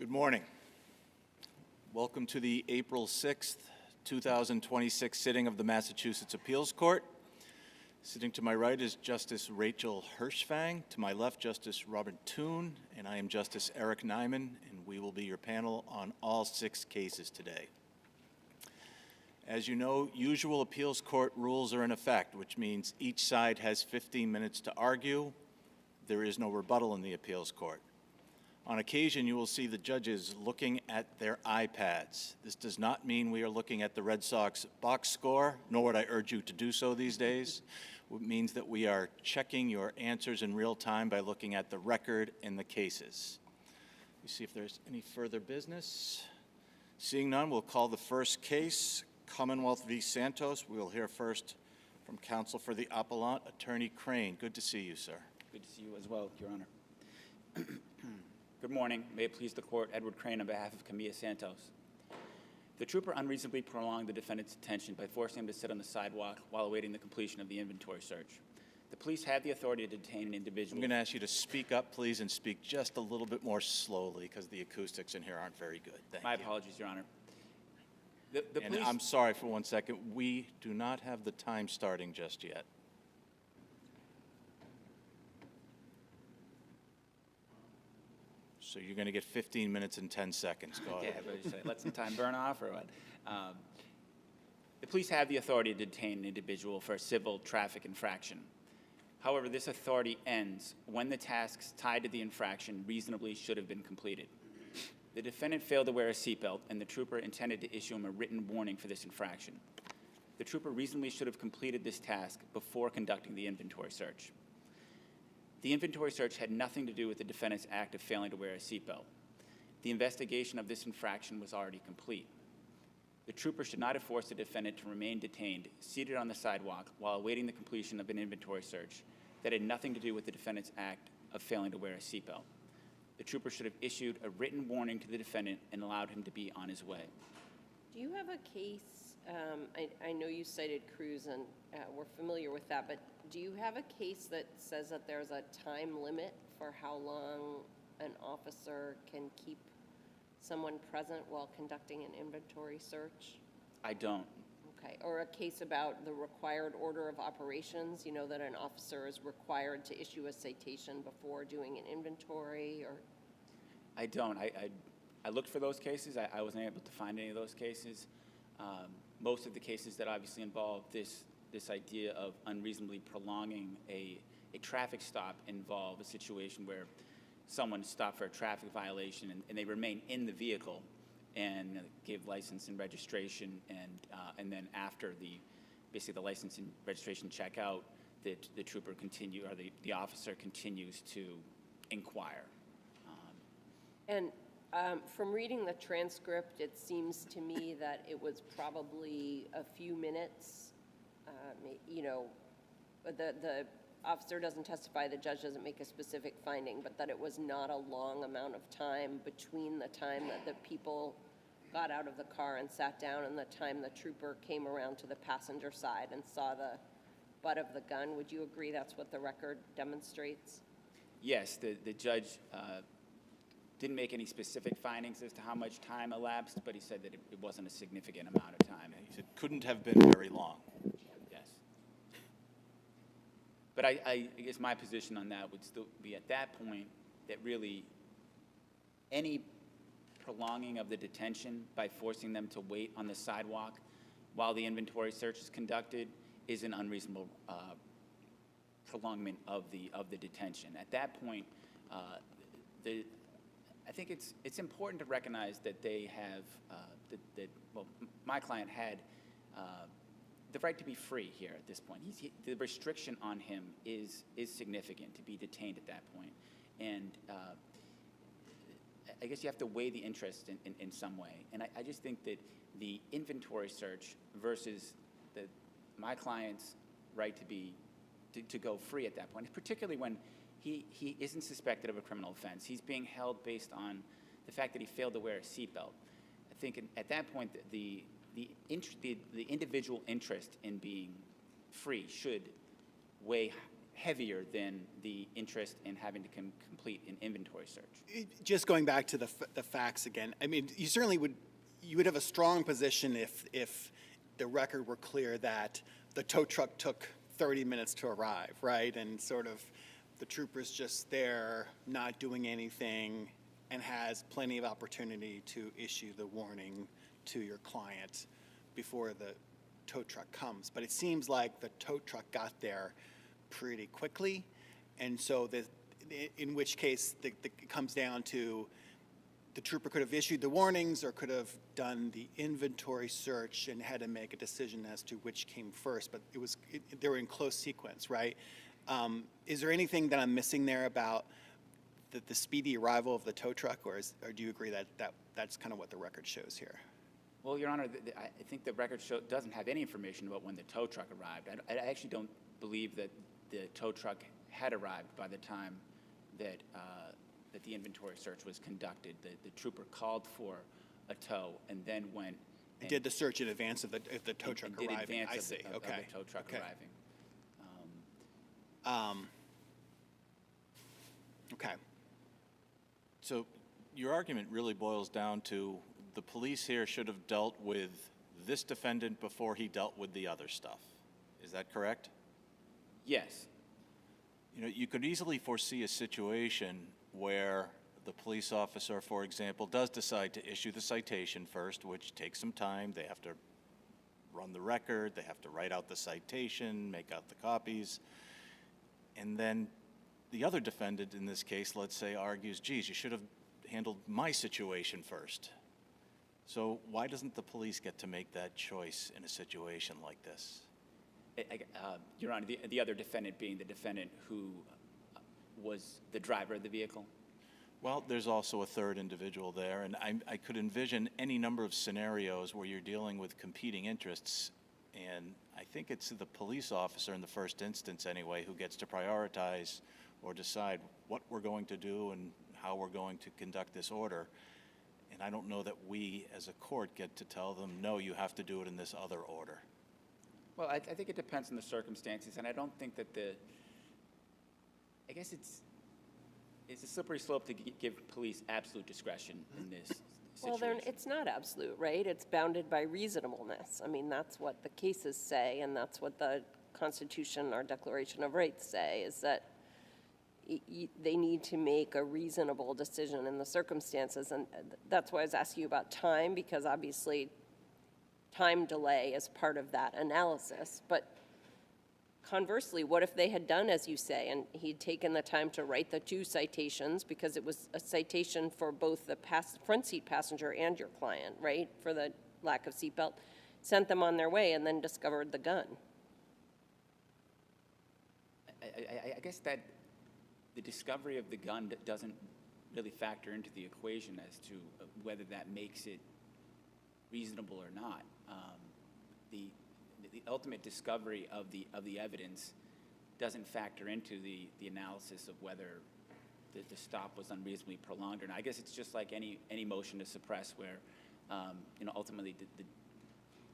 Good morning. Welcome to the April 6th, 2026 sitting of the Massachusetts Appeals Court. Sitting to my right is Justice Rachel Hershfang. To my left, Justice Robert Toone, and I am Justice Eric Neyman, and we will be your panel on all 6 cases today. As you know, usual appeals court rules are in effect, which means each side has 15 minutes to argue. There is no rebuttal in the appeals court. On occasion, you will see the judges looking at their iPads. This does not mean we are looking at the Red Sox box score, nor would I urge you to do so these days. It means that we are checking your answers in real time by looking at the record and the cases. We see if there's any further business. Seeing none, we'll call the first case, Commonwealth v. Santos. We will hear first from counsel for the appellant, Attorney Crane. Good to see you, sir. Good to see you as well, Your Honor. Good morning. May it please the court, Edward Crane on behalf of KAMIYA Santos. The trooper unreasonably prolonged the defendant's detention by forcing him to sit on the sidewalk while awaiting the completion of the inventory search. The police had the authority to detain an individual. I'm going to ask you to speak up, please, and speak just a little bit more slowly because the acoustics in here aren't very good. Thank you. My apologies, Your Honor. And I'm sorry for 1 second. We do not have the time starting just yet. So you're going to get 15 minutes and 10 seconds. Go ahead. Yeah, let some time burn off or what? The police have the authority to detain an individual for a civil traffic infraction. However, this authority ends when the tasks tied to the infraction reasonably should have been completed. The defendant failed to wear a seatbelt, and the trooper intended to issue him a written warning for this infraction. The trooper reasonably should have completed this task before conducting the inventory search. The inventory search had nothing to do with the defendant's act of failing to wear a seatbelt. The investigation of this infraction was already complete. The trooper should not have forced the defendant to remain detained, seated on the sidewalk, while awaiting the completion of an inventory search that had nothing to do with the defendant's act of failing to wear a seatbelt. The trooper should have issued a written warning to the defendant and allowed him to be on his way. Do you have a case, I know you cited Cruz and we're familiar with that, but do you have a case that says that there's a time limit for how long an officer can keep someone present while conducting an inventory search? I don't. Okay, or a case about the required order of operations, you know, that an officer is required to issue a citation before doing an inventory, or? I don't. I looked for those cases. I wasn't able to find any of those cases. Most of the cases that obviously involve this idea of unreasonably prolonging a traffic stop involve a situation where someone stopped for a traffic violation and they remain in the vehicle and gave license and registration, and then after basically the license and registration check out, the trooper the officer continues to inquire. From reading the transcript, it seems to me that it was probably a few minutes. You know, the officer doesn't testify, the judge doesn't make a specific finding, but that it was not a long amount of time between the time that the people got out of the car and sat down and the time the trooper came around to the passenger side and saw the butt of the gun. Would you agree that's what the record demonstrates? Yes, the judge didn't make any specific findings as to how much time elapsed, but he said that it wasn't a significant amount of time. He said it couldn't have been very long. Yes. But I guess my position on that would still be at that point that really any prolonging of the detention by forcing them to wait on the sidewalk while the inventory search is conducted is an unreasonable prolongment of the detention. At that point, I think it's important to recognize that they have well, my client had the right to be free here at this point. The restriction on him is significant to be detained at that point, and I guess you have to weigh the interest in some way. And I just think that the inventory search versus my client's right to go free at that point, particularly when he isn't suspected of a criminal offense. He's being held based on the fact that he failed to wear a seatbelt. I think at that point, the individual interest in being free should weigh heavier than the interest in having to complete an inventory search. Just going back to the facts again, I mean, you would have a strong position if the record were clear that the tow truck took 30 minutes to arrive, right? And sort of the trooper's just there, not doing anything, and has plenty of opportunity to issue the warning to your client before the tow truck comes. But it seems like the tow truck got there pretty quickly, and so in which case it comes down to the trooper could have issued the warnings or could have done the inventory search and had to make a decision as to which came first, but they were in close sequence, right? Is there anything that I'm missing there about the speedy arrival of the tow truck, or do you agree that that's kind of what the record shows here? Well, Your Honor, I think the record doesn't have any information about when the tow truck arrived. I actually don't believe that the tow truck had arrived by the time that the inventory search was conducted. The trooper called for a tow and then went. And did the search in advance of the tow truck did arriving? Advance I of see. The, Okay. Of the tow truck Okay. arriving. Okay. So your argument really boils down to the police here should have dealt with this defendant before he dealt with the other stuff. Is that correct? Yes. You know, you could easily foresee a situation where the police officer, for example, does decide to issue the citation first, which takes some time. They have to run the record, they have to write out the citation, make out the copies, and then the other defendant in this case, let's say, argues, geez, you should have handled my situation first. So why doesn't the police get to make that choice in a situation like this? Your Honor, the other defendant being the defendant who was the driver of the vehicle? Well, there's also a third individual there, and I could envision any number of scenarios where you're dealing with competing interests, and I think it's the police officer in the first instance anyway who gets to prioritize or decide what we're going to do and how we're going to conduct this order. And I don't know that we as a court get to tell them, no, you have to do it in this other order. Well, I think it depends on the circumstances, and I don't think that I guess it's a slippery slope to give police absolute discretion in this situation. Well, it's not absolute, right? It's bounded by reasonableness. I mean, that's what the cases say, and that's what the Constitution, our Declaration of Rights say, is that they need to make a reasonable decision in the circumstances. And that's why I was asking you about time, because obviously time delay is part of that analysis. But conversely, what if they had done as you say, and he'd taken the time to write the 2 citations, because it was a citation for both the front seat passenger and your client, right, for the lack of seatbelt, sent them on their way, and then discovered the gun? I guess that the discovery of the gun doesn't really factor into the equation as to whether that makes it reasonable or not. The ultimate discovery of the evidence doesn't factor into the analysis of whether the stop was unreasonably prolonged or not. I guess it's just like any motion to suppress where, ultimately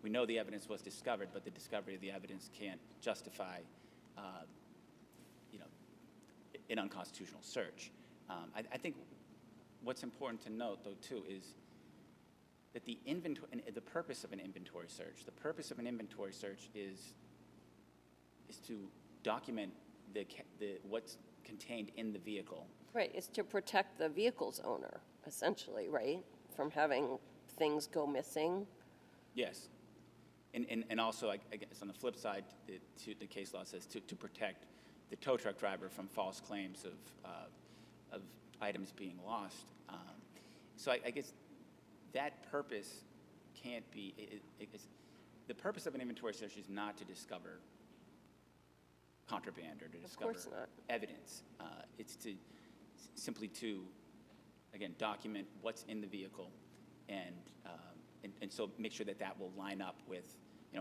we know the evidence was discovered, but the discovery of the evidence can't justify, an unconstitutional search. I think what's important to note, though, too, is that the purpose of an inventory search is to document what's contained in the vehicle. Right, it's to protect the vehicle's owner, essentially, right, from having things go missing. Yes. And also, I guess on the flip side, the case law says to protect the tow truck driver from false claims of items being lost. So I guess that purpose can't be, the purpose of an inventory search is not to discover contraband or to discover evidence. It's to simply to, again, document what's in the vehicle and so make sure that will line up with,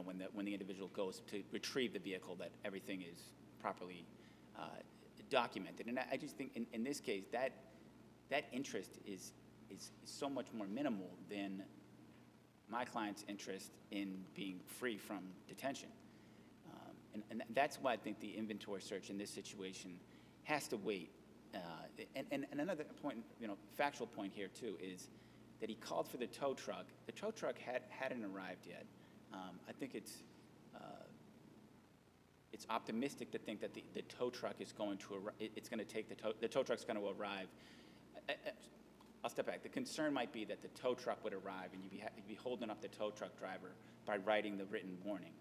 when the individual goes to retrieve the vehicle, that everything is properly documented. And I just think in this case that interest is so much more minimal than my client's interest in being free from detention. And that's why I think the inventory search in this situation has to wait. And another point, factual point here too, is that he called for the tow truck. The tow truck hadn't arrived yet. I think it's optimistic to think that the tow truck is going to arrive. It's going to take the tow truck's going to arrive. I'll step back. The concern might be that the tow truck would arrive and you'd be holding up the tow truck driver by writing the written warning.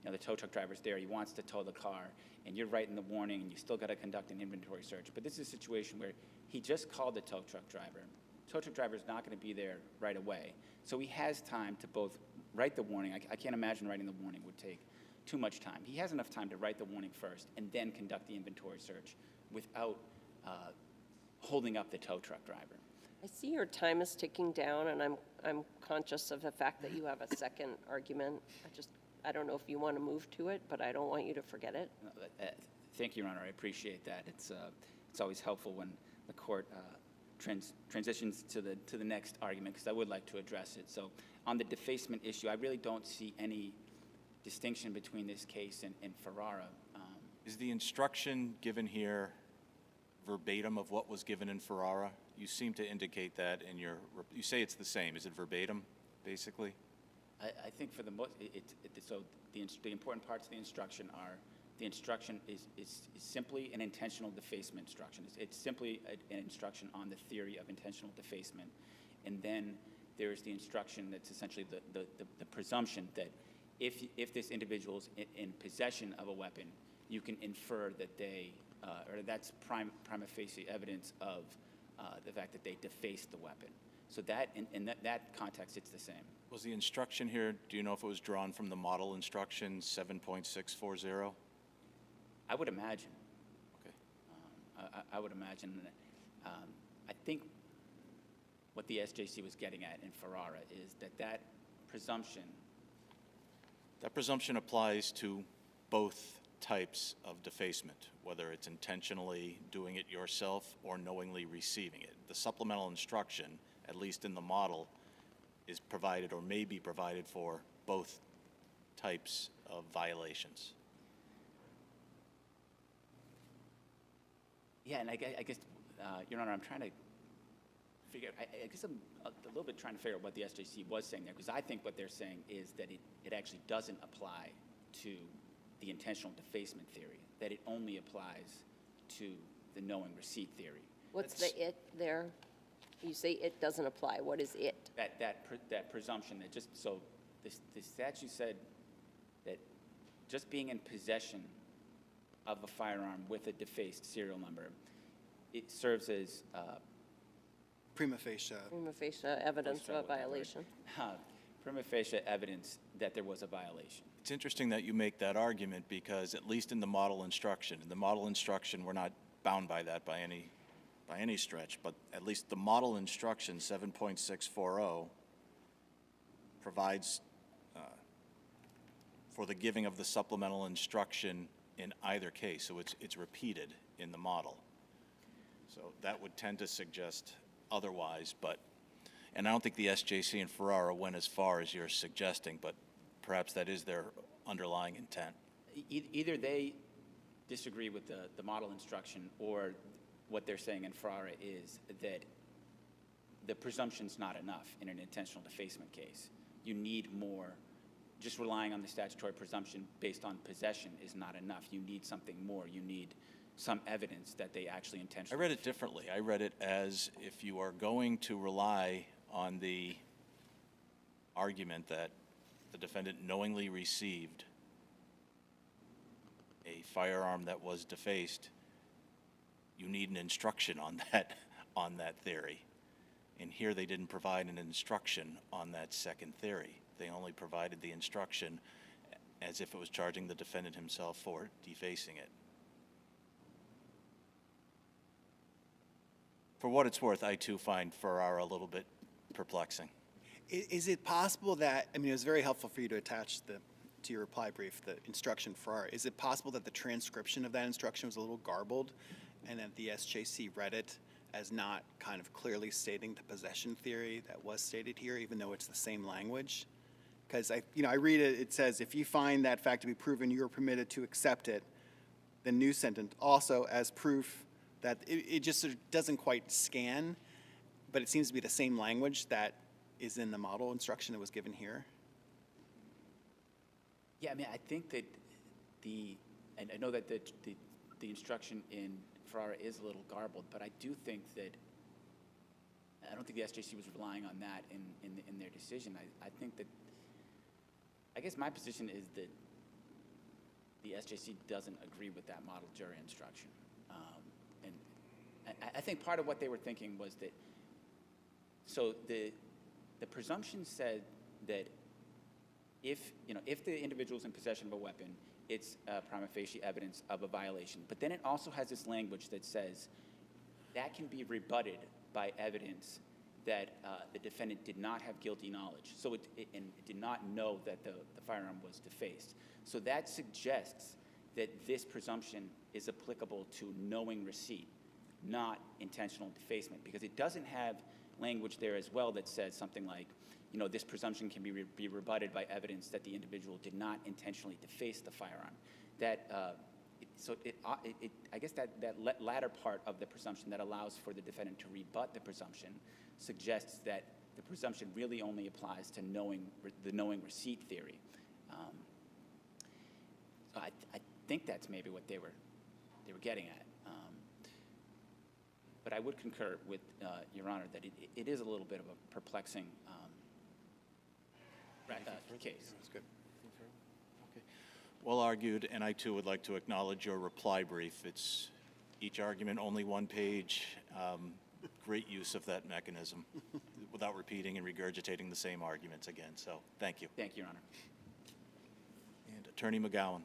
The tow truck driver's there, he wants to tow the car, and you're writing the warning, and you still got to conduct an inventory search. But this is a situation where he just called the tow truck driver. Tow truck driver is not going to be there right away. So he has time to both write the warning. I can't imagine writing the warning would take too much time. He has enough time to write the warning first and then conduct the inventory search without holding up the tow truck driver. I see your time is ticking down, and I'm conscious of the fact that you have a second argument. I don't know if you want to move to it, but I don't want you to forget it. Thank you, Your Honor. I appreciate that. It's always helpful when the court transitions to the next argument, because I would like to address it. So on the defacement issue, I really don't see any distinction between this case and Ferrara. Is the instruction given here verbatim of what was given in Ferrara? You seem to indicate that in you say it's the same. Is it verbatim, basically? I think for the most, so the important parts of the instruction are, the instruction is simply an intentional defacement instruction. It's simply an instruction on the theory of intentional defacement. And then there's the instruction that's essentially the presumption that if this individual is in possession of a weapon, you can infer that or that's prima facie evidence of the fact that they defaced the weapon. So that, in that context, it's the same. Was the instruction here, do you know if it was drawn from the model instruction 7.640? I would imagine. Okay. I would imagine. I think what the SJC was getting at in Ferrara is that presumption. That presumption applies to both types of defacement, whether it's intentionally doing it yourself or knowingly receiving it. The supplemental instruction, at least in the model, is provided or may be provided for both types of violations. Yeah, and I guess, Your Honor, I'm trying to figure out, I guess I'm a little bit trying to figure out what the SJC was saying there, because I think what they're saying is that it actually doesn't apply to the intentional defacement theory, that it only applies to the knowing receipt theory. What's the it there? You say it doesn't apply. What is it? That presumption that just, so the statute said that just being in possession of a firearm with a defaced serial number, it serves as Prima facie. Prima facie evidence of a violation. Prima facie evidence that there was a violation. It's interesting that you make that argument, because at least in the model instruction, we're not bound by that by any stretch, but at least the model instruction 7.640 provides for the giving of the supplemental instruction in either case, so it's repeated in the model. So that would tend to suggest otherwise, and I don't think the SJC and Ferrara went as far as you're suggesting, but perhaps that is their underlying intent. Either they disagree with the model instruction, or what they're saying in Ferrara is that the presumption's not enough in an intentional defacement case. You need more. Just relying on the statutory presumption based on possession is not enough. You need something more. You need some evidence that they actually intentionally. I read it differently. I read it as, if you are going to rely on the argument that the defendant knowingly received a firearm that was defaced, you need an instruction on that theory. And here they didn't provide an instruction on that second theory. They only provided the instruction as if it was charging the defendant himself for defacing it. For what it's worth, I too find Ferrara a little bit perplexing. Is it possible that, I mean, it was very helpful for you to attach to your reply brief, the instruction Ferrara. Is it possible that the transcription of that instruction was a little garbled and that the SJC read it as not kind of clearly stating the possession theory that was stated here, even though it's the same language? Because I read it, it says, if you find that fact to be proven, you are permitted to accept it. The new sentence, also as proof that it just sort of doesn't quite scan, but it seems to be the same language that is in the model instruction that was given here. Yeah, I mean, I think that and I know that the instruction in Ferrara is a little garbled, but I do think that, I don't think the SJC was relying on that in their decision. I think that, I guess my position is that the SJC doesn't agree with that model jury instruction. And I think part of what they were thinking was that, so the presumption said that if the individual's in possession of a weapon, it's prima facie evidence of a violation. But then it also has this language that says that can be rebutted by evidence that the defendant did not have guilty knowledge, so it did not know that the firearm was defaced. So that suggests that this presumption is applicable to knowing receipt, not intentional defacement, because it doesn't have language there as well that says something like, this presumption can be rebutted by evidence that the individual did not intentionally deface the firearm. I guess that latter part of the presumption that allows for the defendant to rebut the presumption suggests that the presumption really only applies to the knowing receipt theory. So I think that's maybe what they were getting at. But I would concur with Your Honor that it is a little bit of a perplexing case. That's good. Okay. Well argued, and I too would like to acknowledge your reply brief. It's each argument only one page. Great use of that mechanism without repeating and regurgitating the same arguments again. So thank you. Thank you, Your Honor. And Attorney McGowan.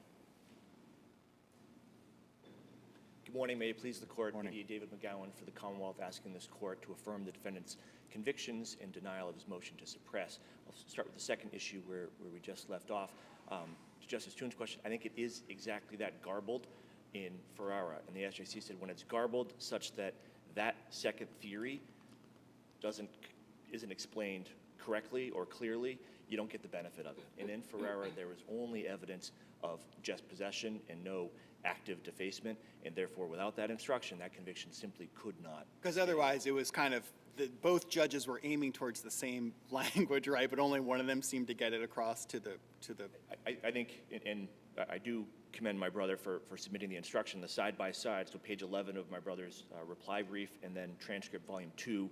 Good morning. May it please the court. Morning. Media David McGowan for the Commonwealth, asking this court to affirm the defendant's convictions and denial of his motion to suppress. I'll start with the second issue where we just left off. To Justice Toone's question, I think it is exactly that, garbled in Ferrara. And the SJC said when it's garbled such that that second theory isn't explained correctly or clearly, you don't get the benefit of it. And in Ferrara, there was only evidence of just possession and no active defacement, and therefore, without that instruction, that conviction simply could not. Because otherwise, it was kind of, both judges were aiming towards the same language, right? But only one of them seemed to get it across to the. I think, and I do commend my brother for submitting the instruction, the side-by-side, so page 11 of my brother's reply brief, and then transcript volume 2,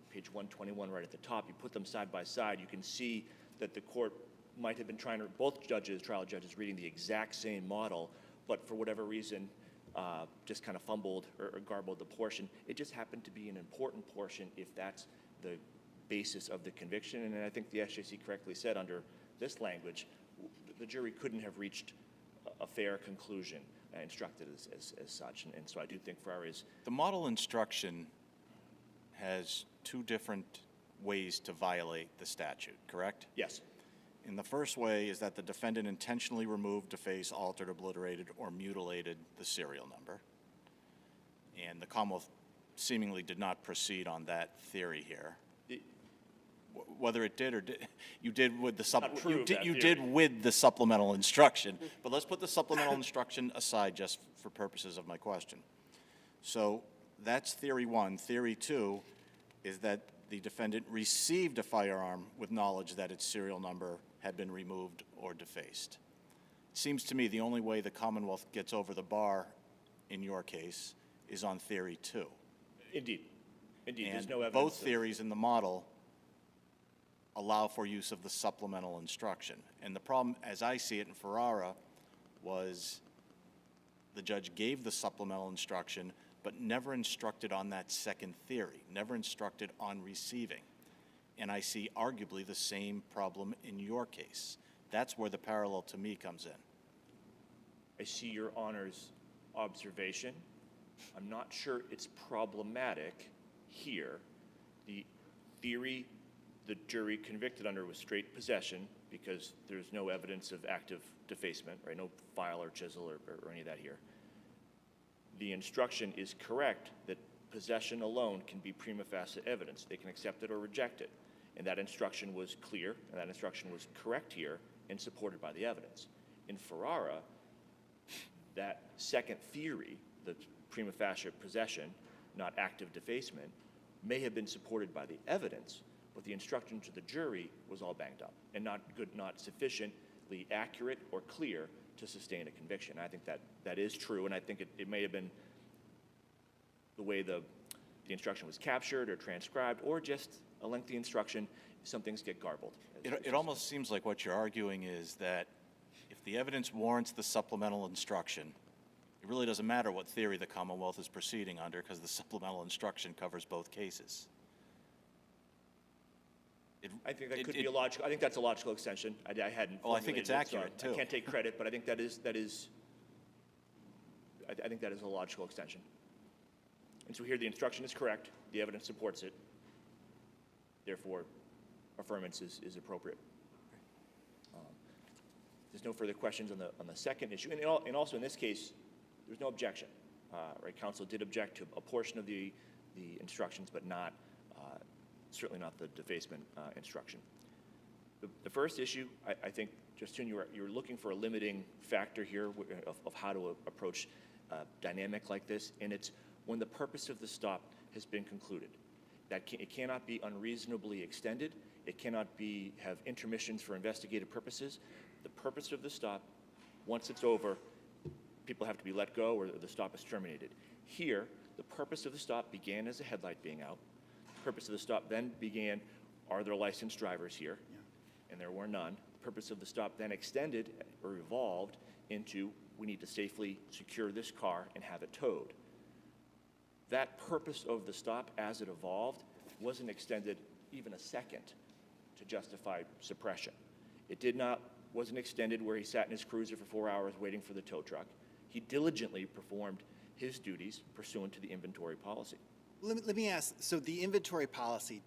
page 121 right at the top. You put them side-by-side, you can see that the court might have been trying to, both judges, trial judges, reading the exact same model, but for whatever reason, just kind of fumbled or garbled the portion. It just happened to be an important portion if that's the basis of the conviction. And I think the SJC correctly said under this language, the jury couldn't have reached a fair conclusion instructed as such. And so I do think Ferrara is. The model instruction has two different ways to violate the statute, correct? Yes. And the first way is that the defendant intentionally removed, defaced, altered, obliterated, or mutilated the serial number. And the Commonwealth seemingly did not proceed on that theory here. Whether it did or did, you did with the you did with the supplemental instruction. But let's put the supplemental instruction aside just for purposes of my question. So that's theory one. Theory two is that the defendant received a firearm with knowledge that its serial number had been removed or defaced. It seems to me the only way the Commonwealth gets over the bar in your case is on theory two. Indeed. Indeed, And there's no evidence. both theories in the model allow for use of the supplemental instruction. And the problem, as I see it in Ferrara, was the judge gave the supplemental instruction but never instructed on that second theory, never instructed on receiving. And I see arguably the same problem in your case. That's where the parallel to me comes in. I see Your Honor's observation. I'm not sure it's problematic here. The theory the jury convicted under was straight possession because there's no evidence of active defacement, right? No file or chisel or any of that here. The instruction is correct that possession alone can be prima facie evidence. They can accept it or reject it. And that instruction was clear, and that instruction was correct here and supported by the evidence. In Ferrara, that second theory, the prima facie possession, not active defacement, may have been supported by the evidence, but the instruction to the jury was all banged up and not good, not sufficiently accurate or clear to sustain a conviction. I think that is true, and I think it may have been the way the instruction was captured or transcribed, or just a lengthy instruction. Some things get garbled. It almost seems like what you're arguing is that if the evidence warrants the supplemental instruction, it really doesn't matter what theory the Commonwealth is proceeding under, because the supplemental instruction covers both cases. I think that could be a logical. I think that's a logical extension. I hadn't. Well, I think it's formulated it, so accurate too. I can't take credit, but I think that is. I think that is a logical extension. And so here, the instruction is correct. The evidence supports it. Therefore, affirmance is appropriate. There's no further questions on the second issue, and also in this case, there's no objection. Right, counsel did object to a portion of the instructions, but not certainly not the defacement instruction. The first issue, I think, Toone, you're looking for a limiting factor here of how to approach a dynamic like this, and it's when the purpose of the stop has been concluded. It cannot be unreasonably extended. It cannot have intermissions for investigative purposes. The purpose of the stop, once it's over, people have to be let go or the stop is terminated. Here, the purpose of the stop began as a headlight being out. The purpose of the stop then began, are there licensed drivers here? Yeah. And there were none. The purpose of the stop then extended or evolved into, we need to safely secure this car and have it towed. That purpose of the stop as it evolved wasn't extended even a second to justify suppression. Wasn't extended where he sat in his cruiser for 4 hours waiting for the tow truck. He diligently performed his duties pursuant to the inventory policy. Let me ask, so the inventory policy,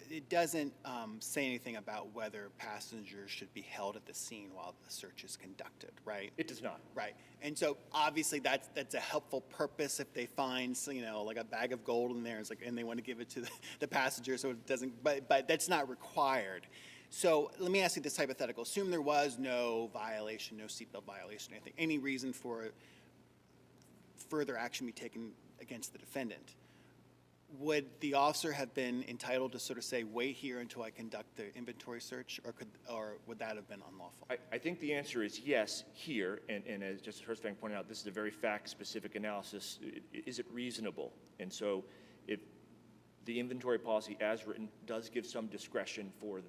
it doesn't say anything about whether passengers should be held at the scene while the search is conducted, right? It does not. Right. And so obviously that's a helpful purpose if they find, like a bag of gold in there, and they want to give it to the passenger, so it doesn't, but that's not required. So let me ask you this hypothetical. Assume there was no violation, no seatbelt violation, anything, any reason for further action be taken against the defendant. Would the officer have been entitled to sort of say, wait here until I conduct the inventory search, or would that have been unlawful? I think the answer is yes here, and as Justice Hershfang pointed out, this is a very fact-specific analysis. Is it reasonable? And so if the inventory policy as written does give some discretion for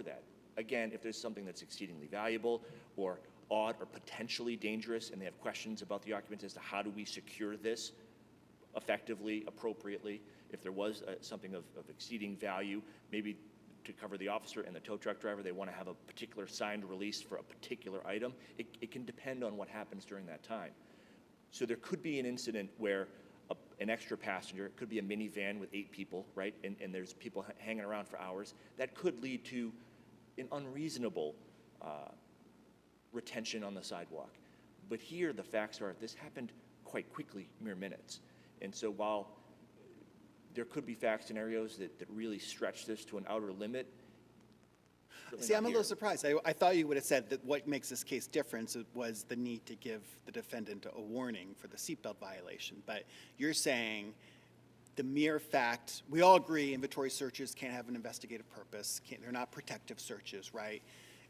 that. Again, if there's something that's exceedingly valuable or odd or potentially dangerous, and they have questions about the occupants as to how do we secure this effectively, appropriately, if there was something of exceeding value, maybe to cover the officer and the tow truck driver, they want to have a particular signed release for a particular item. It can depend on what happens during that time. So there could be an incident where an extra passenger, it could be a minivan with 8 people, right? And there's people hanging around for hours. That could lead to an unreasonable retention on the sidewalk. But here, the facts are, this happened quite quickly, mere minutes. And so while there could be fact scenarios that really stretch this to an outer limit, see, I'm a little surprised. I thought you would have said that what makes this case different was the need to give the defendant a warning for the seatbelt violation. But you're saying the mere fact, we all agree inventory searches can't have an investigative purpose. They're not protective searches, right?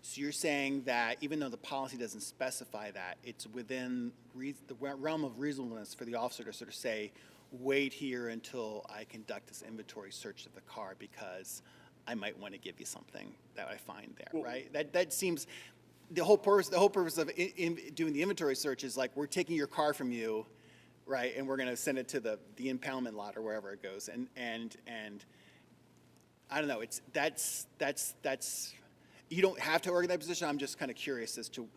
So you're saying that even though the policy doesn't specify that, it's within the realm of reasonableness for the officer to sort of say, wait here until I conduct this inventory search of the car because I might want to give you something that I find there, well, right? That seems, the whole purpose of doing the inventory search is like, we're taking your car from you, right? And we're going to send it to the impoundment lot or wherever it goes. And I don't know, that's, you don't have to argue that position. I'm just kind of curious as to.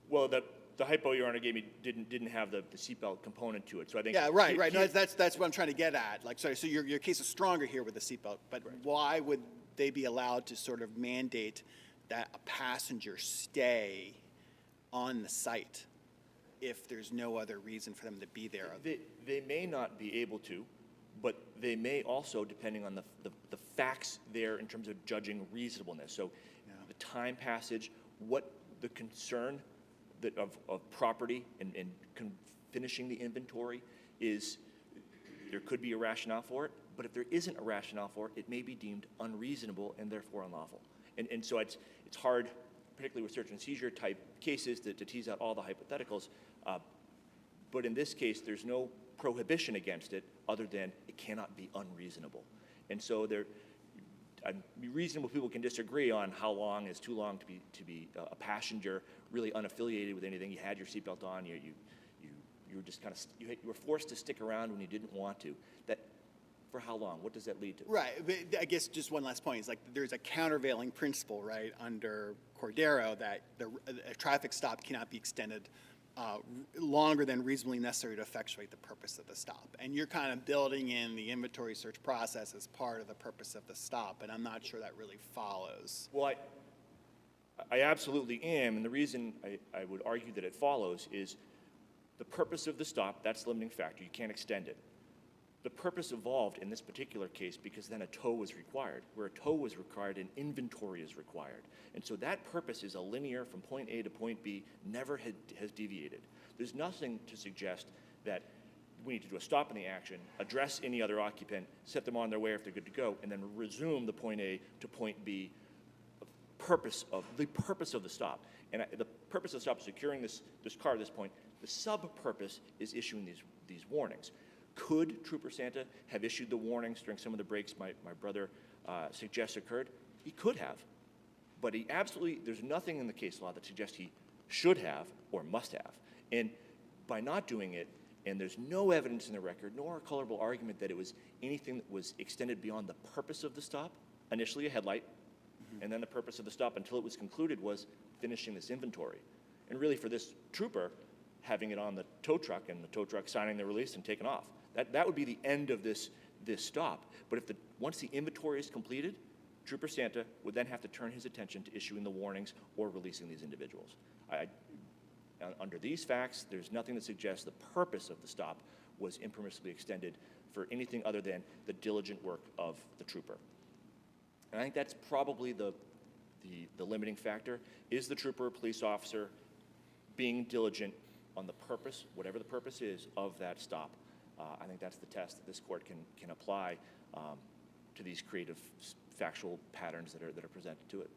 Well, the hypo Your Honor gave me didn't have the seatbelt component to it, so I think. Yeah, right. No, that's what I'm trying to get at. Like, so your case is stronger here with the seatbelt, but right. Why would they be allowed to sort of mandate that a passenger stay on the site if there's no other reason for them to be there? They may not be able to, but they may also, depending on the facts there in terms of judging reasonableness. So the time passage, what the concern that of property and finishing the inventory is, there could be a rationale for it, but if there isn't a rationale for it, it may be deemed unreasonable and therefore unlawful. And so it's hard, particularly with search and seizure type cases, to tease out all the hypotheticals. But in this case, there's no prohibition against it other than it cannot be unreasonable. And so reasonable people can disagree on how long is too long to be a passenger, really unaffiliated with anything. You had your seatbelt on, you were just kind of, you were forced to stick around when you didn't want to. That, for how long? What does that lead to? Right, but I guess just one last point is, like, there's a countervailing principle, right, under Cordero that a traffic stop cannot be extended longer than reasonably necessary to effectuate the purpose of the stop. And you're kind of building in the inventory search process as part of the purpose of the stop, and I'm not sure that really follows. Well, I absolutely am, and the reason I would argue that it follows is the purpose of the stop, that's the limiting factor. You can't extend it. The purpose evolved in this particular case because then a tow was required. Where a tow was required, an inventory is required. And so that purpose is a linear from point A to point B, never has deviated. There's nothing to suggest that we need to do a stop in the action, address any other occupant, set them on their way if they're good to go, and then resume the point A to point B. The purpose of the stop. And the purpose of the stop is securing this car at this point. The sub-purpose is issuing these warnings. Could Trooper Santa have issued the warnings during some of the breaks my brother suggests occurred? He could have. But he absolutely, there's nothing in the case law that suggests he should have or must have. And by not doing it, and there's no evidence in the record, nor a colorable argument that it was anything that was extended beyond the purpose of the stop, initially a headlight, and then the purpose of the stop until it was concluded was finishing this inventory. And really for this trooper, having it on the tow truck and the tow truck signing the release and taking off. That would be the end of this stop. But once the inventory is completed, Trooper Santa would then have to turn his attention to issuing the warnings or releasing these individuals. Under these facts, there's nothing that suggests the purpose of the stop was impermissibly extended for anything other than the diligent work of the trooper. And I think that's probably the limiting factor. Is the trooper, police officer, being diligent on the purpose, whatever the purpose is, of that stop? I think that's the test that this court can apply to these creative factual patterns that are presented to it.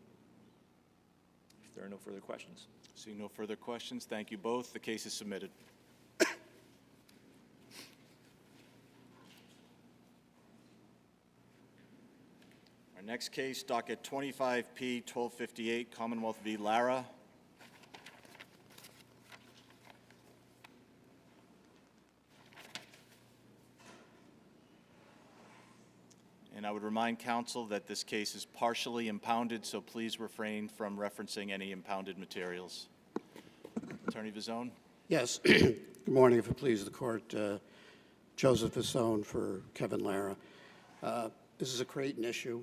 If there are no further questions. Seeing no further questions, thank you both. The case is submitted. Our next case, docket 25P 1258, Commonwealth v. Lara. And I would remind counsel that this case is partially impounded, so please refrain from referencing any impounded materials. Attorney Vizone? Yes. Good morning, if it pleases the court. Joseph Vizone for Kevin Lara. This is a Creighton issue.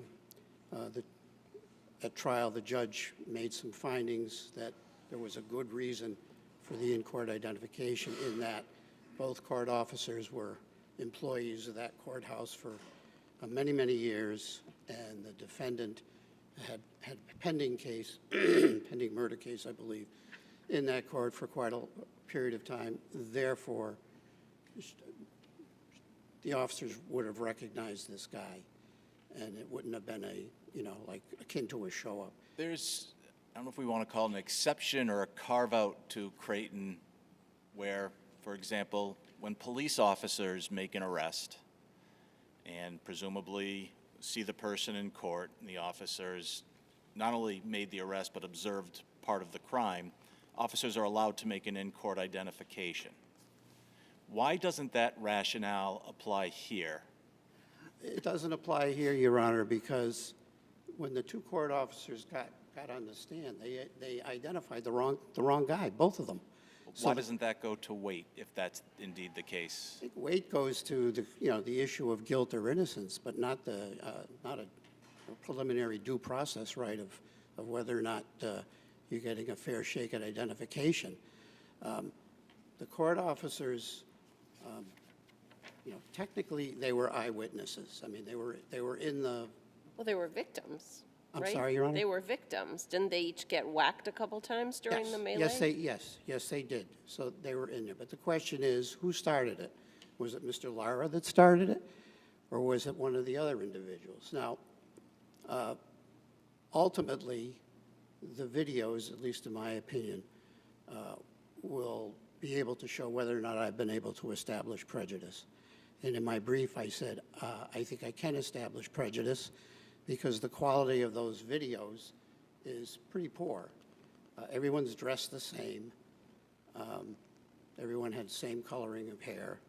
At trial, the judge made some findings that there was a good reason for the in-court identification in that both court officers were employees of that courthouse for many, many years, and the defendant had a pending case, pending murder case, I believe, in that court for quite a period of time. Therefore, the officers would have recognized this guy, and it wouldn't have been like akin to a show-up. There's, I don't know if we want to call it an exception or a carve-out to Creighton where, for example, when police officers make an arrest, and presumably see the person in court, and the officers not only made the arrest but observed part of the crime, officers are allowed to make an in-court identification. Why doesn't that rationale apply here? It doesn't apply here, Your Honor, because when the two court officers got on the stand, they identified the wrong guy, both of them. Why doesn't that go to weight if that's indeed the case? I think weight goes to the issue of guilt or innocence, but not a preliminary due process right of whether or not you're getting a fair shake at identification. The court officers technically, they were eyewitnesses. I mean, they were in the, Well, they were victims, I'm right? sorry, Your Honor? They were victims. Didn't they each get whacked a couple times during the melee? Yes, they did. So they were in there. But the question is, who started it? Was it Mr. Lara that started it, or was it one of the other individuals? Now, ultimately, the videos, at least in my opinion, will be able to show whether or not I've been able to establish prejudice. And in my brief, I said, I think I can establish prejudice because the quality of those videos is pretty poor. Everyone's dressed the same. Everyone had the same coloring of hair.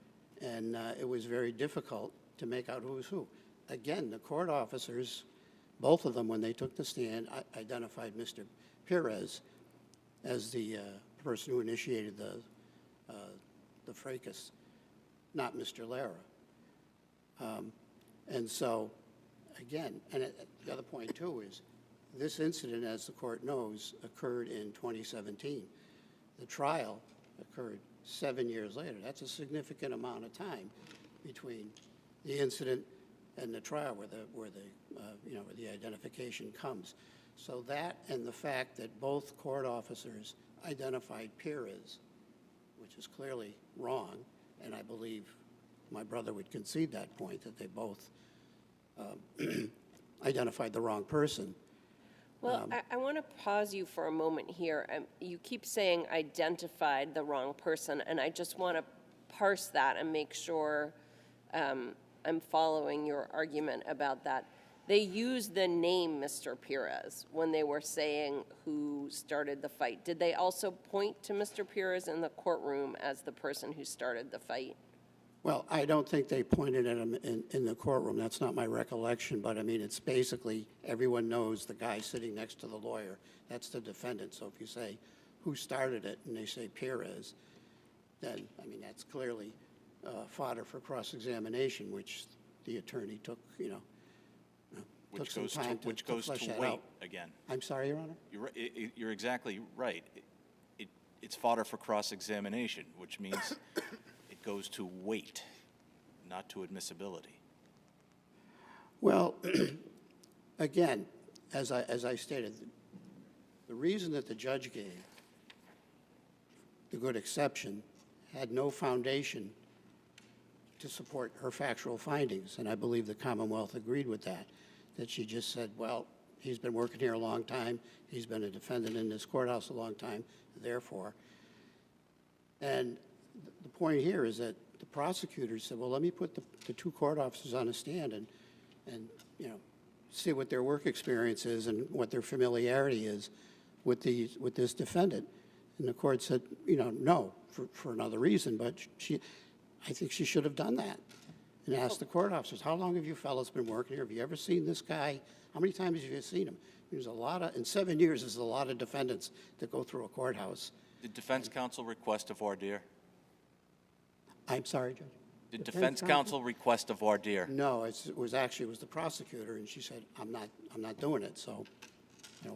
And it was very difficult to make out who was who. Again, the court officers, both of them, when they took the stand, identified Mr. Perez as the person who initiated the fracas, not Mr. Lara. And so, again, and the other point, too, is this incident, as the court knows, occurred in 2017. The trial occurred 7 years later. That's a significant amount of time between the incident and the trial where the identification comes. So that and the fact that both court officers identified Perez, which is clearly wrong, and I believe my brother would concede that point, that they both identified the wrong person. Well, I want to pause you for a moment here. You keep saying identified the wrong person, and I just want to parse that and make sure I'm following your argument about that. They used the name Mr. Perez when they were saying who started the fight. Did they also point to Mr. Perez in the courtroom as the person who started the fight? Well, I don't think they pointed at him in the courtroom. That's not my recollection, but I mean, it's basically everyone knows the guy sitting next to the lawyer. That's the defendant. So if you say, who started it, and they say Perez, then, I mean, that's clearly fodder for cross-examination, which the attorney took, took some time to Which goes flesh to that weight out. again. I'm sorry, Your Honor? You're exactly right. It's fodder for cross-examination, which means it goes to weight, not to admissibility. Well, again, as I stated, the reason that the judge gave the good exception had no foundation to support her factual findings, and I believe the Commonwealth agreed with that she just said, well, he's been working here a long time, he's been a defendant in this courthouse a long time, therefore. And the point here is that the prosecutor said, well, let me put the two court officers on a stand and see what their work experience is and what their familiarity is with this defendant. And the court said, no, for another reason, but I think she should have done that and asked the court officers, how long have you fellas been working here? Have you ever seen this guy? How many times have you seen him? There's a lot of, in 7 years, there's a lot of defendants that go through a courthouse. Did defense counsel request a voir dire? I'm sorry, Judge? Did defense counsel request a voir dire? No, it was the prosecutor, and she said, I'm not doing it. So,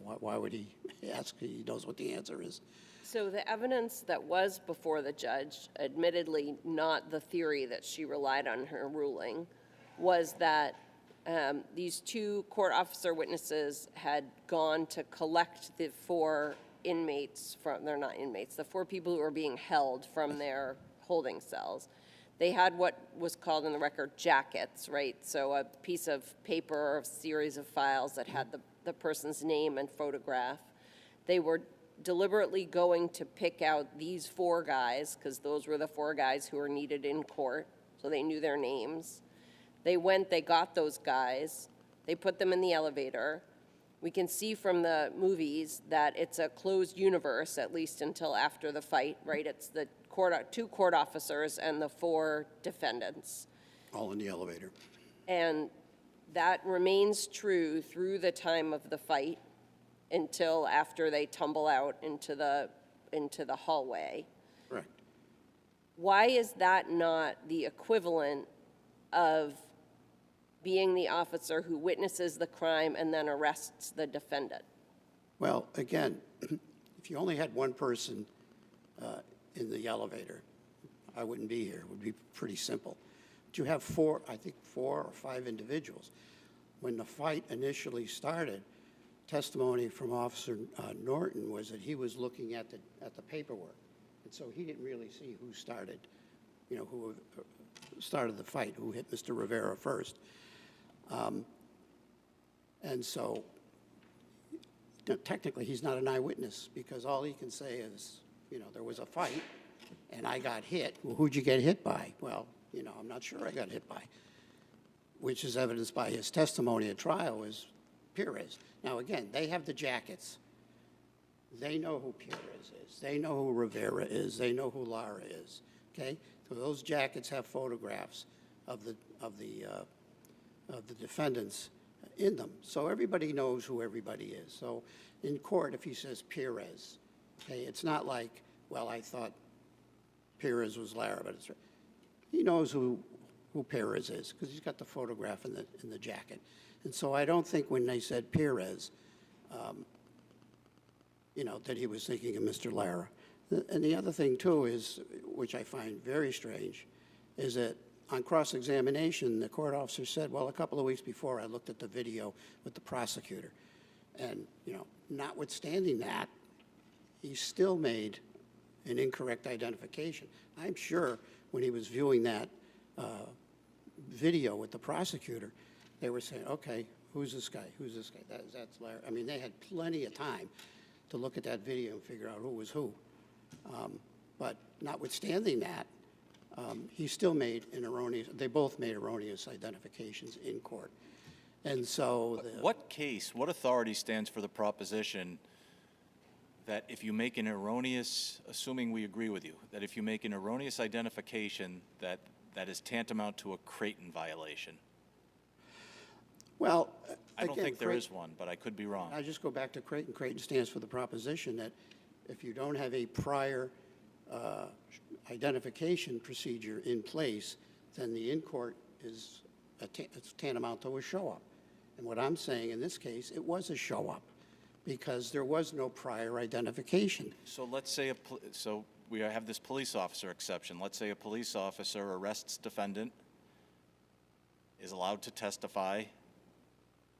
why would he ask? He knows what the answer is. So the evidence that was before the judge, admittedly not the theory that she relied on her ruling, was that these two court officer witnesses had gone to collect the four inmates from, they're not inmates, the four people who were being held from their holding cells. They had what was called in the record jackets, right? So a piece of paper or a series of files that had the person's name and photograph. They were deliberately going to pick out these four guys, because those were the four guys who were needed in court, so they knew their names. They went, they got those guys, they put them in the elevator. We can see from the movies that it's a closed universe, at least until after the fight, right? It's the two court officers and the four defendants. All in the elevator. And that remains true through the time of the fight until after they tumble out into the hallway. Correct. Why is that not the equivalent of being the officer who witnesses the crime and then arrests the defendant? Well, again, if you only had one person in the elevator, I wouldn't be here. It would be pretty simple. you have four or five individuals. When the fight initially started, testimony from Officer Norton was that he was looking at the paperwork. And so he didn't really see who started, who started the fight, who hit Mr. Rivera first. And so technically he's not an eyewitness because all he can say is, there was a fight and I got hit. Well, who'd you get hit by? Well, I'm not sure I got hit by, which is evidenced by his testimony at trial is Perez. Now, again, they have the jackets. They know who Perez is. They know who Rivera is. They know who Lara is, okay? So those jackets have photographs of the defendants in them. So everybody knows who everybody is. So in court, if he says Perez, okay, it's not like, well, I thought Perez was Lara, but he knows who Perez is because he's got the photograph in the jacket. And so I don't think when they said Perez, that he was thinking of Mr. Lara. And the other thing, too, is, which I find very strange, is that on cross-examination, the court officer said, well, a couple of weeks before, I looked at the video with the prosecutor. And, notwithstanding that, he still made an incorrect identification. I'm sure when he was viewing that video with the prosecutor, they were saying, okay, who's this guy? Who's this guy? That's Lara. I mean, they had plenty of time to look at that video and figure out who was who. But notwithstanding that, he still made they both made erroneous identifications in court. And so what authority stands for the proposition that if you make an erroneous, assuming we agree with you, that if you make an erroneous identification, that is tantamount to a Creighton violation? Well, I don't think there is one, but I could be wrong. I just go back to Creighton. Creighton stands for the proposition that if you don't have a prior identification procedure in place, then the in-court is it's tantamount to a show-up. And what I'm saying in this case, it was a show-up because there was no prior identification. So let's say, so we have this police officer exception. Let's say a police officer arrests defendant, is allowed to testify,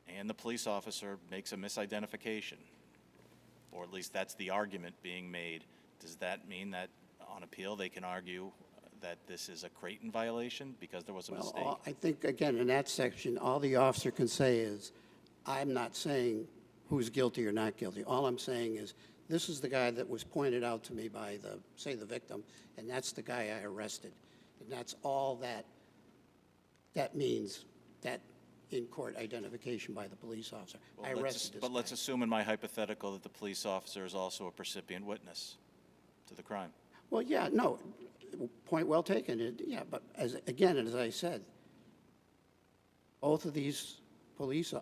and the police officer makes a misidentification, or at least that's the argument being made. Does that mean that on appeal they can argue that this is a Creighton violation because there was a mistake? I think, again, in that section, all the officer can say is, I'm not saying who's guilty or not guilty. All I'm saying is, this is the guy that was pointed out to me by the victim, and that's the guy I arrested. And that's all that means, that in-court identification by the police officer. I arrested this guy. But let's assume in my hypothetical that the police officer is also a precipient witness to the crime. Well, yeah, no, point well taken. Yeah, but as I said, both of these police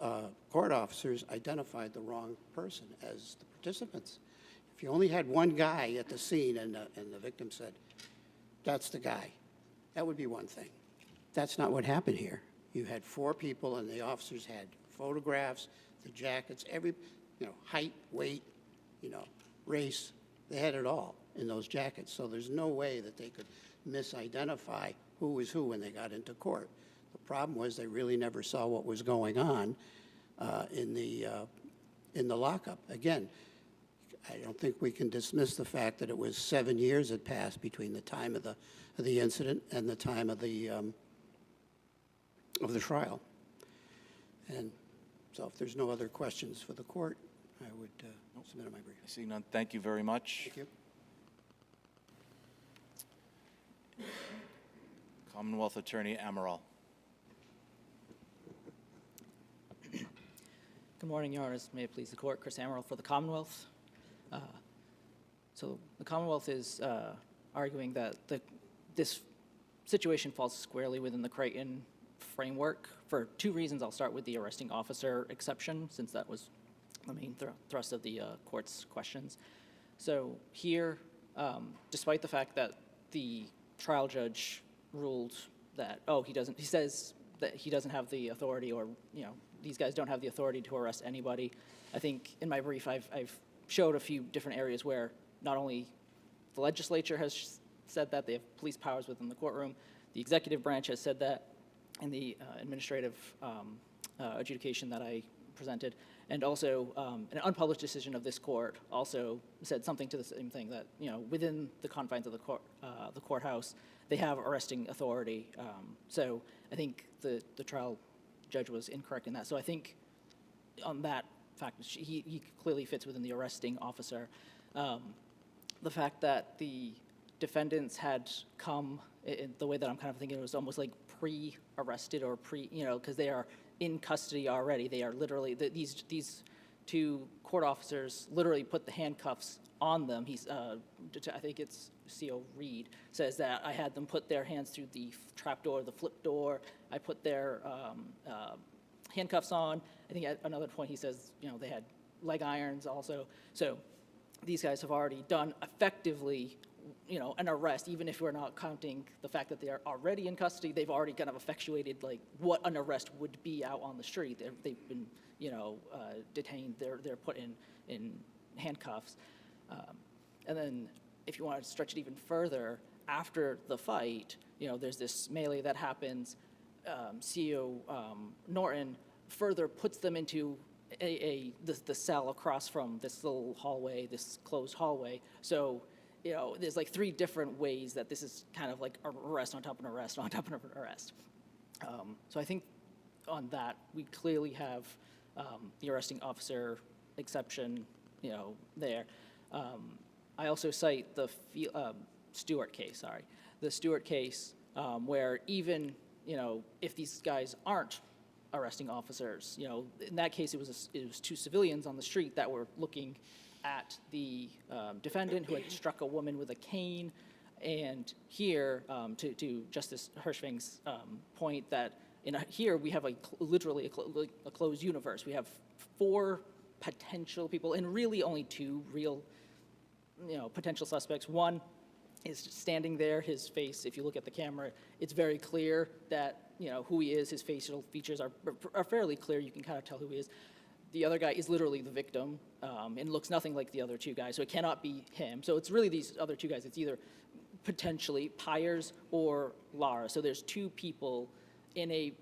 court officers identified the wrong person as the participants. If you only had one guy at the scene and the victim said, that's the guy, that would be one thing. That's not what happened here. You had four people and the officers had photographs, the jackets, height, weight, race, they had it all in those jackets. So there's no way that they could misidentify who was who when they got into court. The problem was they really never saw what was going on in the lockup. Again, I don't think we can dismiss the fact that it was 7 years had passed between the time of the incident and the time of the trial. And so if there's no other questions for the court, I would submit my brief. I see none. Thank you very much. Thank you. Commonwealth Attorney Amaral. Good morning, Your Honors. May it please the Court. Chris Amaral for the Commonwealth. So the Commonwealth is arguing that this situation falls squarely within the Creighton framework for two reasons. I'll start with the arresting officer exception, since that was the main thrust of the court's questions. So here, despite the fact that the trial judge ruled that, he says that he doesn't have the authority, or, these guys don't have the authority to arrest anybody. I think in my brief, I've showed a few different areas where not only the legislature has said that they have police powers within the courtroom, The executive branch has said that in the administrative adjudication that I presented. And also, an unpublished decision of this court also said something to the same thing, that, within the confines of the courthouse, they have arresting authority. So I think the trial judge was incorrect in that. So I think on that fact, he clearly fits within the arresting officer. The fact that the defendants had come, the way that I'm kind of thinking, it was almost like pre-arrested or because they are in custody already. They are literally, these two court officers literally put the handcuffs on them. I think it's CO Reed, says that I had them put their hands through the trap door, the flip door. I put their handcuffs on. I think at another point he says, they had leg irons also. So these guys have already done effectively an arrest, even if we're not counting the fact that they are already in custody. They've already kind of effectuated like what an arrest would be out on the street. They've been, detained. They're put in handcuffs. And then if you want to stretch it even further, after the fight, there's this melee that happens. CEO Norton further puts them into the cell across from this little hallway, this closed hallway. So there's like 3 different ways that this is kind of like arrest on top of an arrest on top of an arrest. So I think on that, we clearly have the arresting officer exception, there. I also cite the Stewart case, the Stewart case, where even, if these guys aren't arresting officers, in that case, it was 2 civilians on the street that were looking at the defendant who had struck a woman with a cane. And here, to Justice Hershfang's point, that here we have literally a closed universe. We have 4 potential people, and really only 2 real, potential suspects. One is standing there, his face, if you look at the camera, it's very clear that, who he is. His facial features are fairly clear. You can kind of tell who he is. The other guy is literally the victim and looks nothing like the other 2 guys, so it cannot be him. So it's really these other 2 guys. It's either potentially Pyers or Lara. So there's 2 people in a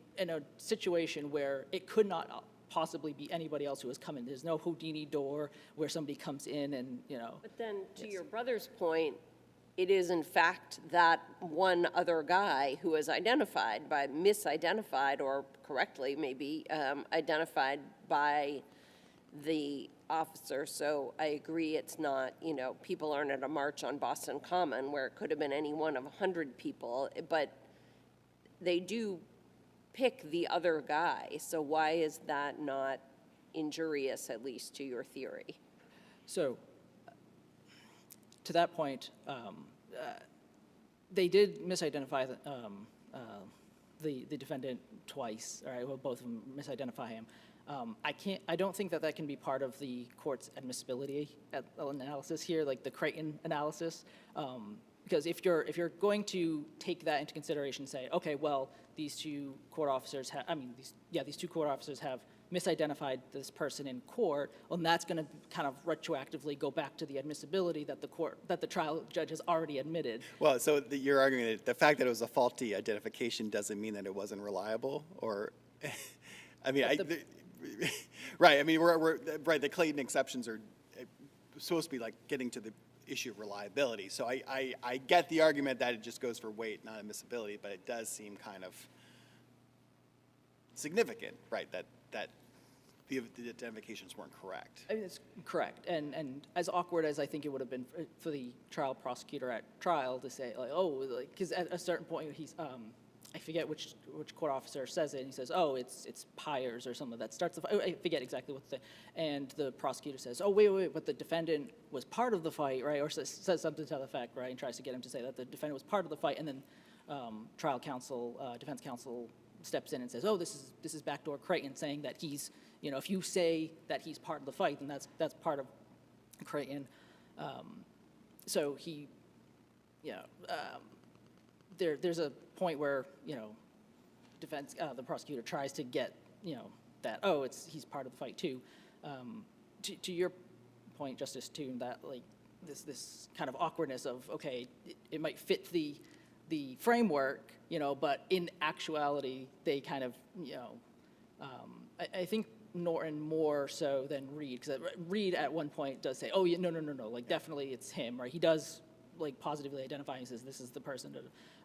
situation where it could not possibly be anybody else who has come in. There's no Houdini door where somebody comes in and, But then, to your brother's point, it is in fact that one other guy who is misidentified or correctly maybe identified by the officer. So I agree, it's not, people aren't at a march on Boston Common where it could have been any one of 100 people, but they do pick the other guy. So why is that not injurious, at least to your theory? So to that point, they did misidentify the defendant twice. All right, well, both of them misidentify him. I don't think that can be part of the court's admissibility analysis here, like the Creighton analysis, because if you're going to take that into consideration and say, okay, well, these 2 court officers these 2 court officers have misidentified this person in court, well, that's going to kind of retroactively go back to the admissibility that the trial judge has already admitted. Well, so you're arguing that the fact that it was a faulty identification doesn't mean that it wasn't reliable, or, I mean, right, I mean, we're right, the Clayton exceptions are supposed to be like getting to the issue of reliability. So I get the argument that it just goes for weight, not admissibility, but it does seem kind of significant, right, that the identifications weren't correct. I mean, it's correct, and as awkward as I think it would have been for the trial prosecutor at trial to say, like, oh, like, because at a certain point he's, I forget which court officer says it, and he says, oh, it's Pyers or something that starts the fight. I forget exactly what and the prosecutor says, oh, wait, but the defendant was part of the fight, right, or says something to that effect, right, and tries to get him to say that the defendant was part of the fight, and then trial counsel, defense counsel steps in and says, oh, this is backdoor Creighton, saying that he's, if you say that he's part of the fight, then that's part of Creighton. So he, there's a point where, the prosecutor tries to get, that, oh, he's part of the fight too. To your point, Justice Toone, that like this kind of awkwardness of, okay, it might fit the the framework, but in actuality, they kind of, I think Norton more so than Reed, because Reed at one point does say, oh, yeah, no, like definitely it's him, right? He does like positively identify, he says this is the person.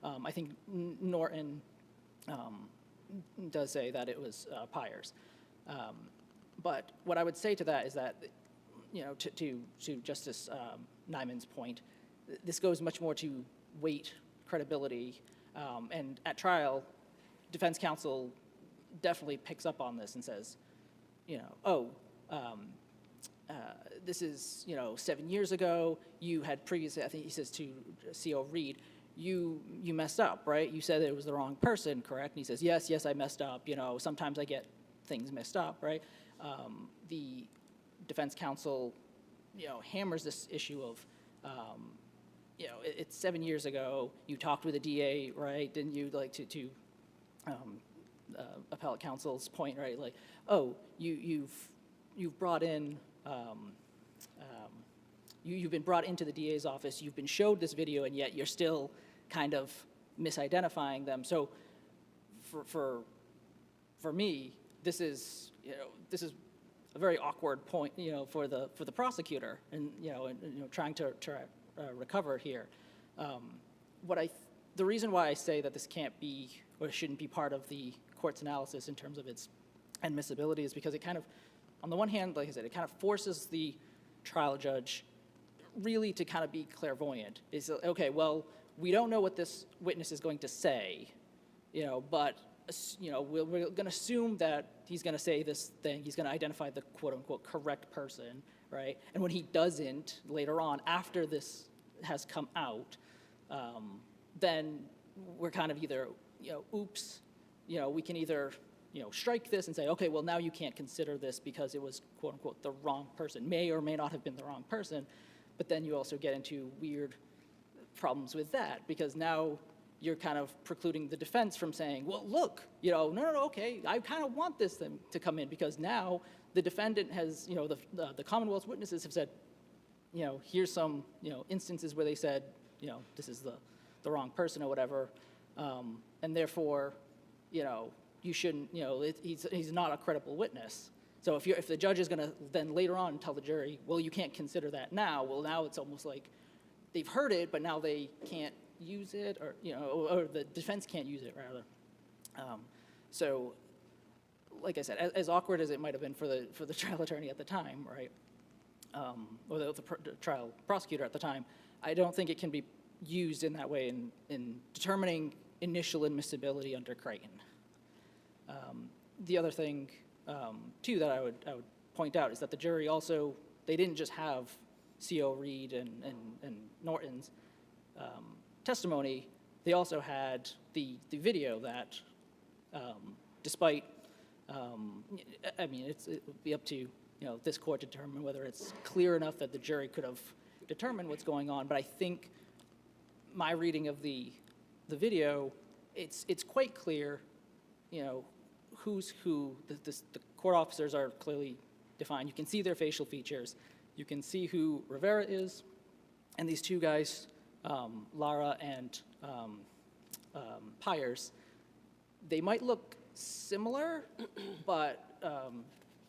I think Norton does say that it was Pyers. But what I would say to that is that, to Justice Neyman's point, this goes much more to weight, credibility, and at trial, defense counsel definitely picks up on this and says, this is, 7 years ago, you had previously, I think he says to CO Reed, you messed up, right? You said it was the wrong person, correct? And he says, yes, I messed up, sometimes I get things messed up, right? The defense counsel, hammers this issue of, it's 7 years ago, you talked with the DA, right? Didn't you, like, to appellate counsel's point, right? Like, oh, you've brought in, you've been brought into the DA's office, you've been showed this video, and yet you're still kind of misidentifying them. So for me, this is a very awkward point, for the prosecutor, and trying to recover here. The reason why I say that this can't be or shouldn't be part of the court's analysis in terms of its admissibility is because it kind of, on the one hand, like I said, it kind of forces the trial judge really to kind of be clairvoyant. It's okay, well, we don't know what this witness is going to say, but we're going to assume that he's going to say this thing, he's going to identify the quote-unquote correct person, right? And when he doesn't later on, after this has come out, then we're kind of either, oops, we can either, strike this and say, okay, well, now you can't consider this because it was quote-unquote the wrong person, may or may not have been the wrong person, but then you also get into weird problems with that because now you're kind of precluding the defense from saying, well, look, no, okay, I kind of want this thing to come in because now the defendant has, the Commonwealth's witnesses have said, here's some, instances where they said, this is the wrong person or whatever, and therefore, you shouldn't, he's not a credible witness. So if the judge is going to then later on tell the jury, well, you can't consider that now, well, now it's almost like they've heard it, but now they can't use it, or or the defense can't use it rather. So, like I said, as awkward as it might have been for the trial attorney at the time, right, or the trial prosecutor at the time, I don't think it can be used in that way in determining initial admissibility under Creighton. The other thing, too, that I would point out is that the jury also, they didn't just have C.O. Reed and Norton's testimony, they also had the video that, despite, I mean, it would be up to this court to determine whether it's clear enough that the jury could have determined what's going on. But I think my reading of the video, it's quite clear, who's who. The court officers are clearly defined. You can see their facial features. You can see who Rivera is, and these two guys, Lara and Pyers, they might look similar, but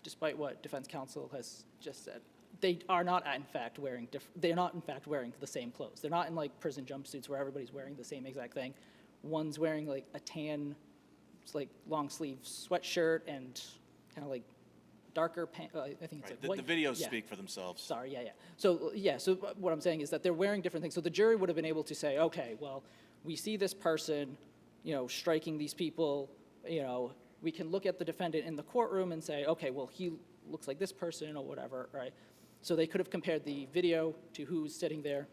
despite what defense counsel has just said, they are not in fact wearing the same clothes. They're not in like prison jumpsuits where everybody's wearing the same exact thing. One's wearing like a tan, it's like long sleeve sweatshirt and kind of like darker pants. I think it's Right. like white. The videos Yeah. speak for themselves. Sorry, yeah. So what I'm saying is that they're wearing different things. So the jury would have been able to say, okay, well, we see this person, striking these people, we can look at the defendant in the courtroom and say, okay, well, he looks like this person or whatever, right? So they could have compared the video to who's sitting there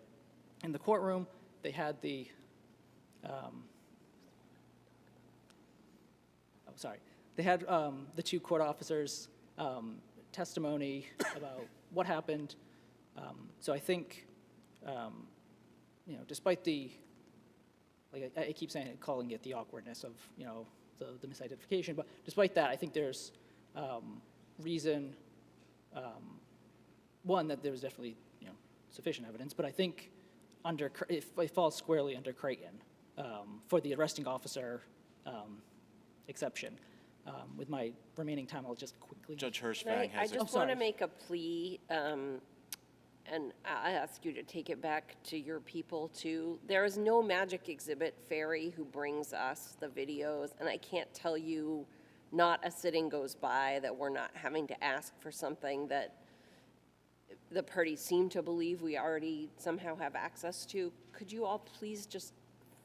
in the courtroom. They had the, they had the two court officers' testimony about what happened. So I think, despite the, like I keep saying, calling it the awkwardness of, the misidentification, but despite that, I think there's reason, one, that there was definitely, sufficient evidence, but I think it falls squarely under Creighton. for the arresting officer exception. With my remaining time, I'll just quickly. Judge I Hershfang has a just want to sorry. make a plea, and I ask you to take it back to your people too. There is no magic exhibit fairy who brings us the videos, and I can't tell you, not a sitting goes by that we're not having to ask for something that the parties seem to believe we already somehow have access to. Could you all please just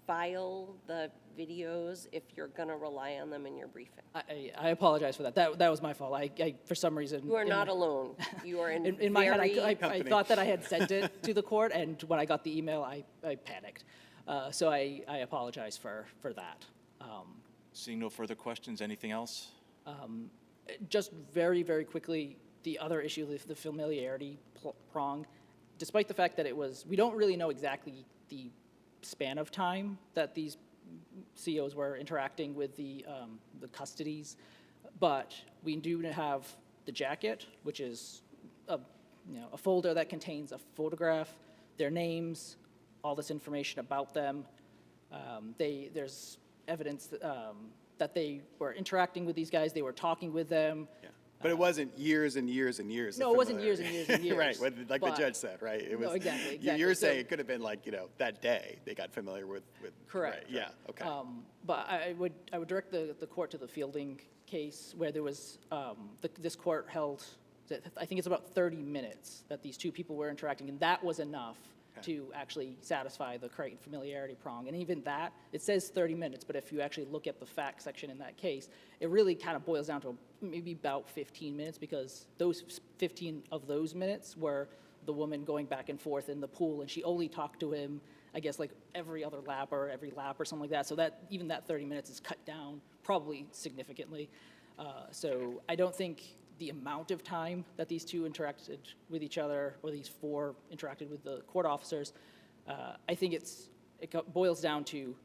file the videos if you're going to rely on them in your briefing? I apologize for that. That was my fault. I for some reason. You are in not my- alone. You are in In my head, I Company. thought that I had sent it to the court, and when I got the email, I panicked. So I apologize for that. Seeing no further questions, anything else? Just very, very quickly, the other issue, the familiarity prong, despite the fact that we don't really know exactly the span of time that these COs were interacting with the custodies, but we do have the jacket, which is a folder that contains a photograph, their names, all this information about them. There's evidence that they were interacting with these guys, they were talking with them. Yeah. But it wasn't years and years and years. No, of it wasn't years and familiarity. years and years. Right, like the but- judge said, right? It No, was exactly, You're exactly. saying So- it could have been like, that day they got familiar with. Correct. Right, yeah. Okay. But I would direct the court to the Fielding case where there was, this court held, I think it's about 30 minutes that these two people were interacting, and that was enough to actually satisfy the Crichton familiarity prong. And even that, it says 30 minutes, but if you actually look at the fact section in that case, it really kind of boils down to maybe about 15 minutes, because those 15 of those minutes were the woman going back and forth in the pool, and she only talked to him, I guess, like every other lap or every lap or something like that. So that even that 30 minutes is cut down probably significantly. So I don't think the amount of time that these two interacted with each other, or these four interacted with the court officers, I think boils down to,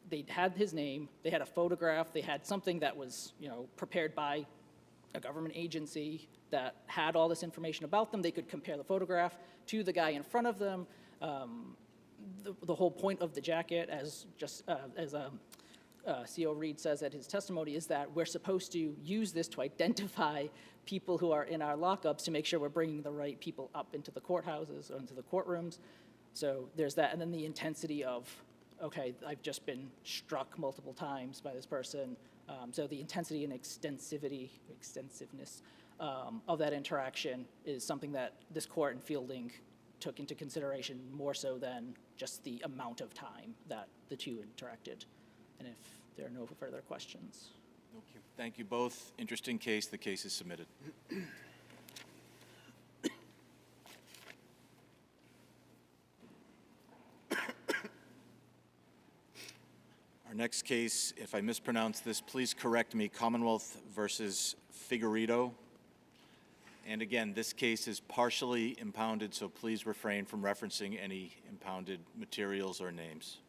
they had his name, they had a photograph, they had something that was, prepared by a government agency that had all this information about them. They could compare the photograph to the guy in front of them. The whole point of the jacket, as CO Reed says at his testimony, is that we're supposed to use this to identify people who are in our lockups to make sure we're bringing the right people up into the courthouses or into the courtrooms. So there's that, and then the intensity of, okay, I've just been struck multiple times by this person. So the intensity and extensiveness of that interaction is something that this court in Fielding took into consideration more so than just the amount of time that the two interacted. And if there are no further questions. Thank you both. Interesting case. The case is submitted. Our next case, if I mispronounce this, please correct me, Commonwealth versus Vigorito. And again, this case is partially impounded, so please refrain from referencing any impounded materials or names.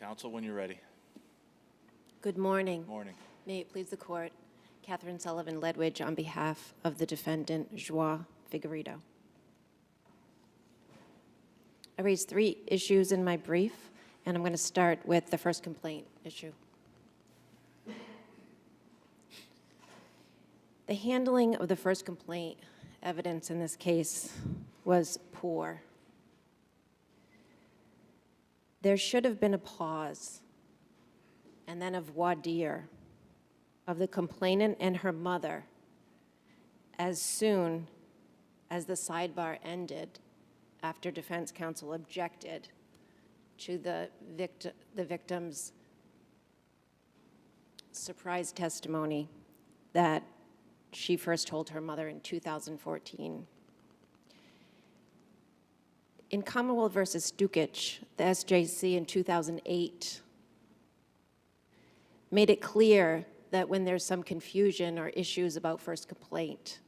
Counsel, when you're ready. Good morning. Morning. May it please the court, Catherine Sullivan Ledwidge on behalf of the defendant, JOAO Vigorito. I raised 3 issues in my brief, and I'm going to start with the first complaint issue. The handling of the first complaint evidence in this case was poor. There should have been a pause and then a voir dire of the complainant and her mother as soon as the sidebar ended after defense counsel objected to the victim's surprise testimony that she first told her mother in 2014. In Commonwealth versus Dukic, the SJC in 2008 made it clear that when there's some confusion or issues about first complaint,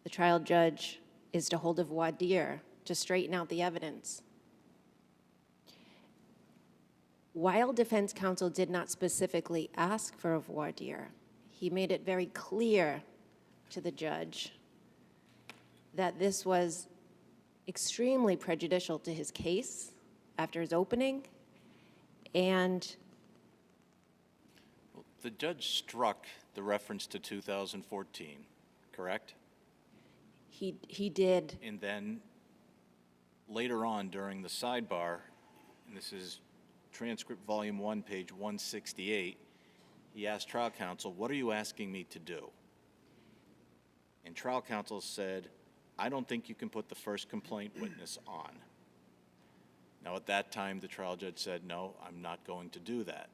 the trial judge is to hold a voir dire to straighten out the evidence. While defense counsel did not specifically ask for a voir dire, he made it very clear to the judge that this was extremely prejudicial to his case after his opening, and The judge struck the reference to 2014, correct? he did. And then later on during the sidebar, and this is transcript volume 1, page 168, he asked trial counsel, "What are you asking me to do?" And trial counsel said, "I don't think you can put the first complaint witness on." Now, at that time, the trial judge said, "No, I'm not going to do that."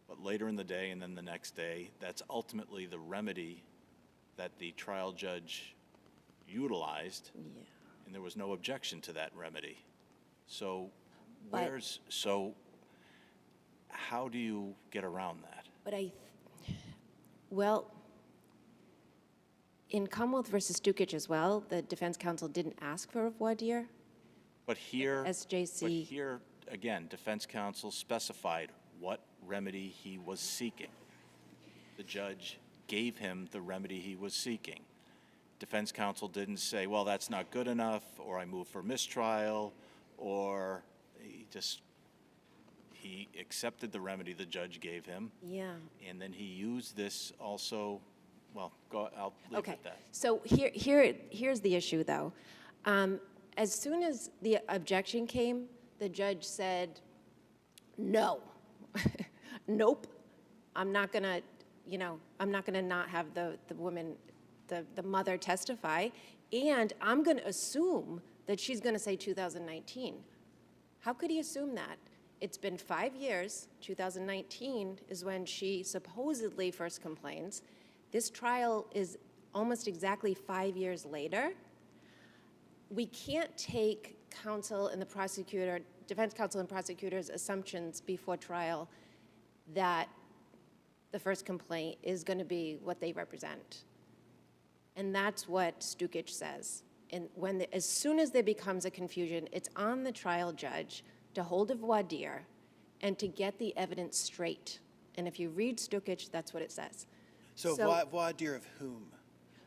But later in the day and then the next day, that's ultimately the remedy that the trial judge utilized, and there was no objection to that remedy. So But- how do you get around that? But well, in Commonwealth versus Stukic as well, the defense counsel didn't ask for a voir dire. But here, SJC. but here, again, defense counsel specified what remedy he was seeking. The judge gave him the remedy he was seeking. Defense counsel didn't say, well, that's not good enough, or I move for mistrial, or he accepted the remedy the judge gave him, Yeah. and then he used this also, well, I'll leave it Okay, at that. so here's the issue, though. As soon as the objection came, the judge said, no, nope, I'm not gonna not have the woman, the mother testify, and I'm gonna assume that she's gonna say 2019. How could he assume that? It's been 5 years. 2019 is when she supposedly first complains. This trial is almost exactly 5 years later. We can't take counsel and the prosecutor, defense counsel and prosecutor's assumptions before trial that the first complaint is going to be what they represent. And that's what Stukic says. And as soon as there becomes a confusion, it's on the trial judge to hold a voir dire and to get the evidence straight. And if you read Stukic, that's what it says. So voir dire of whom?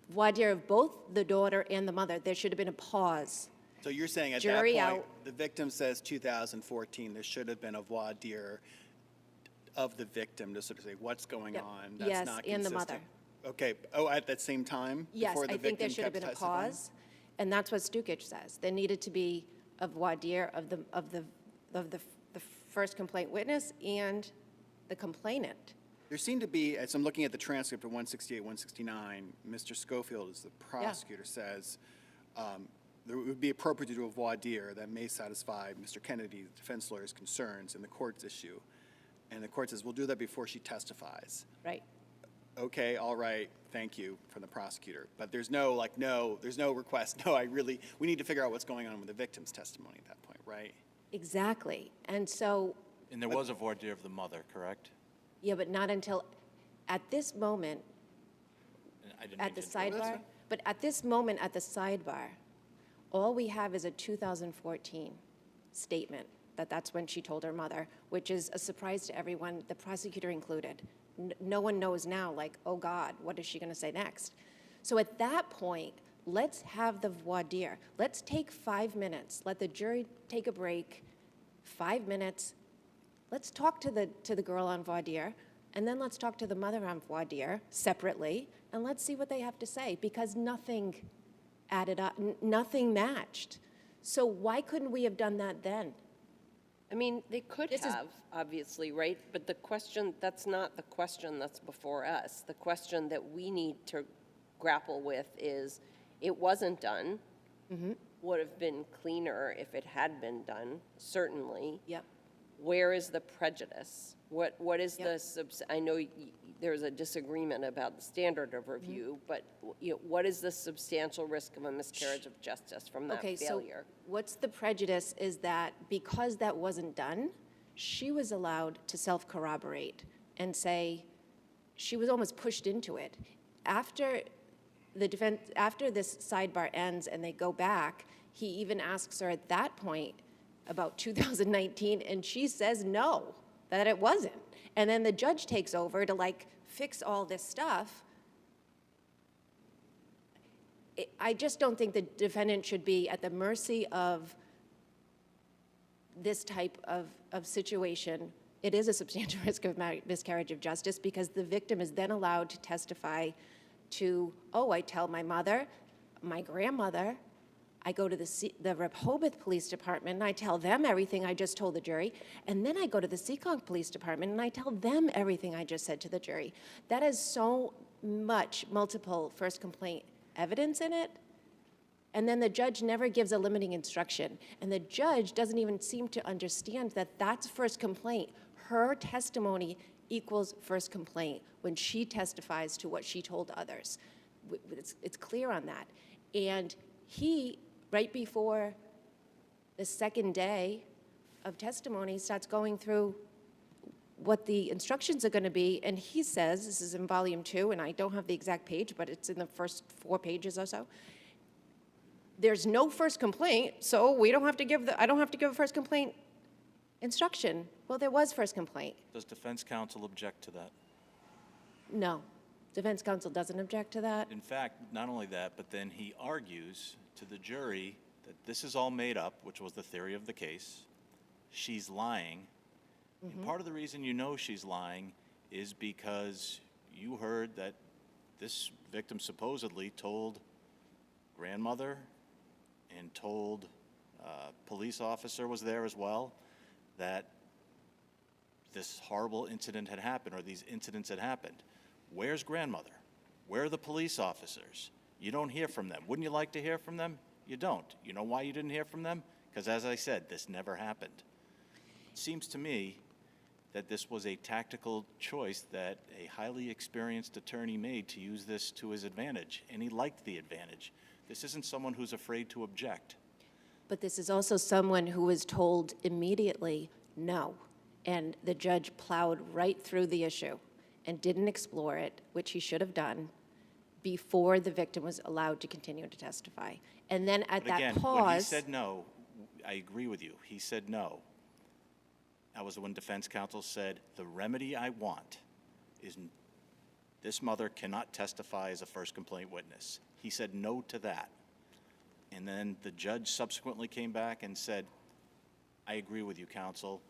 Voir dire of both the daughter and the mother. There should have been a pause. So you're saying at Jury that point, out. the victim says 2014, there should have been a voir dire of the victim to sort of say what's going Yep. on. That's Yes, not and the consistent. mother. Okay. Oh, at that same time? Yes, before the I think there victim should have kept been a testifying? pause, and that's what Stukic says. There needed to be a voir dire of the first complaint witness and the complainant. There seemed to be, as I'm looking at the transcript of 168, 169, Mr. Schofield, as the prosecutor says, it would be appropriate to do a voir dire that may satisfy Mr. Kennedy, the defense lawyer's concerns in the court's issue. And the court says, we'll do that before she testifies. Right. Okay, all right, thank you from the prosecutor. But there's no request, we need to figure out what's going on with the victim's testimony at that point, right? Exactly. And so, And there was a voir dire of the mother, correct? yeah, but not until, at this moment, And I didn't at the mean to interrupt. sidebar, but at this moment, at the sidebar, all we have is a 2014 statement that that's when she told her mother, which is a surprise to everyone, the prosecutor included. No one knows now, like, oh God, what is she going to say next? So at that point, let's have the voir dire. Let's take 5 minutes. Let the jury take a break, 5 minutes. Let's talk to the girl on voir dire, and then let's talk to the mother on voir dire separately, and let's see what they have to say, because nothing added up, nothing matched. So why couldn't we have done that then? I mean, they could This is- have, obviously, right? But that's not the question that's before us. The question that we need to grapple with is, it wasn't done. Would have been cleaner if it had been done, certainly. Yep. Where is the prejudice? What is Yep. I know there's a disagreement about the standard of review, but what is the substantial risk of a miscarriage of justice from that Okay, failure? so what's the prejudice is that because that wasn't done, she was allowed to self-corroborate and say, she was almost pushed into it. After this sidebar ends and they go back, he even asks her at that point about 2019, and she says no, that it wasn't. And then the judge takes over to fix all this stuff, I just don't think the defendant should be at the mercy of this type of situation. It is a substantial risk of miscarriage of justice because the victim is then allowed to testify to, oh, I tell my mother, my grandmother, I go to the Rehoboth Police Department and I tell them everything I just told the jury, and then I go to the Seekonk Police Department and I tell them everything I just said to the jury. That is so much multiple first complaint evidence in it, and then the judge never gives a limiting instruction, and the judge doesn't even seem to understand that that's first complaint. Her testimony equals first complaint when she testifies to what she told others. It's clear on that. And he, right before the second day of testimony, starts going through what the instructions are going to be, and he says, this is in volume 2, and I don't have the exact page, but it's in the first 4 pages or so. There's no first complaint, so we don't have to give I don't have to give a first complaint instruction. Well, there was first complaint. Does defense counsel object to that? No. Defense counsel doesn't object to that. In fact, not only that, but then he argues to the jury that this is all made up, which was the theory of the case. She's lying. And part of the reason you know she's lying is because you heard that this victim supposedly told grandmother and told police officer was there as well that this horrible incident had happened or these incidents had happened. Where's grandmother? Where are the police officers? You don't hear from them. Wouldn't you like to hear from them? You don't. You know why you didn't hear from them? Because as I said, this never happened. It seems to me that this was a tactical choice that a highly experienced attorney made to use this to his advantage, and he liked the advantage. This isn't someone who's afraid to object. But this is also someone who was told immediately no, and the judge plowed right through the issue and didn't explore it, which he should have done, before the victim was allowed to continue to testify. And then at But that again, pause... when he said no, I agree with you. He said no. That was when defense counsel said, the remedy I want is this mother cannot testify as a first complaint witness. He said no to that. And then the judge subsequently came back and said, I agree with you, counsel.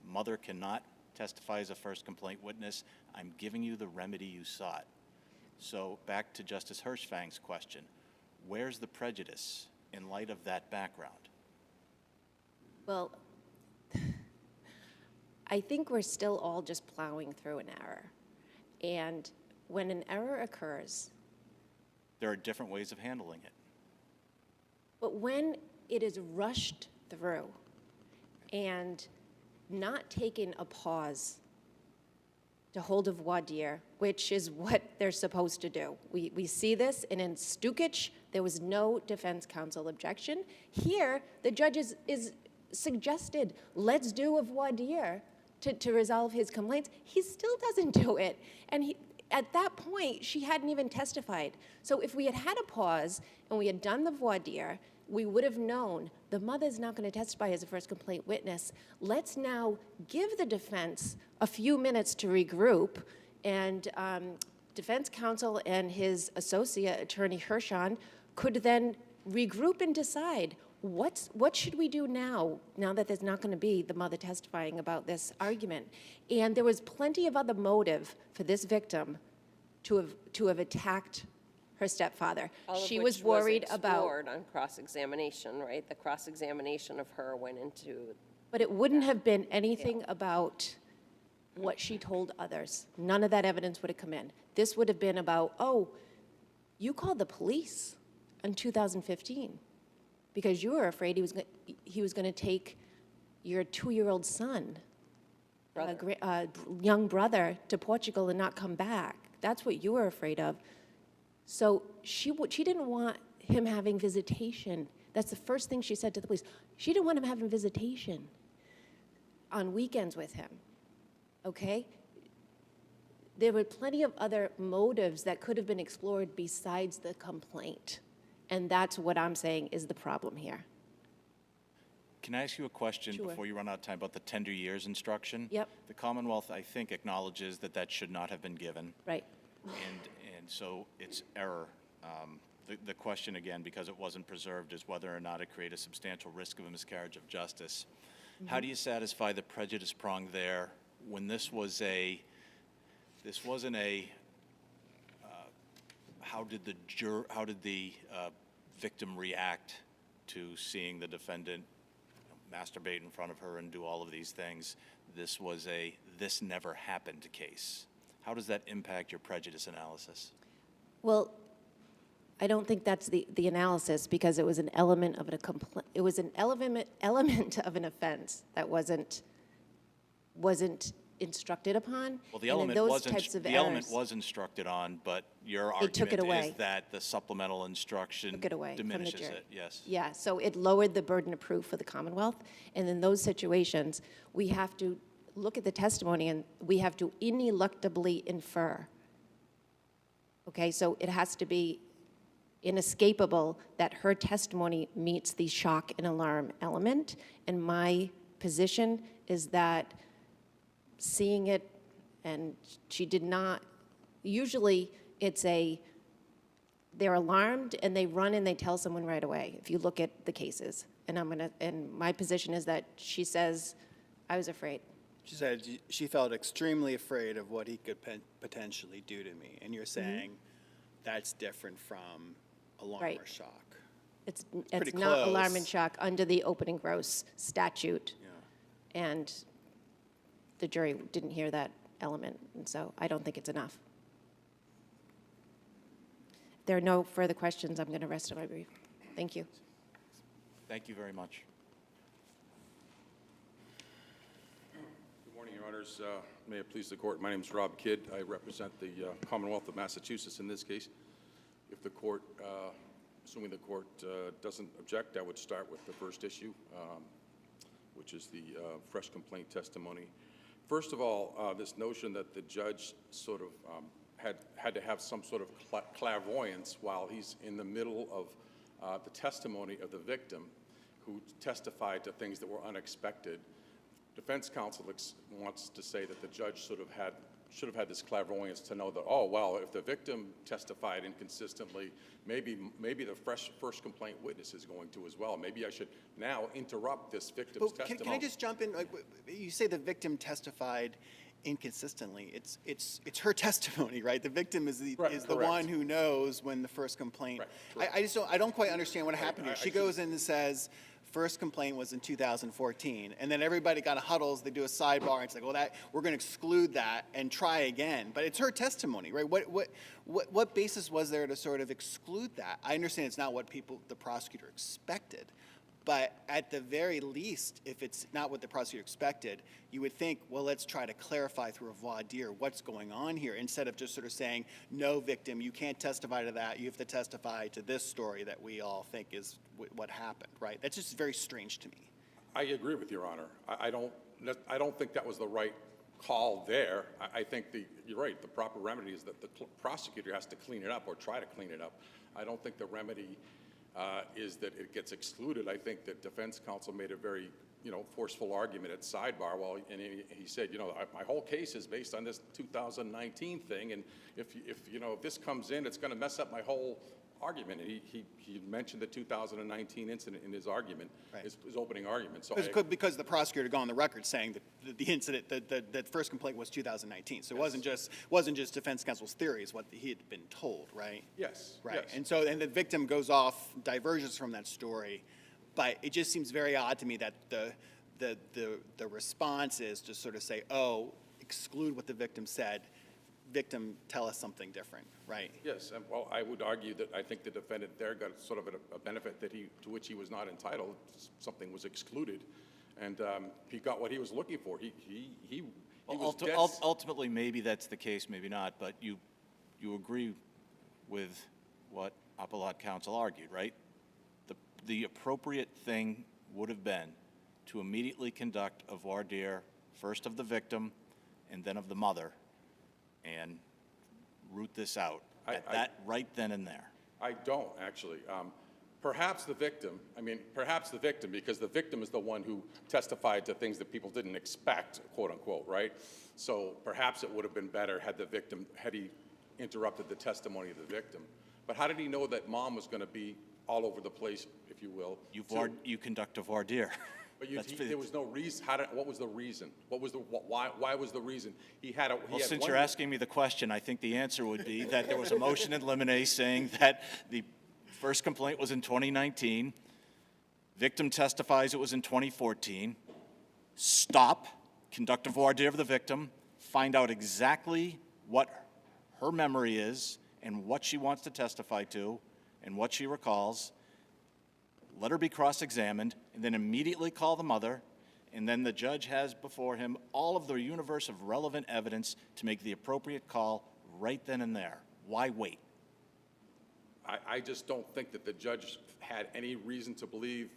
Mother cannot testify as a first complaint witness. I'm giving you the remedy you sought. So back to Justice Hershfang's question. Where's the prejudice in light of that background? Well, I think we're still all just plowing through an error. And when an error occurs... There are different ways of handling it. But when it is rushed through and not taking a pause to hold of voir dire, which is what they're supposed to do. We see this, and in Stukic, there was no defense counsel objection. Here, the judge is suggested, let's do a voir dire to resolve his complaints. He still doesn't do it. And at that point, she hadn't even testified. So if we had had a pause and we had done the voir dire, we would have known the mother's not going to testify as a first complaint witness. Let's now give the defense a few minutes to regroup, and defense counsel and his associate, Attorney Hershfang, could then regroup and decide what should we do now that there's not going to be the mother testifying about this argument. And there was plenty of other motive for this victim to have attacked her stepfather. All of She which was worried about... explored on cross-examination, right? The cross-examination of her went into... But it wouldn't have been anything about what she told others. None of that evidence would have come in. This would have been about, oh, you called the police in 2015 because you were afraid he was going to take your 2-year-old son, young brother, to Portugal and not come back. That's what you were afraid of. So she didn't want him having visitation. That's the first thing she said to the police. She didn't want him having visitation on weekends with him, okay? There were plenty of other motives that could have been explored besides the complaint. And that's what I'm saying is the problem here. Can I ask you a question Sure. before you run out of time about the tender years instruction? Yep. The Commonwealth, I think, acknowledges that that should not have been given, Right. and so it's error. The question, again, because it wasn't preserved, is whether or not it created a substantial risk of a miscarriage of justice. How do you satisfy the prejudice prong there when this wasn't a, how did the victim react to seeing the defendant masturbate in front of her and do all of these things? This was a this never happened case. How does that impact your prejudice analysis? Well, I don't think that's the analysis, because it was an element of it was an element of an offense that wasn't instructed upon. Well, the And in element those wasn't, types of the element errors, was instructed on, but your They took it argument is away. that the supplemental instruction took it away from the diminishes jury. it, yes. Yeah, so it lowered the burden of proof for the Commonwealth. And in those situations, we have to look at the testimony and we have to ineluctably infer. Okay, so it has to be inescapable that her testimony meets the shock and alarm element. And my position is that seeing it, and she did not, usually they're alarmed and they run and they tell someone right away, if you look at the cases. And my position is that she says, I was afraid. She said she felt extremely afraid of what he could potentially do to me. And you're saying that's different from alarm Right. or shock. It's pretty not alarm close. and shock under the open and gross statute. Yeah. And the jury didn't hear that element, and so I don't think it's enough. If there are no further questions, I'm going to rest on my brief. Thank you. Thank you very much. Good morning, Your Honors. May it please the Court, my name is Rob Kidd. I represent the Commonwealth of Massachusetts in this case. If the Court, assuming the Court doesn't object, I would start with the first issue, which is the fresh complaint testimony. First of all, this notion that the judge sort of had to have some sort of clairvoyance while he's in the middle of the testimony of the victim, who testified to things that were unexpected. Defense counsel wants to say that the judge should have had this clairvoyance to know that, oh, well, if the victim testified inconsistently, maybe the first complaint witness is going to as well. Maybe I should now interrupt this victim's But testimony. can I just jump in? Like, you say the victim testified inconsistently. It's her testimony, right? The victim is the Correct. one who knows when the first complaint. Right, I don't quite understand what happened here. I She goes in and says, first complaint was in 2014, and then everybody kind of huddles. They do a sidebar, and it's like, well, we're going to exclude that and try again. But it's her testimony, right? What basis was there to sort of exclude that? I understand it's not what the prosecutor expected. But at the very least, if it's not what the prosecutor expected, you would think, well, let's try to clarify through a voir dire what's going on here, instead of just sort of saying, no, victim, you can't testify to that. You have to testify to this story that we all think is what happened, right? That's just very strange to me. I agree with Your Honor. I don't think that was the right call there. I think you're right. The proper remedy is that the prosecutor has to clean it up or try to clean it up. I don't think the remedy is that it gets excluded. I think that defense counsel made a very, forceful argument at sidebar. And he said, my whole case is based on this 2019 thing, and if this comes in, it's going to mess up my whole argument. And he mentioned the 2019 incident in his argument, Right. his opening argument. So Because the prosecutor had gone on the record saying that the incident, that first complaint was 2019. So it wasn't just defense counsel's theories, what he had been told, right? yes, Right. yes. And the victim goes off, diverges from that story, but it just seems very odd to me that the response is to sort of say, oh, exclude what the victim said. Victim, tell us something different, right? Yes, and well, I would argue that I think the defendant there got sort of a benefit to which he was not entitled. Something was excluded, and he got what he was looking for. He was dead. Ultimately, maybe that's the case, maybe not, but you agree with what appellate counsel argued, right? The appropriate thing would have been to immediately conduct a voir dire, first of the victim and then of the mother, and root this out right then and there. I don't, actually. perhaps the victim, because the victim is the one who testified to things that people didn't expect, quote unquote, right? So perhaps it would have been better had he interrupted the testimony of the victim. But how did he know that mom was going to be all over the place, if you will? You conduct a voir dire. But there was no reason. What was the reason? Why was the reason? Well, since you're asking me the question, I think the answer would be that there was a motion in limine saying that the first complaint was in 2019. Victim testifies it was in 2014. Stop, conduct a voir dire of the victim, find out exactly what her memory is and what she wants to testify to and what she recalls. Let her be cross-examined, and then immediately call the mother, and then the judge has before him all of the universe of relevant evidence to make the appropriate call right then and there. Why wait? I just don't think that the judge had any reason to believe.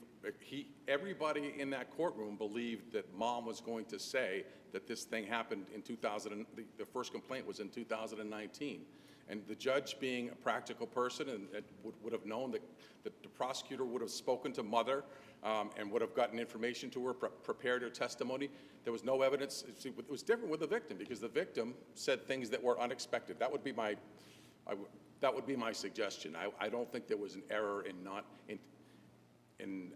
Everybody in that courtroom believed that mom was going to say that this thing happened in 2000. The first complaint was in 2019. And the judge, being a practical person, and would have known that the prosecutor would have spoken to mother and would have gotten information to her, prepared her testimony. There was no evidence. It was different with the victim because the victim said things that were unexpected. That would be my suggestion. I don't think there was an error and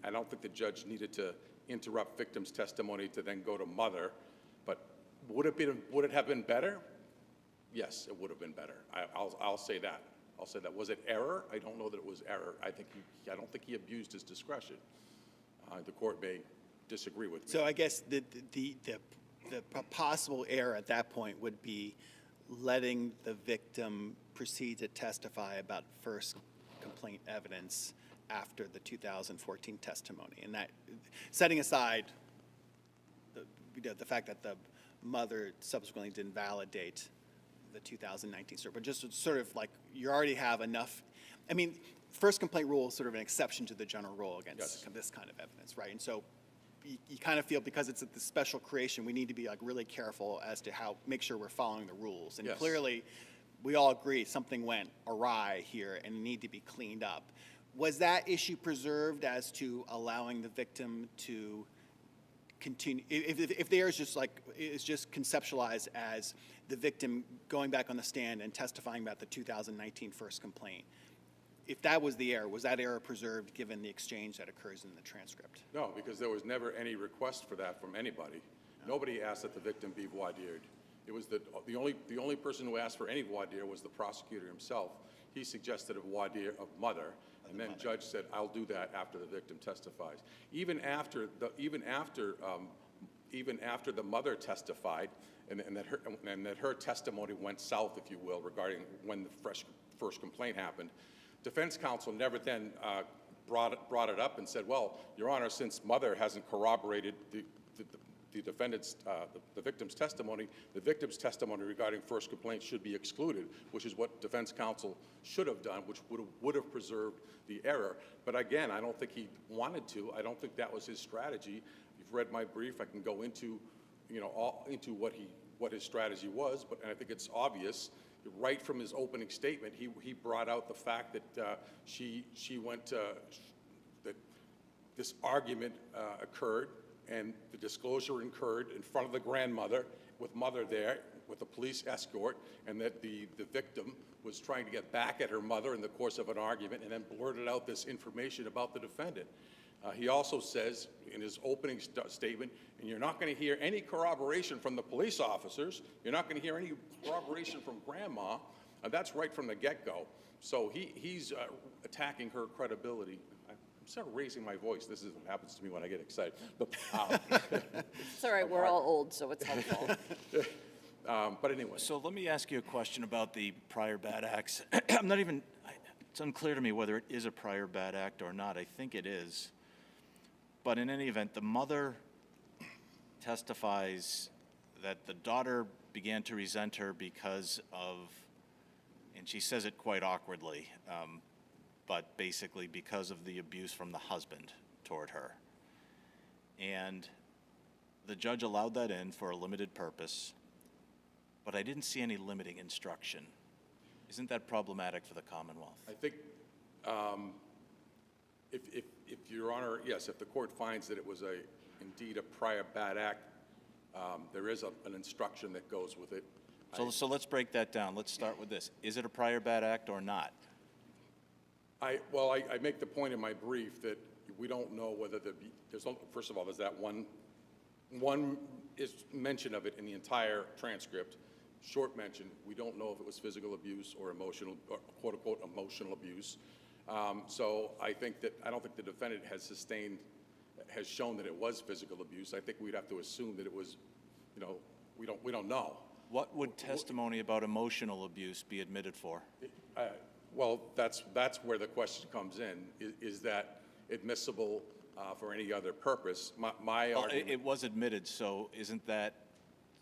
I don't think the judge needed to interrupt victim's testimony to then go to mother. But would it have been better? Yes, it would have been better. I'll say that. I'll say that. Was it error? I don't know that it was error. I don't think he abused his discretion. The court may disagree with me. So I guess the possible error at that point would be letting the victim proceed to testify about first complaint evidence after the 2014 testimony, and that setting aside the fact that the mother subsequently didn't validate the 2019 SORB, but just sort of like you already have enough. I mean, first complaint rule is sort of an exception to the general rule against this kind of evidence, right? And so you kind of feel because it's the special creation, we need to be like really careful as to make sure we're following the rules. And clearly, we all agree something went awry here and need to be cleaned up. Was that issue preserved as to allowing the victim to continue? If theirs is just conceptualized as the victim going back on the stand and testifying about the 2019 first complaint, if that was the error, was that error preserved given the exchange that occurs in the transcript? No, because there was never any request for that from anybody. Nobody asked that the victim be voir dired. It was the only person who asked for any voir dire was the prosecutor himself. He suggested a voir dire of mother, and then judge said, "I'll do that after the victim testifies." Even after the mother testified, and that her testimony went south, if you will, regarding when the first complaint happened, defense counsel never then brought it up and said, "Well, Your Honor, since mother hasn't corroborated the victim's testimony, the victim's testimony regarding first complaint should be excluded," which is what defense counsel should have done, which would have preserved the error. But again, I don't think he wanted to. I don't think that was his strategy. You've read my brief. I can go into, into what his strategy was, but I think it's obvious. Right from his opening statement, he brought out the fact that she went that this argument occurred, and the disclosure occurred in front of the grandmother, with mother there, with a police escort, and that the victim was trying to get back at her mother in the course of an argument and then blurted out this information about the defendant. He also says in his opening statement, and you're not going to hear any corroboration from the police officers, you're not going to hear any corroboration from grandma, and that's right from the get-go. So he's attacking her credibility. I'm sort of raising my voice. This is what happens to me when I get excited. But, It's all right, we're all old, so it's helpful. but anyway. So let me ask you a question about the prior bad acts. It's unclear to me whether it is a prior bad act or not. I think it is. But in any event, the mother testifies that the daughter began to resent her because of, and she says it quite awkwardly, but basically because of the abuse from the husband toward her. And the judge allowed that in for a limited purpose, but I didn't see any limiting instruction. Isn't that problematic for the Commonwealth? I think If Your Honor, yes, if the court finds that it was indeed a prior bad act, there is an instruction that goes with it. So let's break that down. Let's start with this. Is it a prior bad act or not? I make the point in my brief that we don't know whether first of all, there's that one is mention of it in the entire transcript, short mention. We don't know if it was physical abuse or emotional, or quote unquote, emotional abuse. So I don't think the defendant has shown that it was physical abuse. I think we'd have to assume that it was, we don't know. What would testimony about emotional abuse be admitted for? Well, that's where the question comes in. Is that admissible for any other purpose? My Well, argument. it was admitted, so isn't that,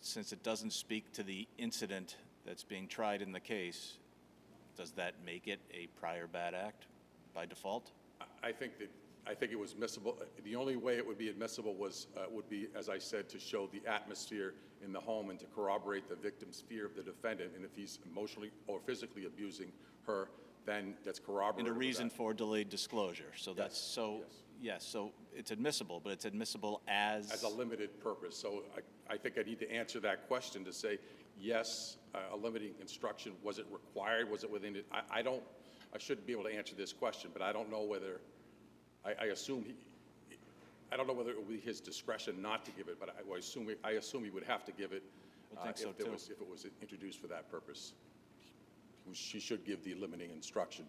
since it doesn't speak to the incident that's being tried in the case, does that make it a prior bad act by default? I think it was admissible. The only way it would be admissible would be, as I said, to show the atmosphere in the home and to corroborate the victim's fear of the defendant. And if he's emotionally or physically abusing her, then that's corroborated. And a reason for delayed disclosure. So that's Yes. yes. So it's admissible, but it's admissible as a limited purpose. So I think I need to answer that question to say, yes, a limiting instruction, was it required? Was it within it? I shouldn't be able to answer this question, but I don't know whether, I assume I don't know whether it would be his discretion not to give it, but I assume he would have to give it I think so, too. if it was introduced for that purpose. She should give the limiting instruction.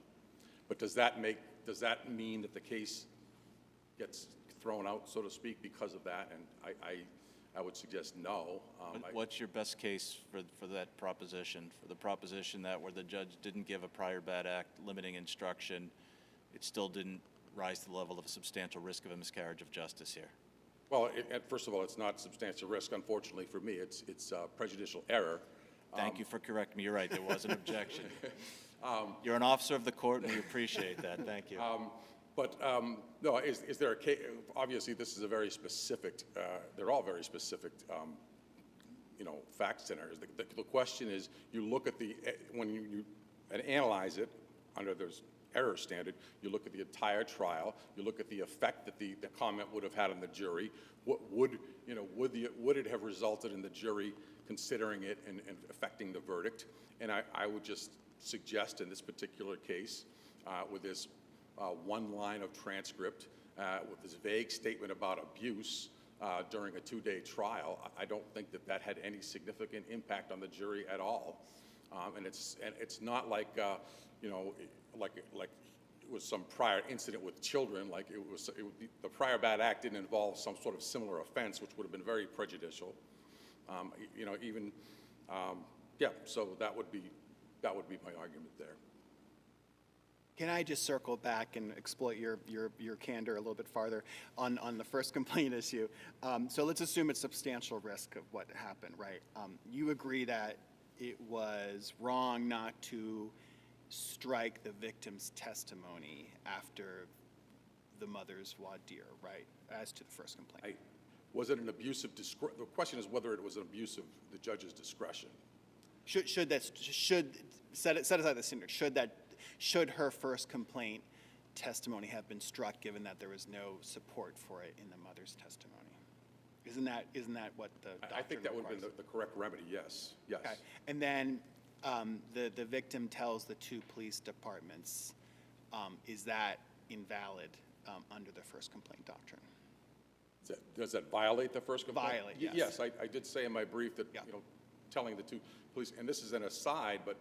But does that mean that the case gets thrown out, so to speak, because of that? And I would suggest no. What's your best case for that proposition? For the proposition that where the judge didn't give a prior bad act limiting instruction, it still didn't rise to the level of a substantial risk of a miscarriage of justice here? Well, first of all, it's not substantial risk, unfortunately for me. It's prejudicial error. Thank you for correcting me. You're right, there was an objection. You're an officer of the court, and we appreciate that. Thank you. No, is there a case? Obviously, this is a very specific, they're all very specific, fact centers. The question is, you look at when you analyze it under this error standard, you look at the entire trial, you look at the effect that the comment would have had on the jury. Would it have resulted in the jury considering it and affecting the verdict? And I would just suggest in this particular case, with this one line of transcript, with this vague statement about abuse during a 2-day trial, I don't think that had any significant impact on the jury at all. And it's not like like it was some prior incident with children. Like the prior bad act didn't involve some sort of similar offense, which would have been very prejudicial. So that would be my argument there. Can I just circle back and exploit your candor a little bit farther on the first complaint issue? So let's assume it's substantial risk of what happened, right? You agree that it was wrong not to strike the victim's testimony after the mother's voir dire, right, as to the first complaint? Was it an abuse of discretion? The question is whether it was an abuse of the judge's discretion. Set aside the standard. Should her first complaint testimony have been struck, given that there was no support for it in the mother's testimony? Isn't that what the doctrine I think that would have requires? been the correct remedy. Yes. Yes. Okay. And then the victim tells the 2 police departments. Is that invalid under the first complaint doctrine? Does that violate the first complaint? Violate, yes. Yes, I did say in my brief that, Yeah. Telling the 2 police, and this is an aside, but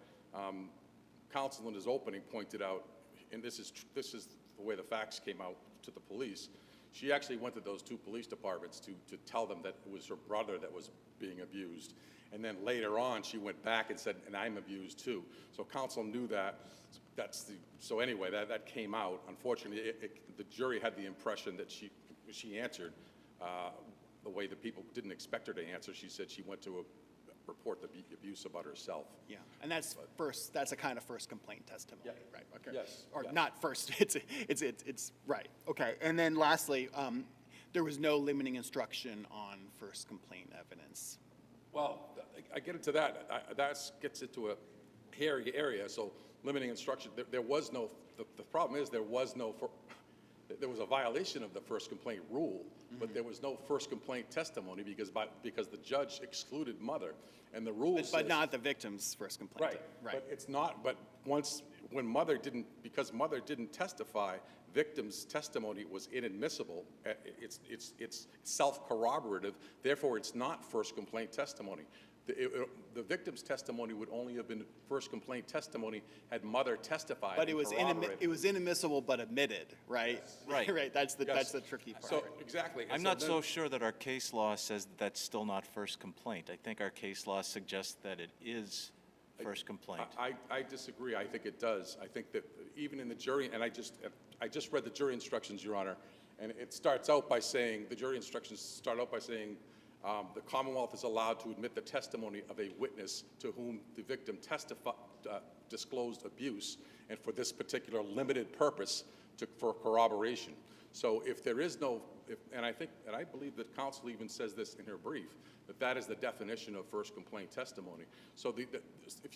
counsel in his opening pointed out, and this is the way the facts came out to the police, she actually went to those 2 police departments to tell them that it was her brother that was being abused. And then later on, she went back and said, and I'm abused too. So counsel knew that. So anyway, that came out. Unfortunately, the jury had the impression that she answered the way the people didn't expect her to answer. She said she went to report the abuse about herself. Yeah, and that's a kind of first complaint testimony, Yeah. right? Okay. Yes, Or yeah. not first. It's right. Okay. And then lastly, there was no limiting instruction on first complaint evidence. Well, I get into that. That gets into a hairy area. So limiting instruction. There was no. The problem is there was no there was a violation of the first complaint rule, but there was no first complaint testimony because the judge excluded mother, and the rule says. But not the victim's first complaint. Right, but it's not, but when mother didn't, because mother didn't testify, victim's testimony was inadmissible. It's self-corroborative, therefore it's not first complaint testimony. The victim's testimony would only have been first complaint testimony had mother testified. But and it corroborated. was inadmissible but admitted, right? Right. Right, that's the tricky part. So, exactly. And I'm not then- so sure that our case law says that that's still not first complaint. I think our case law suggests that it is first complaint. I disagree. I think it does. I think that even in the jury, and I just read the jury instructions, Your Honor, and it starts out by saying, the jury instructions start out by saying, the Commonwealth is allowed to admit the testimony of a witness to whom the victim disclosed abuse, and for this particular limited purpose, for corroboration. So if there is no, and I believe that counsel even says this in her brief, that is the definition of first complaint testimony. So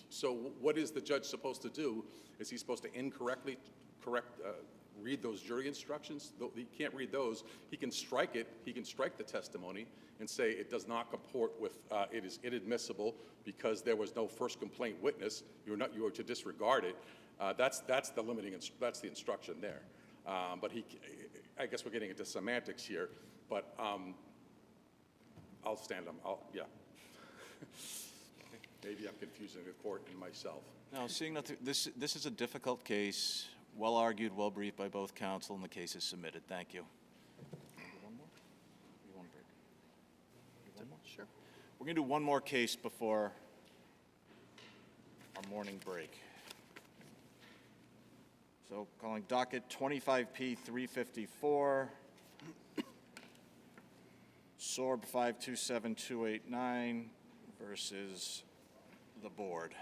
so what is the judge supposed to do? Is he supposed to incorrectly read those jury instructions? He can't read those. He can strike it. He can strike the testimony and say it does not comport with, it is inadmissible because there was no first complaint witness. You are to disregard it. That's the limiting, that's the instruction there. But I guess we're getting into semantics here, but I'll stand him. Yeah. Maybe I'm confusing the court and myself. Now, seeing nothing, this is a difficult case, well argued, well briefed by both counsel, and the case is submitted. Thank you. One more? You want a break? One more? Sure. We're going to do one more case before our morning break. So calling docket 25P 354, SORB 527289 versus the board.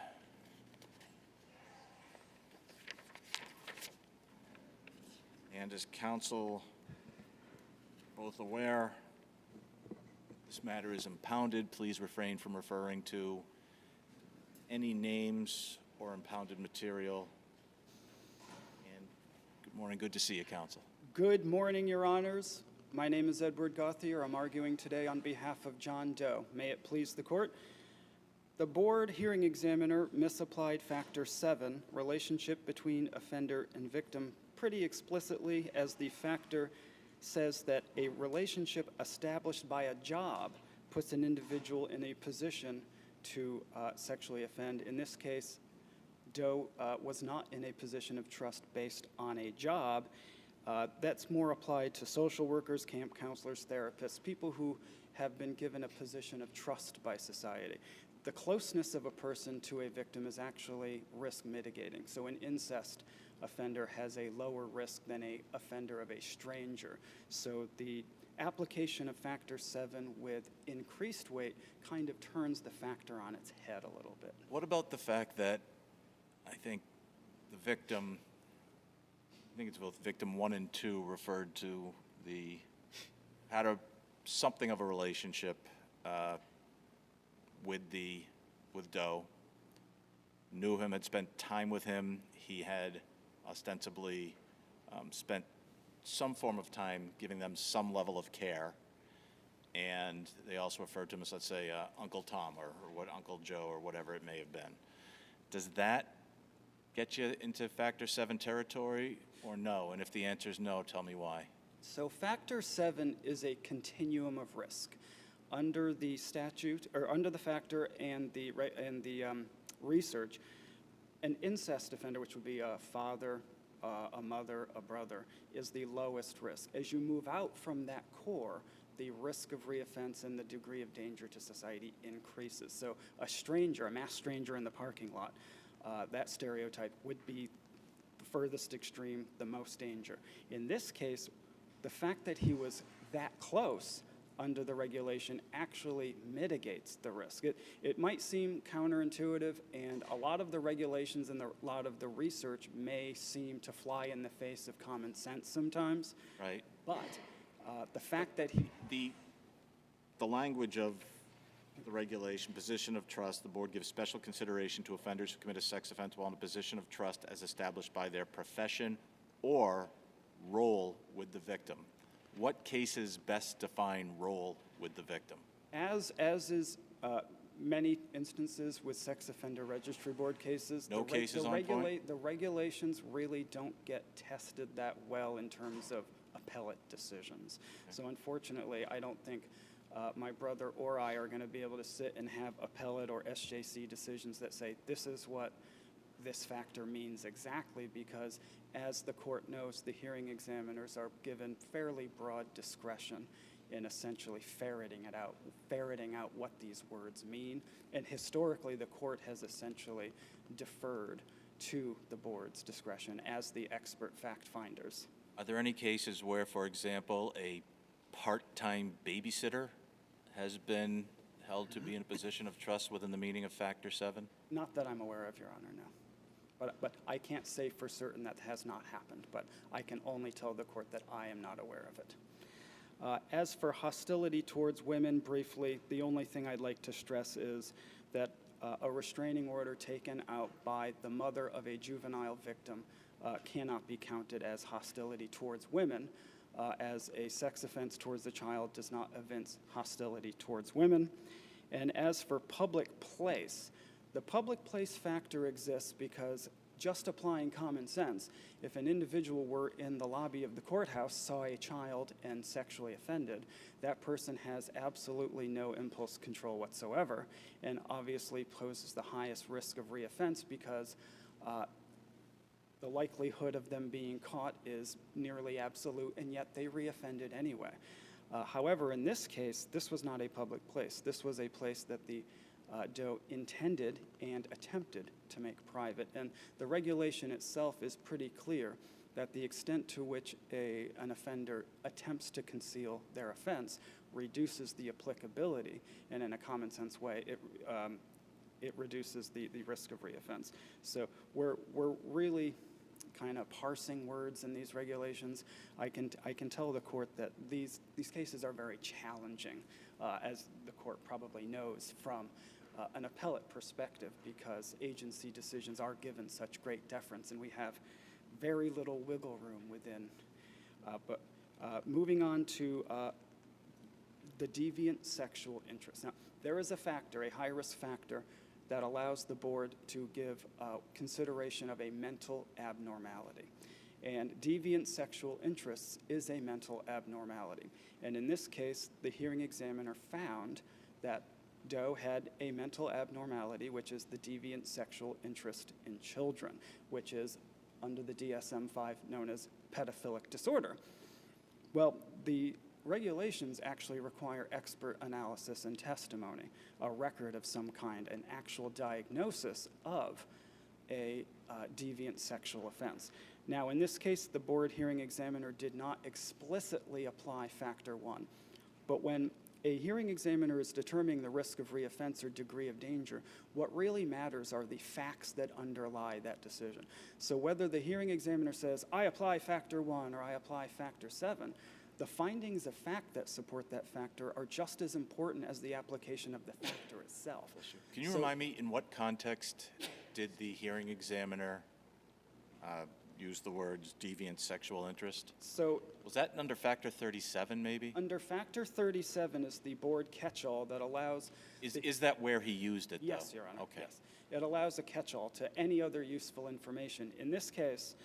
And as counsel both aware, this matter is impounded. Please refrain from referring to any names or impounded material. And good morning, good to see you, counsel. Good morning, Your Honors. My name is Edward Gauthier. I'm arguing today on behalf of John Doe. May it please the court. The board hearing examiner misapplied factor 7, relationship between offender and victim, pretty explicitly, as the factor says that a relationship established by a job puts an individual in a position to sexually offend. In this case, Doe was not in a position of trust based on a job. That's more applied to social workers, camp counselors, therapists, people who have been given a position of trust by society. The closeness of a person to a victim is actually risk mitigating. So an incest offender has a lower risk than an offender of a stranger. So the application of factor 7 with increased weight kind of turns the factor on its head a little bit. What about the fact that I think the victim, I think it's both victim 1 and 2 referred to had something of a relationship with Doe, knew him, had spent time with him. He had ostensibly spent some form of time giving them some level of care. And they also referred to him as, let's say, Uncle Tom or what Uncle Joe or whatever it may have been. Does that get you into factor 7 territory or no? And if the answer is no, tell me why. So factor 7 is a continuum of risk. Under the statute, or under the factor and the research, an incest offender, which would be a father, a mother, a brother, is the lowest risk. As you move out from that core, the risk of reoffense and the degree of danger to society increases. So a stranger, a mass stranger in the parking lot, that stereotype would be the furthest extreme, the most danger. In this case, the fact that he was that close under the regulation actually mitigates the risk. It might seem counterintuitive, and a lot of the regulations and a lot of the research may seem to fly in the face of common sense sometimes. Right. But the fact that The language of the regulation, position of trust, the board gives special consideration to offenders who commit a sex offense while in a position of trust as established by their profession or role with the victim. What cases best define role with the victim? As is many instances with sex offender registry board cases. No cases on point? The regulations really don't get tested that well in terms of appellate decisions. So unfortunately, I don't think my brother or I are going to be able to sit and have appellate or SJC decisions that say this is what this factor means exactly, because as the court knows, the hearing examiners are given fairly broad discretion in essentially ferreting out what these words mean. And historically, the court has essentially deferred to the board's discretion as the expert fact finders. Are there any cases where, for example, a part-time babysitter has been held to be in a position of trust within the meaning of Factor 7? Not that I'm aware of, Your Honor, no. But I can't say for certain that has not happened, but I can only tell the court that I am not aware of it. As for hostility towards women, briefly, the only thing I'd like to stress is that a restraining order taken out by the mother of a juvenile victim cannot be counted as hostility towards women, as a sex offense towards the child does not evince hostility towards women. And as for public place, the public place factor exists because, just applying common sense, if an individual were in the lobby of the courthouse, saw a child, and sexually offended, that person has absolutely no impulse control whatsoever, and obviously poses the highest risk of reoffense because the likelihood of them being caught is nearly absolute, and yet they reoffended anyway. However, in this case, this was not a public place. This was a place that the DOE intended and attempted to make private. And the regulation itself is pretty clear that the extent to which an offender attempts to conceal their offense reduces the applicability, and in a common sense way, it reduces the risk of reoffense. So we're really kind of parsing words in these regulations. I can tell the court that these cases are very challenging, as the court probably knows from an appellate perspective, because agency decisions are given such great deference, and we have very little wiggle room within. But moving on to the deviant sexual interest. Now, there is a factor, a high-risk factor, that allows the board to give consideration of a mental abnormality. And deviant sexual interests is a mental abnormality. And in this case, the hearing examiner found that Doe had a mental abnormality, which is the deviant sexual interest in children, which is, under the DSM-5, known as pedophilic disorder. Well, the regulations actually require expert analysis and testimony, a record of some kind, an actual diagnosis of a deviant sexual offense. Now, in this case, the board hearing examiner did not explicitly apply Factor 1, but when a hearing examiner is determining the risk of reoffense or degree of danger, what really matters are the facts that underlie that decision. So whether the hearing examiner says, I apply Factor 1 or I apply Factor 7, the findings of fact that support that factor are just as important as the application of the factor itself. Can you remind me, in what context did the hearing examiner use the words deviant sexual interest? So was that under Factor 37, maybe? Under Factor 37 is the board catch-all that allows... Is that where he used it, though? Yes, Your Honor. Okay. Yes. It allows a catch-all to any other useful information. In this case,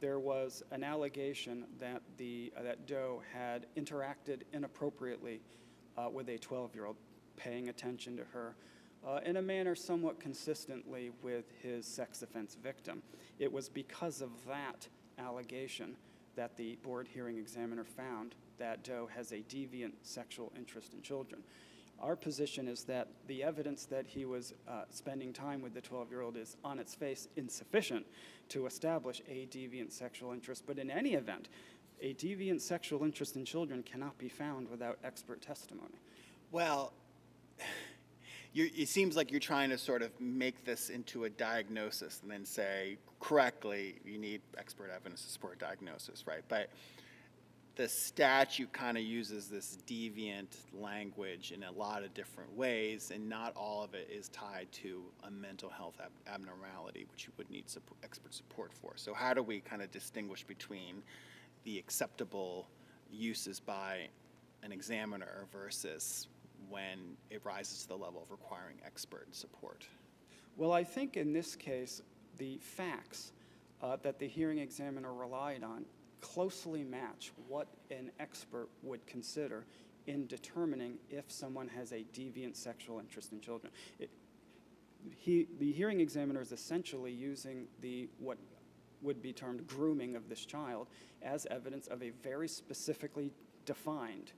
there was an allegation that that Doe had interacted inappropriately with a 12-year-old, paying attention to her in a manner somewhat consistently with his sex offense victim. It was because of that allegation that the board hearing examiner found that Doe has a deviant sexual interest in children. Our position is that the evidence that he was spending time with the 12-year-old is on its face insufficient to establish a deviant sexual interest. But in any event, a deviant sexual interest in children cannot be found without expert testimony. Well, it seems like you're trying to sort of make this into a diagnosis and then say, correctly, you need expert evidence to support a diagnosis, right? But the statute kind of uses this deviant language in a lot of different ways, and not all of it is tied to a mental health abnormality, which you would need expert support for. So how do we kind of distinguish between the acceptable uses by an examiner versus when it rises to the level of requiring expert support? Well, I think in this case, the facts that the hearing examiner relied on closely match what an expert would consider in determining if someone has a deviant sexual interest in children. The hearing examiner is essentially using what would be termed grooming of this child as evidence of a very specifically defined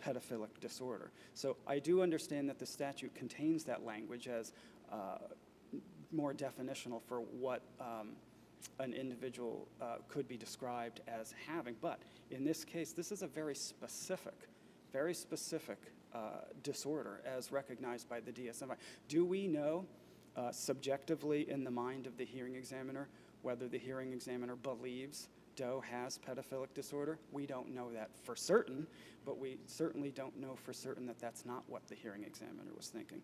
pedophilic disorder. So I do understand that the statute contains that language as more definitional for what an individual could be described as having. But in this case, this is a very specific disorder as recognized by the DSM-5. Do we know subjectively in the mind of the hearing examiner whether the hearing examiner believes Doe has pedophilic disorder? We don't know that for certain, but we certainly don't know for certain that that's not what the hearing examiner was thinking.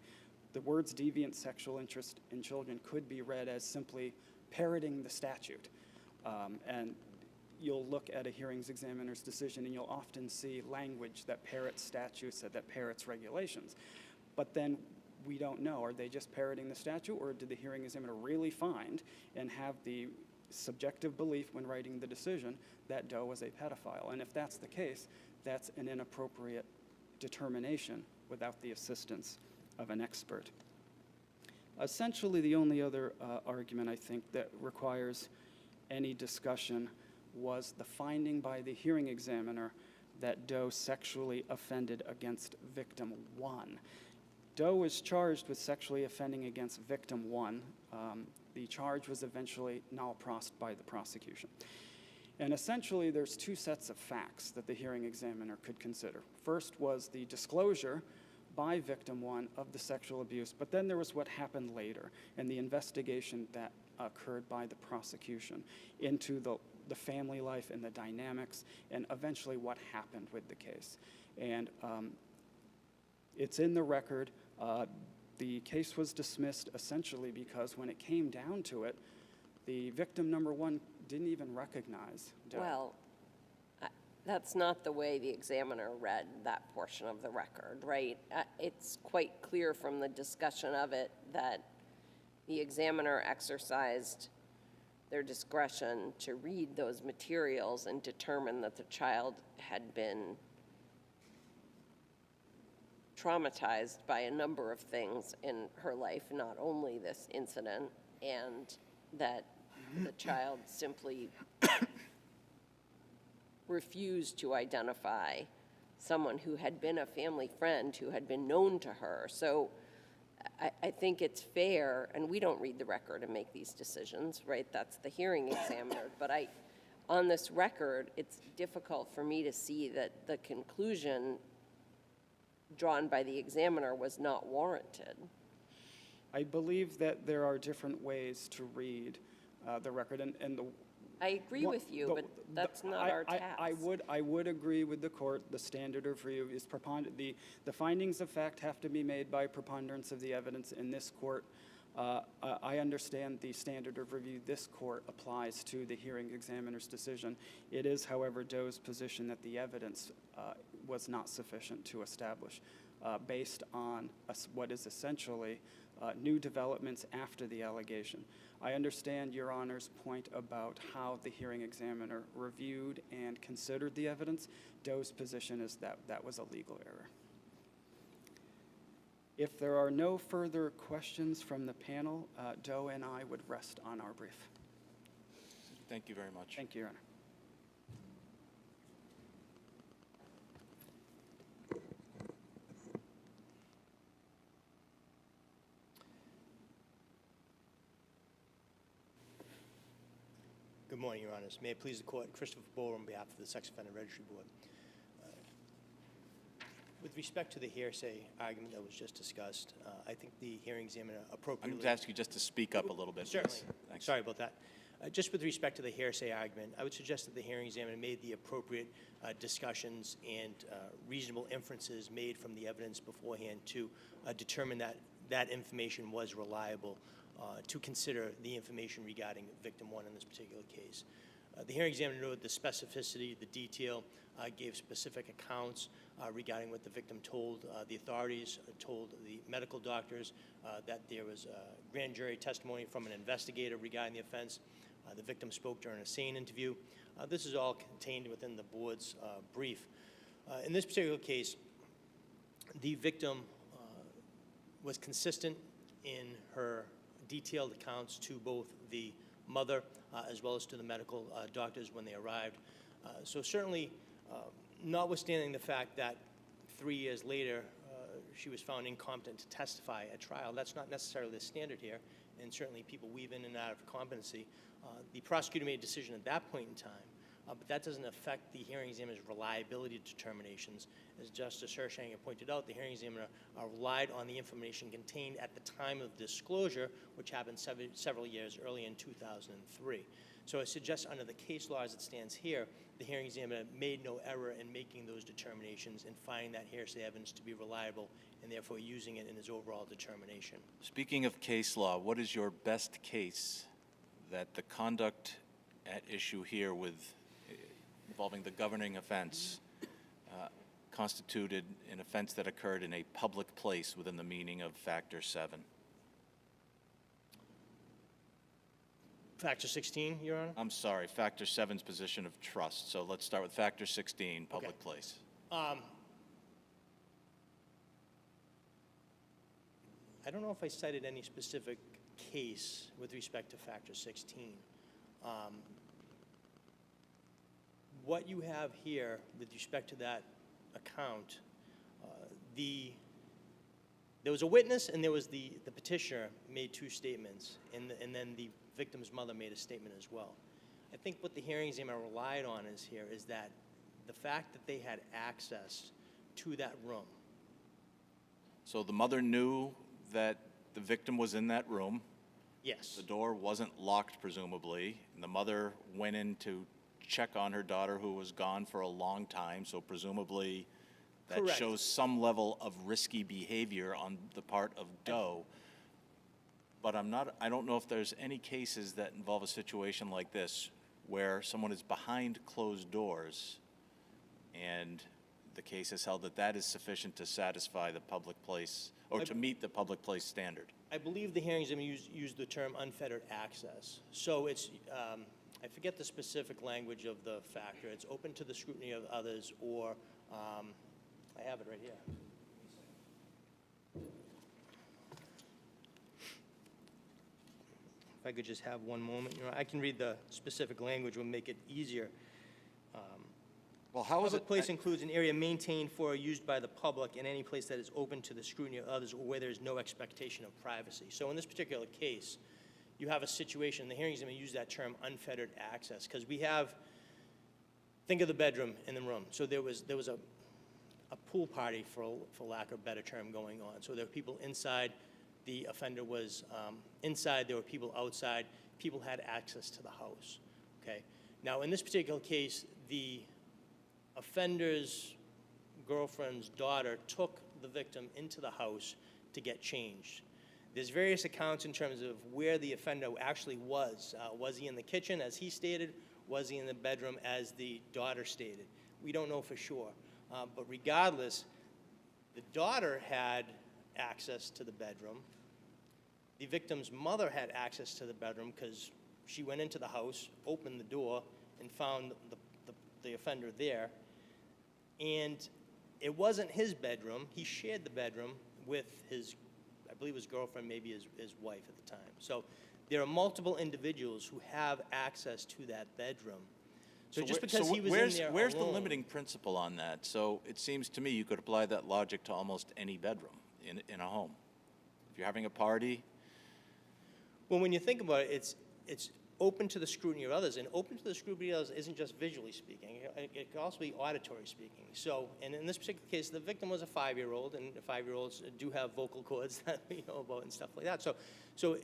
The words deviant sexual interest in children could be read as simply parroting the statute. And you'll look at a hearings examiner's decision and you'll often see language that parrots statutes, that parrots regulations. But then we don't know, are they just parroting the statute, or did the hearing examiner really find and have the subjective belief when writing the decision that Doe was a pedophile? And if that's the case, that's an inappropriate determination without the assistance of an expert. Essentially, the only other argument I think that requires any discussion was the finding by the hearing examiner that Doe sexually offended against victim 1. Doe was charged with sexually offending against victim 1. The charge was eventually null-prossed by the prosecution. And essentially, there's two sets of facts that the hearing examiner could consider. First was the disclosure by victim 1 of the sexual abuse, but then there was what happened later and the investigation that occurred by the prosecution into the family life and the dynamics and eventually what happened with the case. And it's in the record. The case was dismissed essentially because when it came down to it, the victim number 1 didn't even recognize Doe. Well, that's not the way the examiner read that portion of the record, right? It's quite clear from the discussion of it that the examiner exercised their discretion to read those materials and determine that the child had been traumatized by a number of things in her life, not only this incident, and that the child simply refused to identify someone who had been a family friend, who had been known to her. So I think it's fair, and we don't read the record and make these decisions, right? That's the hearing examiner. But on this record, it's difficult for me to see that the conclusion drawn by the examiner was not warranted. I believe that there are different ways to read the record, and the I agree with you, but that's not our task. I would agree with the court. The standard of review is the findings of fact have to be made by preponderance of the evidence in this court. I understand the standard of review this court applies to the hearing examiner's decision. It is, however, Doe's position that the evidence was not sufficient to establish based on what is essentially new developments after the allegation. I understand Your Honor's point about how the hearing examiner reviewed and considered the evidence. Doe's position is that that was a legal error. If there are no further questions from the panel, Doe and I would rest on our brief. Thank you very much. Thank you, Your Honor. Good morning, Your Honors. May it please the Court, Christopher Bohr on behalf of the Sex Offender Registry Board. With respect to the hearsay argument that was just discussed, I think the hearing examiner I'm appropriately... going to ask you just to speak up a little bit. Certainly. Please. Thanks. Sorry about that. Just with respect to the hearsay argument, I would suggest that the hearing examiner made the appropriate discussions and reasonable inferences made from the evidence beforehand to determine that that information was reliable, to consider the information regarding victim 1 in this particular case. The hearing examiner noted the specificity, the detail, gave specific accounts regarding what the victim told the authorities, told the medical doctors, that there was grand jury testimony from an investigator regarding the offense. The victim spoke during a SANE interview. This is all contained within the board's brief. In this particular case, the victim was consistent in her detailed accounts to both the mother as well as to the medical doctors when they arrived. So certainly, notwithstanding the fact that 3 years later she was found incompetent to testify at trial, that's not necessarily the standard here, and certainly people weave in and out of competency. The prosecutor made a decision at that point in time, but that doesn't affect the hearing examiner's reliability determinations. As Justice Hershfang pointed out, the hearing examiner relied on the information contained at the time of disclosure, which happened several years early in 2003. So I suggest under the case law as it stands here, the hearing examiner made no error in making those determinations and finding that hearsay evidence to be reliable and therefore using it in his overall determination. Speaking of case law, what is your best case that the conduct at issue here with involving the governing offense constituted an offense that occurred in a public place within the meaning of Factor 7? Factor 16, Your Honor? I'm sorry, Factor 7's position of trust. So let's start with Factor 16, public place. I don't know if I cited any specific case with respect to Factor 16. What you have here with respect to that account, there was a witness and there was the petitioner made two statements, and then the victim's mother made a statement as well. I think what the hearing examiner relied on is that the fact that they had access to that room. So the mother knew that the victim was in that room. Yes. The door wasn't locked, presumably, and the mother went in to check on her daughter who was gone for a long time, so presumably that Correct. shows some level of risky behavior on the part of Doe. But I don't know if there's any cases that involve a situation like this where someone is behind closed doors and the case has held that that is sufficient to satisfy the public place or to meet the public place standard. I believe the hearing examiner used the term unfettered access. So it's, I forget the specific language of the factor. It's open to the scrutiny of others, or I have it right here. If I could just have one moment, I can read the specific language, will make it easier. Well, how is Public it? place includes an area maintained for or used by the public and any place that is open to the scrutiny of others or where there is no expectation of privacy. So in this particular case, you have a situation, the hearing examiner used that term unfettered access, because we have, think of the bedroom in the room. So there was a pool party, for lack of a better term, going on. So there were people inside, the offender was inside, there were people outside, people had access to the house, okay? Now, in this particular case, the offender's girlfriend's daughter took the victim into the house to get changed. There's various accounts in terms of where the offender actually was. Was he in the kitchen, as he stated? Was he in the bedroom, as the daughter stated? We don't know for sure. But regardless, the daughter had access to the bedroom. The victim's mother had access to the bedroom because she went into the house, opened the door, and found the offender there. And it wasn't his bedroom. He shared the bedroom with his, I believe his girlfriend, maybe his wife at the time. So there are multiple individuals who have access to that bedroom. So just because he was in there Where's the alone- limiting principle on that? So it seems to me you could apply that logic to almost any bedroom in a home. If you're having a party, Well, when you think about it, it's open to the scrutiny of others, and open to the scrutiny of others isn't just visually speaking. It can also be auditory speaking. So, and in this particular case, the victim was a 5-year-old, and 5-year-olds do have vocal cords that we know about and stuff like that. So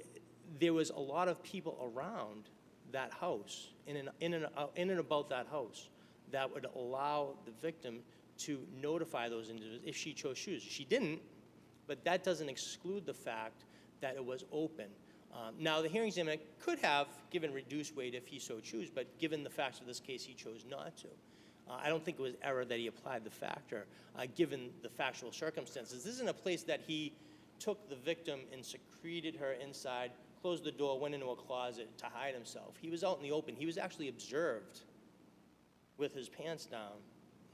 there was a lot of people around that house, in and about that house, that would allow the victim to notify those individuals if she chose shoes. She didn't, but that doesn't exclude the fact that it was open. Now, the hearing examiner could have given reduced weight if he so chose, but given the facts of this case, he chose not to. I don't think it was error that he applied the factor, given the factual circumstances. This isn't a place that he took the victim and secreted her inside, closed the door, went into a closet to hide himself. He was out in the open. He was actually observed with his pants down,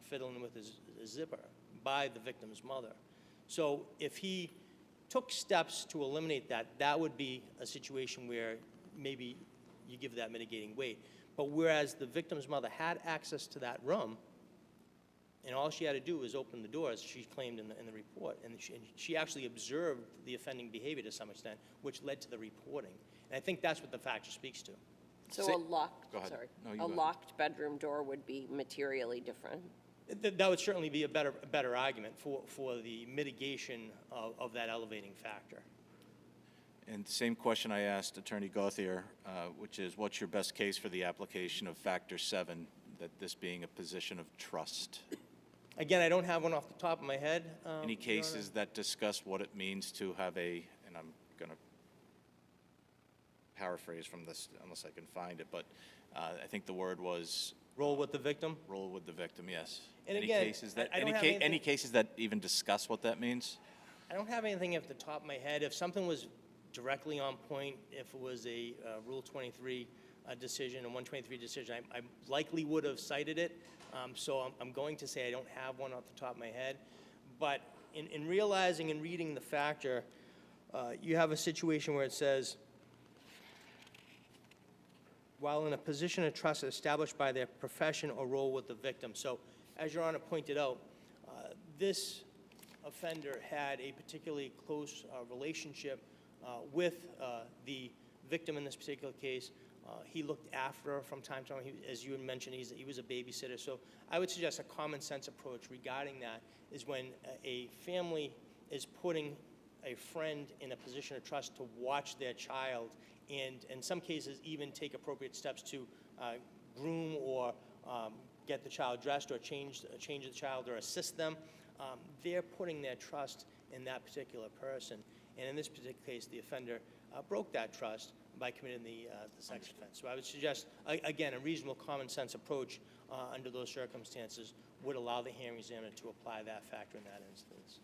fiddling with his zipper by the victim's mother. So if he took steps to eliminate that, that would be a situation where maybe you give that mitigating weight. But whereas the victim's mother had access to that room, and all she had to do was open the door, as she claimed in the report, and she actually observed the offending behavior to some extent, which led to the reporting. And I think that's what the factor speaks to. So a locked, Go ahead. sorry, No, you a go ahead. locked bedroom door would be materially different. That would certainly be a better argument for the mitigation of that elevating factor. And same question I asked Attorney Gauthier, which is, what's your best case for the application of Factor 7, that this being a position of trust? Again, I don't have one off the top of my head. Any Your cases Honor. that discuss what it means to have a, and I'm going to paraphrase from this unless I can find it, but I think the word was Roll with the victim? roll with the victim, yes. And Any again, cases that, I don't any, have any anything- cases that even discuss what that means? I don't have anything off the top of my head. If something was directly on point, if it was a Rule 23 decision, a 123 decision, I likely would have cited it. So I'm going to say I don't have one off the top of my head. But in realizing and reading the factor, you have a situation where it says, while in a position of trust established by their profession or role with the victim. So as Your Honor pointed out, this offender had a particularly close relationship with the victim in this particular case. He looked after her from time to time. As you had mentioned, he was a babysitter. So I would suggest a common sense approach regarding that is when a family is putting a friend in a position of trust to watch their child, and in some cases even take appropriate steps to groom or get the child dressed or change the child or assist them, they're putting their trust in that particular person. And in this particular case, the offender broke that trust by committing the sex offense. So I would suggest, again, a reasonable common sense approach under those circumstances would allow the hearing examiner to apply that factor in that instance.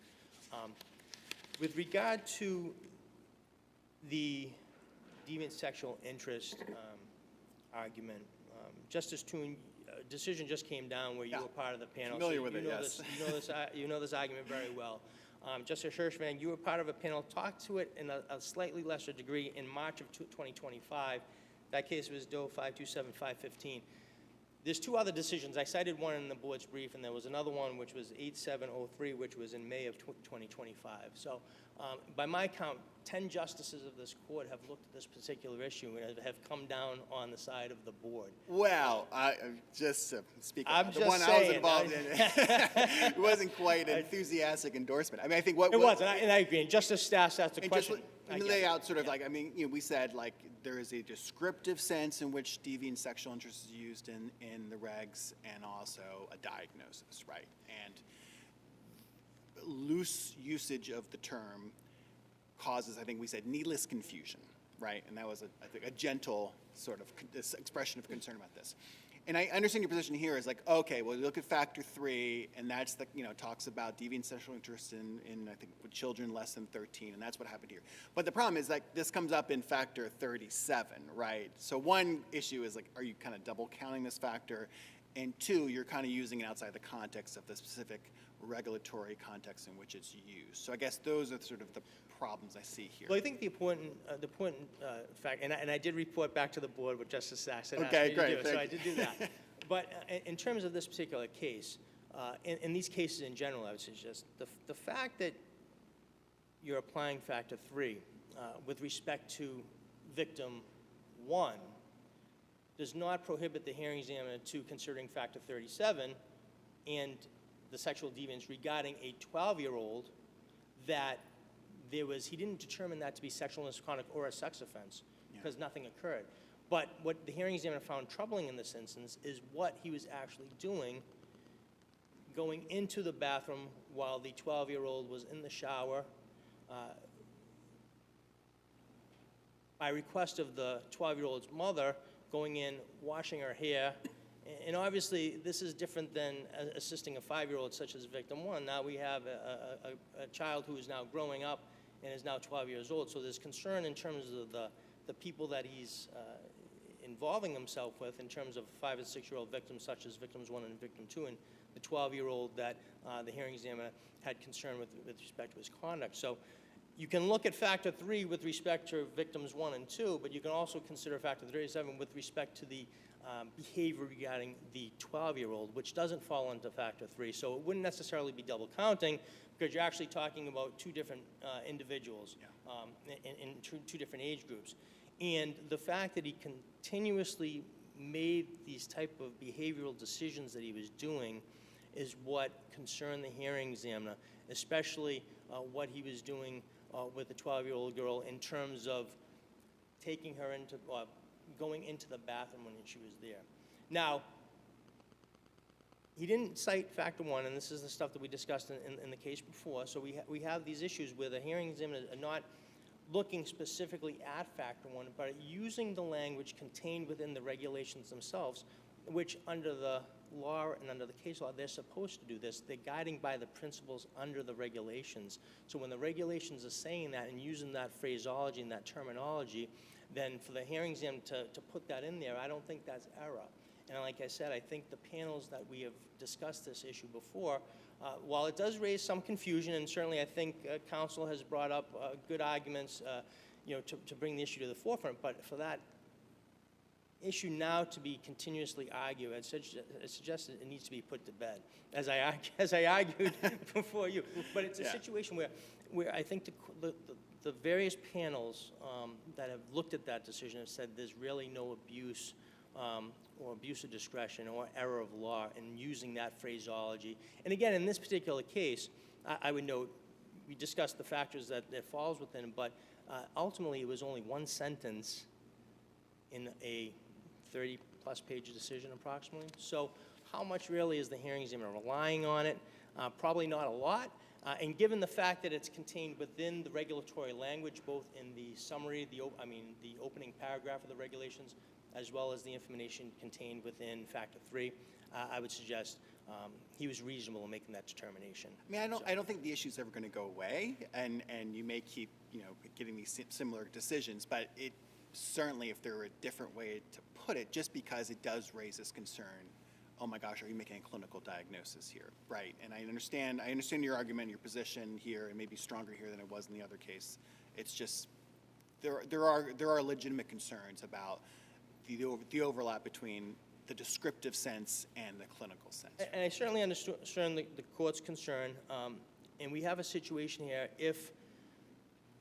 With regard to the deviant sexual interest argument, Justice Toone, a decision just came down where you were part of the panel. Familiar so with you it, know yes. you know this argument very well. Justice Hershfang, you were part of a panel, talked to it in a slightly lesser degree in March of 2025. That case was DOE 527-515. There's two other decisions. I cited one in the board's brief, and there was another one which was 8703, which was in May of 2025. So by my count, 10 justices of this court have looked at this particular issue and have come down on the side of the board. Well, just to speak I'm about the just one I was saying, involved in, it wasn't quite an enthusiastic endorsement. I mean, I think what It was, and I agree. And Justice Stass asked the and just question. let me lay out sort of like, I mean, we said like there is a descriptive sense in which deviant sexual interest is used in the regs, and also a diagnosis, right? And loose usage of the term causes, I think we said, needless confusion, right? And that was, I think, a gentle sort of expression of concern about this. And I understand your position here is like, okay, well, you look at Factor 3, and that's the, talks about deviant sexual interest in I think, with children less than 13, and that's what happened here. But the problem is like, this comes up in Factor 37, right? So one issue is like, are you kind of double counting this factor? And two, you're kind of using it outside the context of the specific regulatory context in which it's used. So I guess those are sort of the problems I see here. Well, I think the important fact, and I did report back to the board what Justice Sachs had asked Okay, me great, to do, so thank I you. did do that. But in terms of this particular case, in these cases in general, I would suggest the fact that you're applying Factor 3 with respect to victim 1 does not prohibit the hearing examiner to considering Factor 37 and the sexual deviance regarding a 12-year-old that he didn't determine that to be sexual misconduct or a sex offense because nothing occurred. But what the hearing examiner found troubling in this instance is what he was actually doing, going into the bathroom while the 12-year-old was in the shower, by request of the 12-year-old's mother, going in, washing her hair. And obviously, this is different than assisting a 5-year-old such as victim 1. Now we have a child who is now growing up and is now 12 years old. So there's concern in terms of the people that he's involving himself with in terms of 5 and 6-year-old victims such as victims 1 and victim 2, and the 12-year-old that the hearing examiner had concern with respect to his conduct. So you can look at factor 3 with respect to victims 1 and 2, but you can also consider factor 37 with respect to the behavior regarding the 12-year-old, which doesn't fall into factor 3. So it wouldn't necessarily be double counting because you're actually talking about 2 different individuals in 2 different age groups. And the fact that he continuously made these type of behavioral decisions that he was doing is what concerned the hearing examiner, especially what he was doing with the 12-year-old girl in terms of taking her into, going into the bathroom when she was there. Now, he didn't cite factor 1, and this is the stuff that we discussed in the case before, so we have these issues where the hearing examiner are not looking specifically at factor 1, but using the language contained within the regulations themselves, which under the law and under the case law, they're supposed to do this. They're guiding by the principles under the regulations. So when the regulations are saying that and using that phraseology and that terminology, then for the hearing exam to put that in there, I don't think that's error. And like I said, I think the panels that we have discussed this issue before, while it does raise some confusion, and certainly I think counsel has brought up good arguments, to bring the issue to the forefront, but for that issue now to be continuously argued, I suggested it needs to be put to bed, as I argued before you. But it's a situation where I think the various panels that have looked at that decision have said there's really no abuse or abuse of discretion or error of law in using that phraseology. And again, in this particular case, I would note, we discussed the factors that it falls within, but ultimately it was only one sentence in a 30-plus page decision approximately. So how much really is the hearing examiner relying on it? Probably not a lot. And given the fact that it's contained within the regulatory language, both in the summary, the opening paragraph of the regulations, as well as the information contained within factor 3, I would suggest he was reasonable in making that determination. I mean, I don't think the issue's ever going to go away, and you may keep, getting these similar decisions, but it certainly, if there were a different way to put it, just because it does raise this concern, oh my gosh, are you making a clinical diagnosis here, right? And I understand your argument, your position here, and maybe stronger here than it was in the other case. It's just there are legitimate concerns about the overlap between the descriptive sense and the clinical sense. And I certainly understand the court's concern, and we have a situation here, if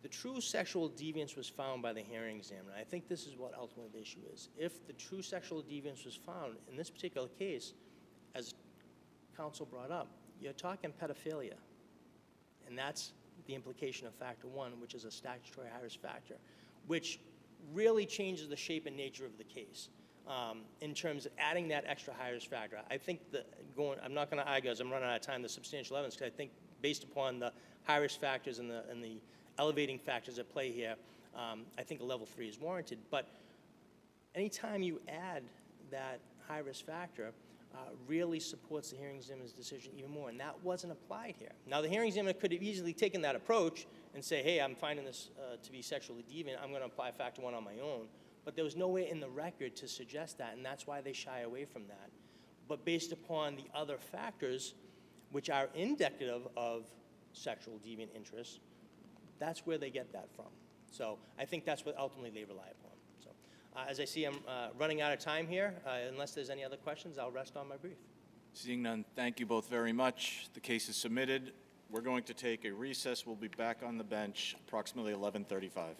the true sexual deviance was found by the hearing examiner, I think this is what ultimately the issue is. If the true sexual deviance was found in this particular case, as counsel brought up, you're talking pedophilia, and that's the implication of factor 1, which is a statutory high-risk factor, which really changes the shape and nature of the case in terms of adding that extra high-risk factor. I think I'm not going to argue as I'm running out of time, the substantial evidence, because I think based upon the high-risk factors and the elevating factors at play here, I think a level 3 is warranted. But anytime you add that high-risk factor, really supports the hearing examiner's decision even more, and that wasn't applied here. Now, the hearing examiner could have easily taken that approach and say, hey, I'm finding this to be sexually deviant, I'm going to apply factor 1 on my own. But there was no way in the record to suggest that, and that's why they shy away from that. But based upon the other factors, which are indicative of sexual deviant interests, that's where they get that from. So I think that's what ultimately they rely upon. So as I see I'm running out of time here, unless there's any other questions, I'll rest on my brief. Seeing none, thank you both very much. The case is submitted. We're going to take a recess. We'll be back on the bench approximately 11:35.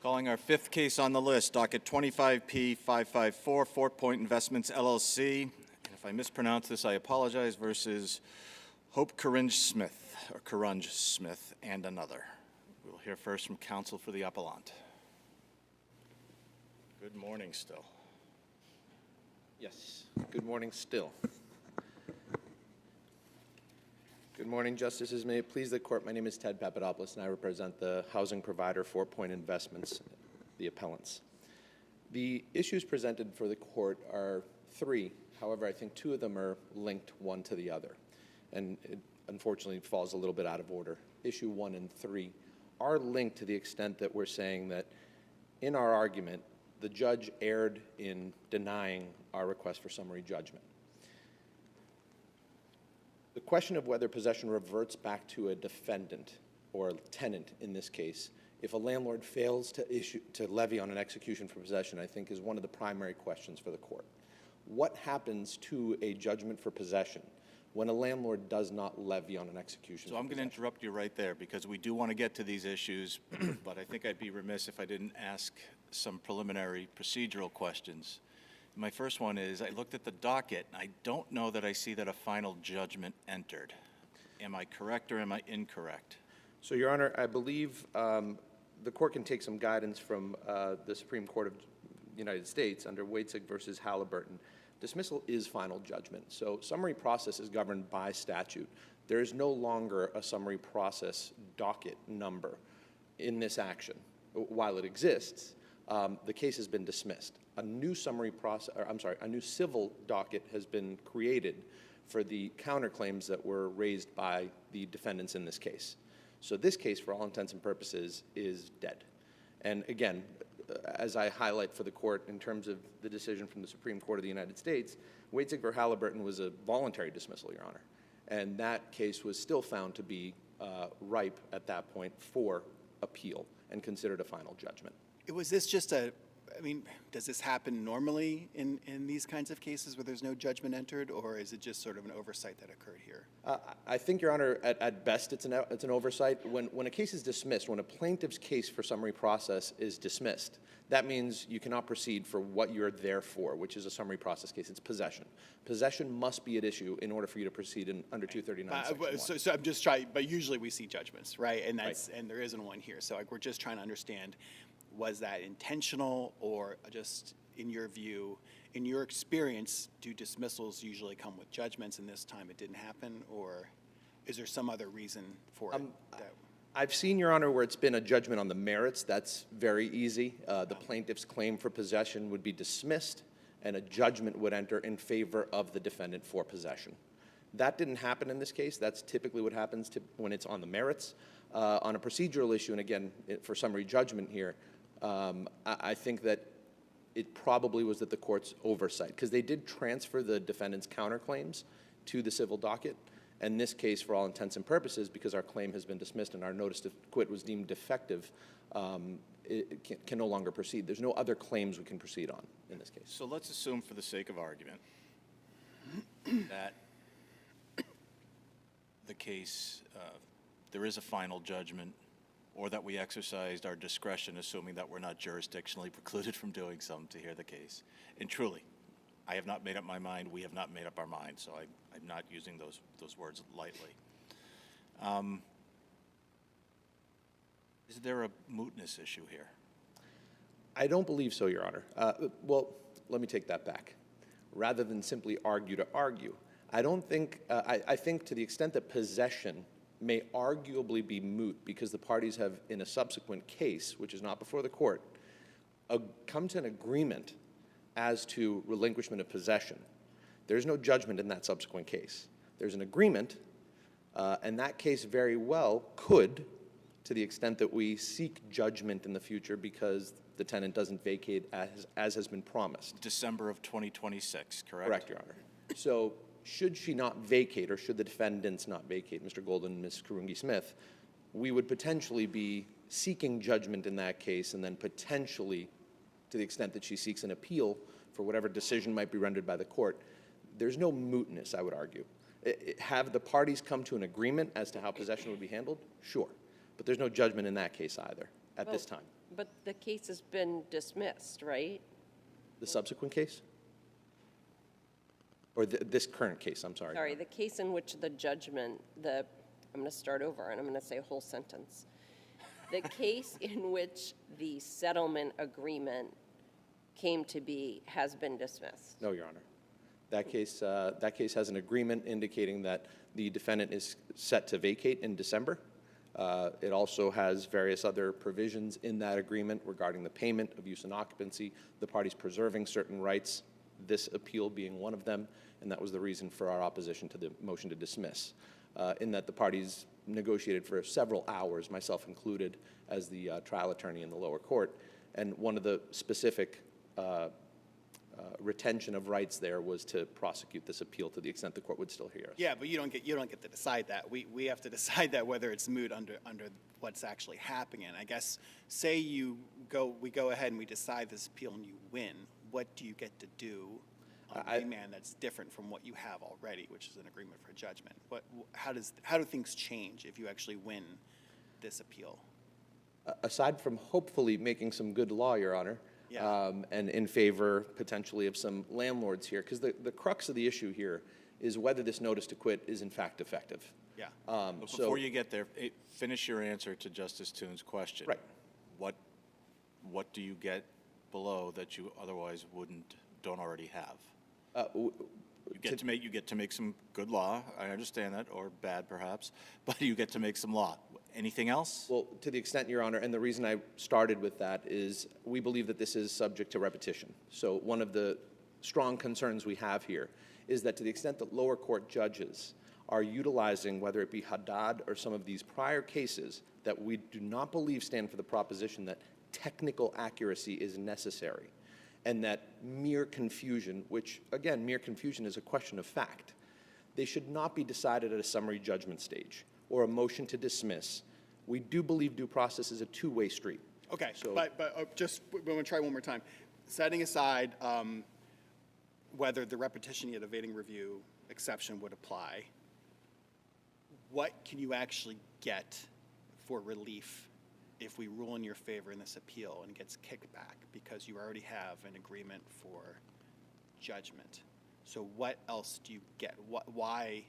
Calling our fifth case on the list, docket 25P554, 4 Point Investments LLC. And if I mispronounce this, I apologize, versus Hope KIRUNGE-SMITH, or KIRUNGE-SMITH, and another. We'll hear first from counsel for the appellant. Good morning still. Yes, good morning still. Good morning, Justices. May it please the Court, my name is Ted Papadopoulos, and I represent the housing provider 4 Point Investments, the appellants. The issues presented for the Court are 3. However, I think 2 of them are linked one to the other, and it unfortunately falls a little bit out of order. Issue 1 and 3 are linked to the extent that we're saying that in our argument, the judge erred in denying our request for summary judgment. The question of whether possession reverts back to a defendant or a tenant in this case, if a landlord fails to levy on an execution for possession, I think is one of the primary questions for the Court. What happens to a judgment for possession when a landlord does not levy on an execution? So I'm going to interrupt you right there because we do want to get to these issues, but I think I'd be remiss if I didn't ask some preliminary procedural questions. My first one is, I looked at the docket, and I don't know that I see that a final judgment entered. Am I correct or am I incorrect? So, Your Honor, I believe the Court can take some guidance from the Supreme Court of the United States under Waitzig versus Halliburton. Dismissal is final judgment. So summary process is governed by statute. There is no longer a summary process docket number in this action. While it exists, the case has been dismissed. A new a new civil docket has been created for the counterclaims that were raised by the defendants in this case. So this case, for all intents and purposes, is dead. And again, as I highlight for the Court in terms of the decision from the Supreme Court of the United States, Waitzig v. Halliburton was a voluntary dismissal, Your Honor. And that case was still found to be ripe at that point for appeal and considered a final judgment. Was this just does this happen normally in these kinds of cases where there's no judgment entered, or is it just sort of an oversight that occurred here? I think, Your Honor, at best it's an oversight. When a case is dismissed, when a plaintiff's case for summary process is dismissed, that means you cannot proceed for what you're there for, which is a summary process case. It's possession. Possession must be at issue in order for you to proceed under 239 Section 1. So I'm just trying, but usually we see judgments, right? And and there isn't one here. So we're just trying to understand, was that intentional, or just in your view, in your experience, do dismissals usually come with judgments and this time it didn't happen, or is there some other reason for it? I've seen, Your Honor, where it's been a judgment on the merits. That's very easy. The plaintiff's claim for possession would be dismissed and a judgment would enter in favor of the defendant for possession. That didn't happen in this case. That's typically what happens when it's on the merits. On a procedural issue, and again, for summary judgment here, I think that it probably was that the Court's oversight, because they did transfer the defendant's counterclaims to the civil docket. And this case, for all intents and purposes, because our claim has been dismissed and our notice to quit was deemed defective, it can no longer proceed. There's no other claims we can proceed on in this case. So let's assume, for the sake of argument, that the case, there is a final judgment, or that we exercised our discretion, assuming that we're not jurisdictionally precluded from doing something to hear the case. And truly, I have not made up my mind, we have not made up our mind, so I'm not using those words lightly. Is there a mootness issue here? I don't believe so, Your Honor. Well, let me take that back. Rather than simply argue to argue, I don't think, I think to the extent that possession may arguably be moot because the parties have, in a subsequent case, which is not before the Court, come to an agreement as to relinquishment of possession. There's no judgment in that subsequent case. There's an agreement, and that case very well could, to the extent that we seek judgment in the future because the tenant doesn't vacate as has been promised. December of 2026, correct? Correct, Your Honor. So should she not vacate, or should the defendants not vacate, Mr. Golden and Ms. KIRUNGE-SMITH, we would potentially be seeking judgment in that case, and then potentially, to the extent that she seeks an appeal for whatever decision might be rendered by the Court, there's no mootness, I would argue. Have the parties come to an agreement as to how possession would be handled? Sure. But there's no judgment in that case either at this time. But the case has been dismissed, right? The subsequent case? Or this current case, I'm sorry. Sorry, the case in which the judgment, I'm going to start over and I'm going to say a whole sentence. The case in which the settlement agreement came to be has been dismissed. No, Your Honor. That case has an agreement indicating that the defendant is set to vacate in December. It also has various other provisions in that agreement regarding the payment of use and occupancy, the parties preserving certain rights, this appeal being one of them, and that was the reason for our opposition to the motion to dismiss, in that the parties negotiated for several hours, myself included, as the trial attorney in the lower court, and one of the specific retention of rights there was to prosecute this appeal to the extent the court would still hear us. Yeah, but you don't get to decide that. We have to decide that whether it's moot under what's actually happening. And I guess, say we go ahead and we decide this appeal and you win, what do you get to do on remand that's different from what you have already, which is an agreement for judgment? How do things change if you actually win this appeal? Aside from hopefully making some good law, Your Honor, Yeah. And in favor potentially of some landlords here, because the crux of the issue here is whether this notice to quit is in fact effective. Yeah. But before you get there, finish your answer to Justice Toone's question. Right. What do you get below that you otherwise don't already have? You get to make some good law, I understand that, or bad perhaps, but you get to make some law. Anything else? Well, to the extent, Your Honor, and the reason I started with that is we believe that this is subject to repetition. So one of the strong concerns we have here is that to the extent that lower court judges are utilizing, whether it be Haddad or some of these prior cases, that we do not believe stand for the proposition that technical accuracy is necessary, and that mere confusion, which, again, mere confusion is a question of fact, they should not be decided at a summary judgment stage or a motion to dismiss. We do believe due process is a two-way street. Okay, So- but just, we're going to try one more time. Setting aside whether the repetition yet evading review exception would apply, what can you actually get for relief if we rule in your favor in this appeal and it gets kicked back because you already have an agreement for judgment? So what else do you get? Why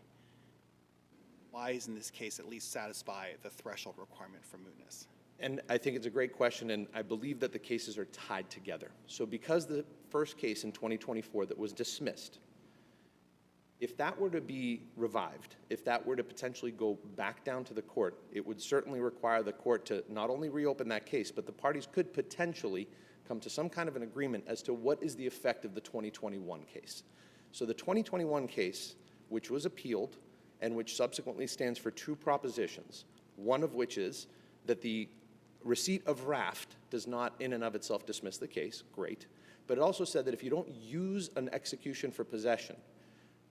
isn't this case at least satisfy the threshold requirement for mootness? And I think it's a great question, and I believe that the cases are tied together. So because the first case in 2024 that was dismissed, if that were to be revived, if that were to potentially go back down to the court, it would certainly require the court to not only reopen that case, but the parties could potentially come to some kind of an agreement as to what is the effect of the 2021 case. So the 2021 case, which was appealed, and which subsequently stands for two propositions, one of which is that the receipt of raft does not in and of itself dismiss the case, great, but it also said that if you don't use an execution for possession,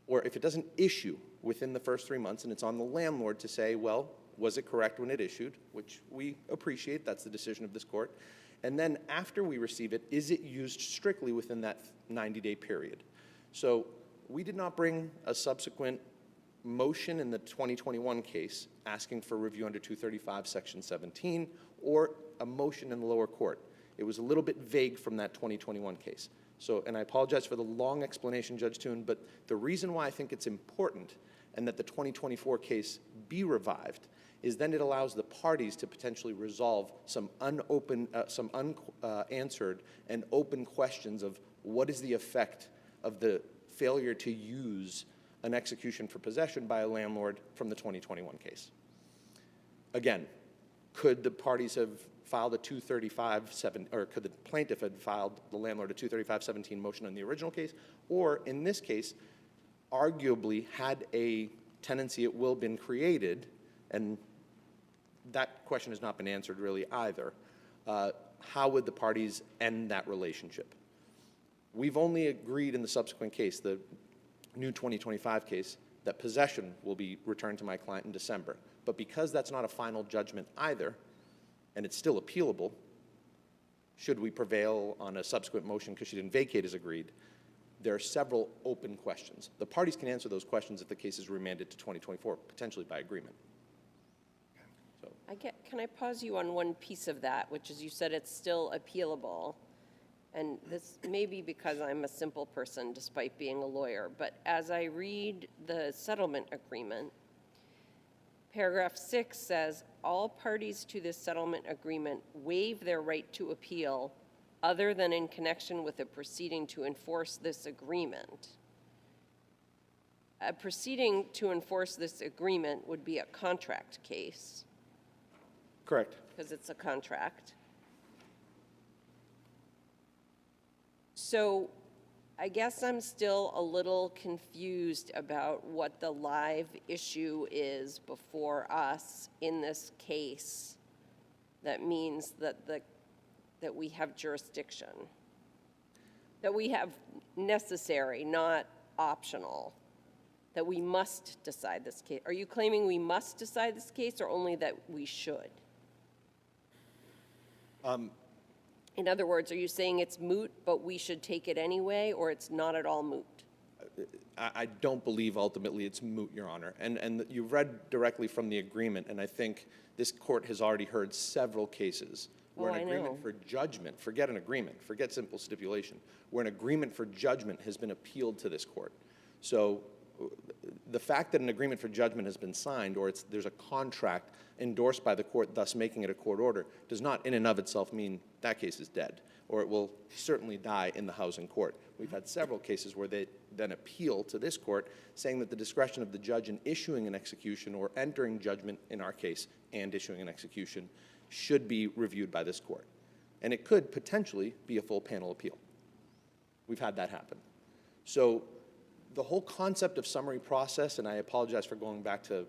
or if it doesn't issue within the first 3 months, and it's on the landlord to say, well, was it correct when it issued, which we appreciate, that's the decision of this court, and then after we receive it, is it used strictly within that 90-day period? So we did not bring a subsequent motion in the 2021 case asking for review under 235 section 17 or a motion in the lower court. It was a little bit vague from that 2021 case. So, and I apologize for the long explanation, Judge Toone, but the reason why I think it's important and that the 2024 case be revived is then it allows the parties to potentially resolve some unanswered and open questions of what is the effect of the failure to use an execution for possession by a landlord from the 2021 case. Again, could the parties have filed a 235-7, or could the plaintiff have filed the landlord a 235-17 motion on the original case, or in this case, arguably had a tenancy at will been created, and that question has not been answered really either, how would the parties end that relationship? We've only agreed in the subsequent case, the new 2025 case, that possession will be returned to my client in December. But because that's not a final judgment either, and it's still appealable, should we prevail on a subsequent motion because she didn't vacate as agreed, there are several open questions. The parties can answer those questions if the case is remanded to 2024, potentially by agreement. So. Can I pause you on one piece of that, which is you said it's still appealable? And this may be because I'm a simple person despite being a lawyer, but as I read the settlement agreement, paragraph 6 says, all parties to this settlement agreement waive their right to appeal other than in connection with a proceeding to enforce this agreement. A proceeding to enforce this agreement would be a contract case. Correct. Because it's a contract. So I guess I'm still a little confused about what the live issue is before us in this case that means that that we have jurisdiction, that we have necessary, not optional, that we must decide this case. Are you claiming we must decide this case or only that we should? In other words, are you saying it's moot, but we should take it anyway, or it's not at all moot? I don't believe ultimately it's moot, Your Honor. And you've read directly from the agreement, and I think this court has already heard several cases where an agreement for judgment, forget an agreement, forget simple stipulation, where an agreement for judgment has been appealed to this court. So the fact that an agreement for judgment has been signed or there's a contract endorsed by the court, thus making it a court order, does not in and of itself mean that case is dead, or it will certainly die in the housing court. We've had several cases where they then appeal to this court, saying that the discretion of the judge in issuing an execution or entering judgment in our case and issuing an execution should be reviewed by this court. And it could potentially be a full panel appeal. We've had that happen. So the whole concept of summary process, and I apologize for going back to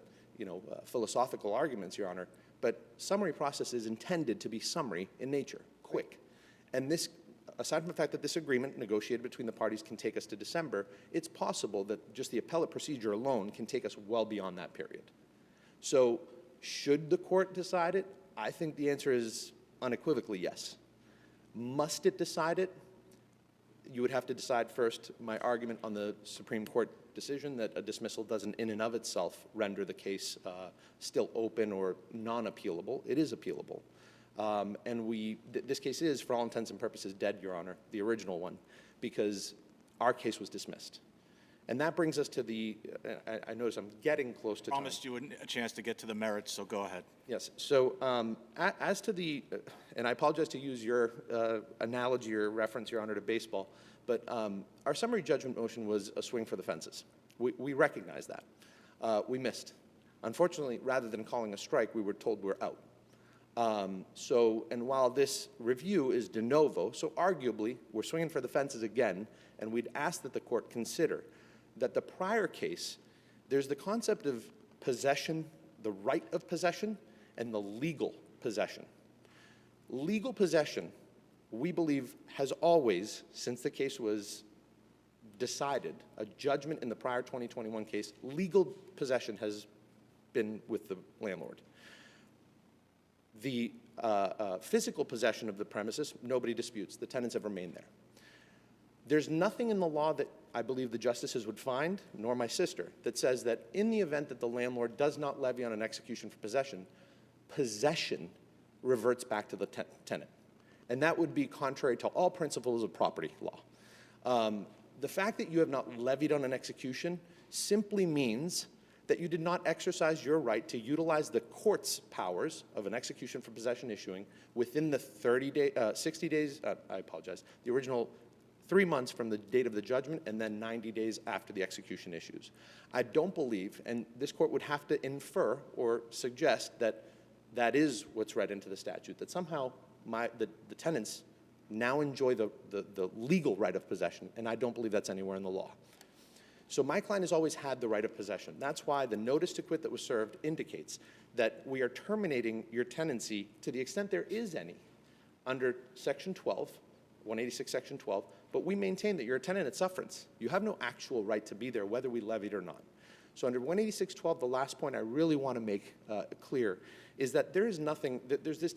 philosophical arguments, Your Honor, but summary process is intended to be summary in nature, quick. And this, aside from the fact that this agreement negotiated between the parties can take us to December, it's possible that just the appellate procedure alone can take us well beyond that period. So should the court decide it? I think the answer is unequivocally yes. Must it decide it? You would have to decide first my argument on the Supreme Court decision that a dismissal doesn't in and of itself render the case still open or non-appealable. It is appealable. And this case is, for all intents and purposes, dead, Your Honor, the original one, because our case was dismissed. And that brings us to the, I notice I'm getting close to time. Promised you a chance to get to the merits, so go ahead. Yes, so as to the, and I apologize to use your analogy or reference, Your Honor, to baseball, but our summary judgment motion was a swing for the fences. We recognize that. We missed. Unfortunately, rather than calling a strike, we were told we're out. And while this review is de novo, so arguably we're swinging for the fences again, and we'd ask that the court consider that the prior case, there's the concept of possession, the right of possession, and the legal possession. Legal possession, we believe, has always, since the case was decided, a judgment in the prior 2021 case, legal possession has been with the landlord. The physical possession of the premises, nobody disputes. The tenants have remained there. There's nothing in the law that I believe the justices would find, nor my sister, that says that in the event that the landlord does not levy on an execution for possession, possession reverts back to the tenant. And that would be contrary to all principles of property law. The fact that you have not levied on an execution simply means that you did not exercise your right to utilize the court's powers of an execution for possession issuing within the 60 days, I apologize, the original 3 months from the date of the judgment and then 90 days after the execution issues. I don't believe, and this court would have to infer or suggest that that is what's read into the statute, that somehow the tenants now enjoy the legal right of possession, and I don't believe that's anywhere in the law. So my client has always had the right of possession. That's why the notice to quit that was served indicates that we are terminating your tenancy to the extent there is any under Section 12, 186 Section 12, but we maintain that you're a tenant at sufferance. You have no actual right to be there whether we levied or not. So under 186.12, the last point I really want to make clear is that there is nothing, there's this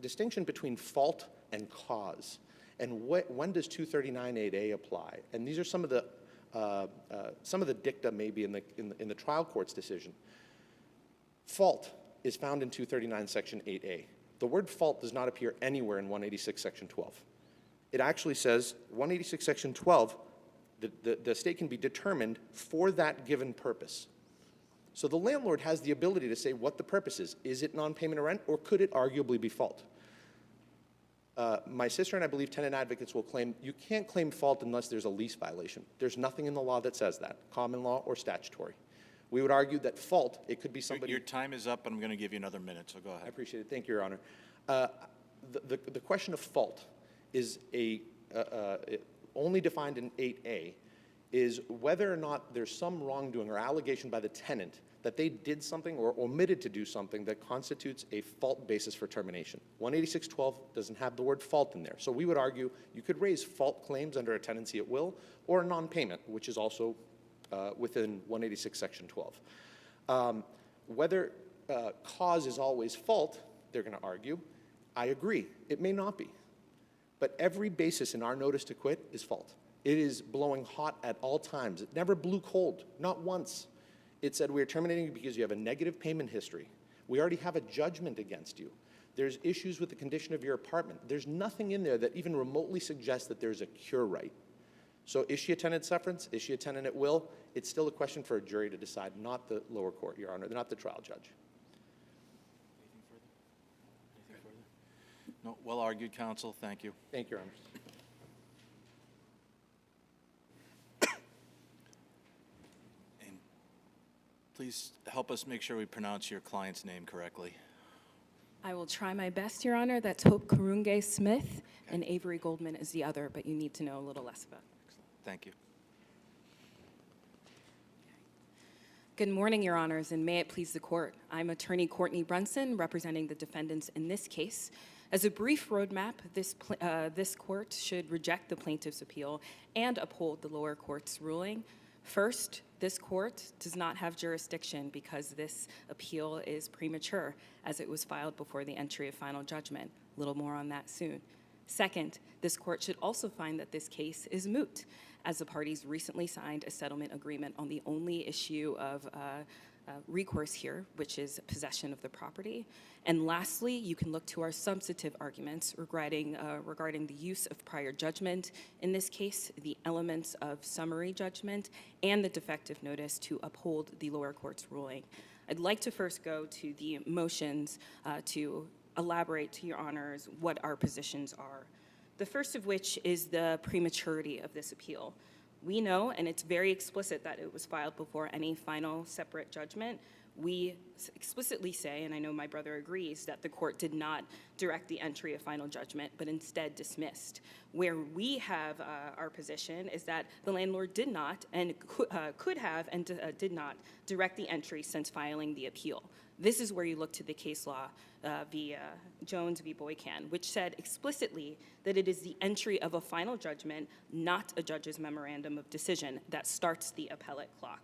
distinction between fault and cause. And when does 239.8a apply? And these are some of the dicta maybe in the trial court's decision. Fault is found in 239, Section 8A. The word fault does not appear anywhere in 186, Section 12. It actually says, 186, Section 12, the estate can be determined for that given purpose. So the landlord has the ability to say what the purpose is. Is it non-payment of rent, or could it arguably be fault? My sister and I believe tenant advocates will claim you can't claim fault unless there's a lease violation. There's nothing in the law that says that, common law or statutory. We would argue that fault, it could be somebody. Your time is up, and I'm going to give you another minute, so go ahead. I appreciate it. Thank you, Your Honor. The question of fault is only defined in 8A, is whether or not there's some wrongdoing or allegation by the tenant that they did something or omitted to do something that constitutes a fault basis for termination. 186.12 doesn't have the word fault in there. So we would argue you could raise fault claims under a tenancy at will or a non-payment, which is also within 186 Section 12. Whether cause is always fault, they're going to argue. I agree. It may not be. But every basis in our notice to quit is fault. It is blowing hot at all times. It never blew cold, not once. It said, we are terminating you because you have a negative payment history. We already have a judgment against you. There's issues with the condition of your apartment. There's nothing in there that even remotely suggests that there's a cure right. So is she a tenant sufferance? Is she a tenant at will? It's still a question for a jury to decide, not the lower court, Your Honor, not the trial judge. Anything further? No, well argued, counsel. Thank you. Thank you, Your Honor. Please help us make sure we pronounce your client's name correctly. I will try my best, Your Honor. That's Hope KIRUNGE-SMITH, and Avery Goldman is the other, but you need to know a little less about it. Thank you. Good morning, Your Honors, and may it please the Court. I'm Attorney Courtney Brunson, representing the defendants in this case. As a brief roadmap, this Court should reject the plaintiff's appeal and uphold the lower court's ruling. First, this Court does not have jurisdiction because this appeal is premature, as it was filed before the entry of final judgment. A little more on that soon. Second, this Court should also find that this case is moot, as the parties recently signed a settlement agreement on the only issue of recourse here, which is possession of the property. And lastly, you can look to our substantive arguments regarding the use of prior judgment, in this case, the elements of summary judgment, and the defective notice to uphold the lower court's ruling. I'd like to first go to the motions to elaborate to Your Honors what our positions are. The first of which is the prematurity of this appeal. We know, and it's very explicit, that it was filed before any final separate judgment. We explicitly say, and I know my brother agrees, that the court did not direct the entry of final judgment, but instead dismissed. Where we have our position is that the landlord did not and could have and did not direct the entry since filing the appeal. This is where you look to the case law via Jones v. Boycan, which said explicitly that it is the entry of a final judgment, not a judge's memorandum of decision, that starts the appellate clock.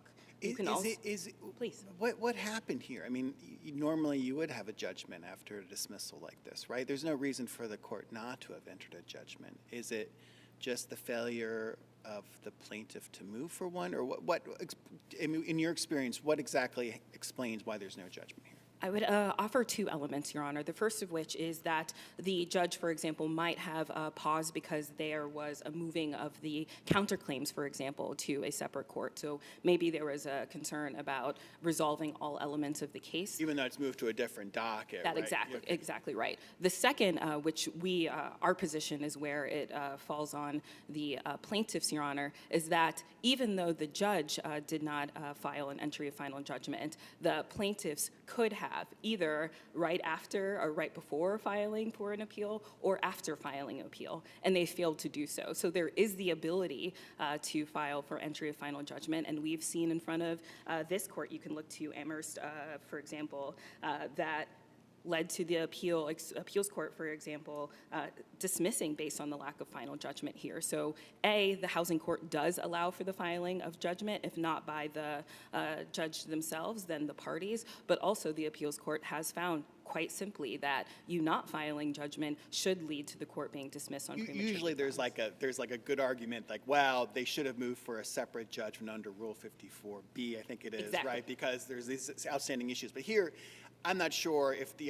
Please. What happened here? I mean, normally you would have a judgment after a dismissal like this, right? There's no reason for the court not to have entered a judgment. Is it just the failure of the plaintiff to move for one, or in your experience, what exactly explains why there's no judgment here? I would offer two elements, Your Honor. The first of which is that the judge, for example, might have paused because there was a moving of the counterclaims, for example, to a separate court. So maybe there was a concern about resolving all elements of the case. Even though it's moved to a different docket, right? Exactly right. The second, which our position is where it falls on the plaintiffs, Your Honor, is that even though the judge did not file an entry of final judgment, the plaintiffs could have either right after or right before filing for an appeal or after filing an appeal, and they failed to do so. So there is the ability to file for entry of final judgment, and we've seen in front of this court, you can look to Amherst, for example, that led to the appeals court, for example, dismissing based on the lack of final judgment here. So the housing court does allow for the filing of judgment, if not by the judge themselves, then the parties, but also the appeals court has found quite simply that you not filing judgment should lead to the court being dismissed on premature. Usually there's like a good argument, like, wow, they should have moved for a separate judgment under Rule 54B, I think it is, Exactly. right? Because there's these outstanding issues. But here, I'm not sure if the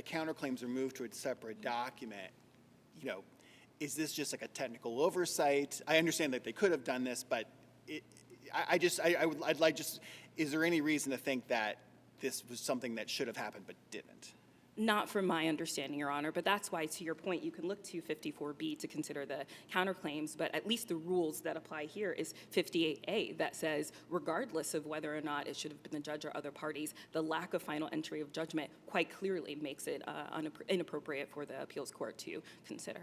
counterclaims are moved to a separate document, you know, is this just like a technical oversight? I understand that they could have done this, but I'd like just, is there any reason to think that this was something that should have happened but didn't? Not from my understanding, Your Honor, but that's why, to your point, you can look to 54B to consider the counterclaims, but at least the rules that apply here is 58A that says, regardless of whether or not it should have been the judge or other parties, the lack of final entry of judgment quite clearly makes it inappropriate for the appeals court to consider.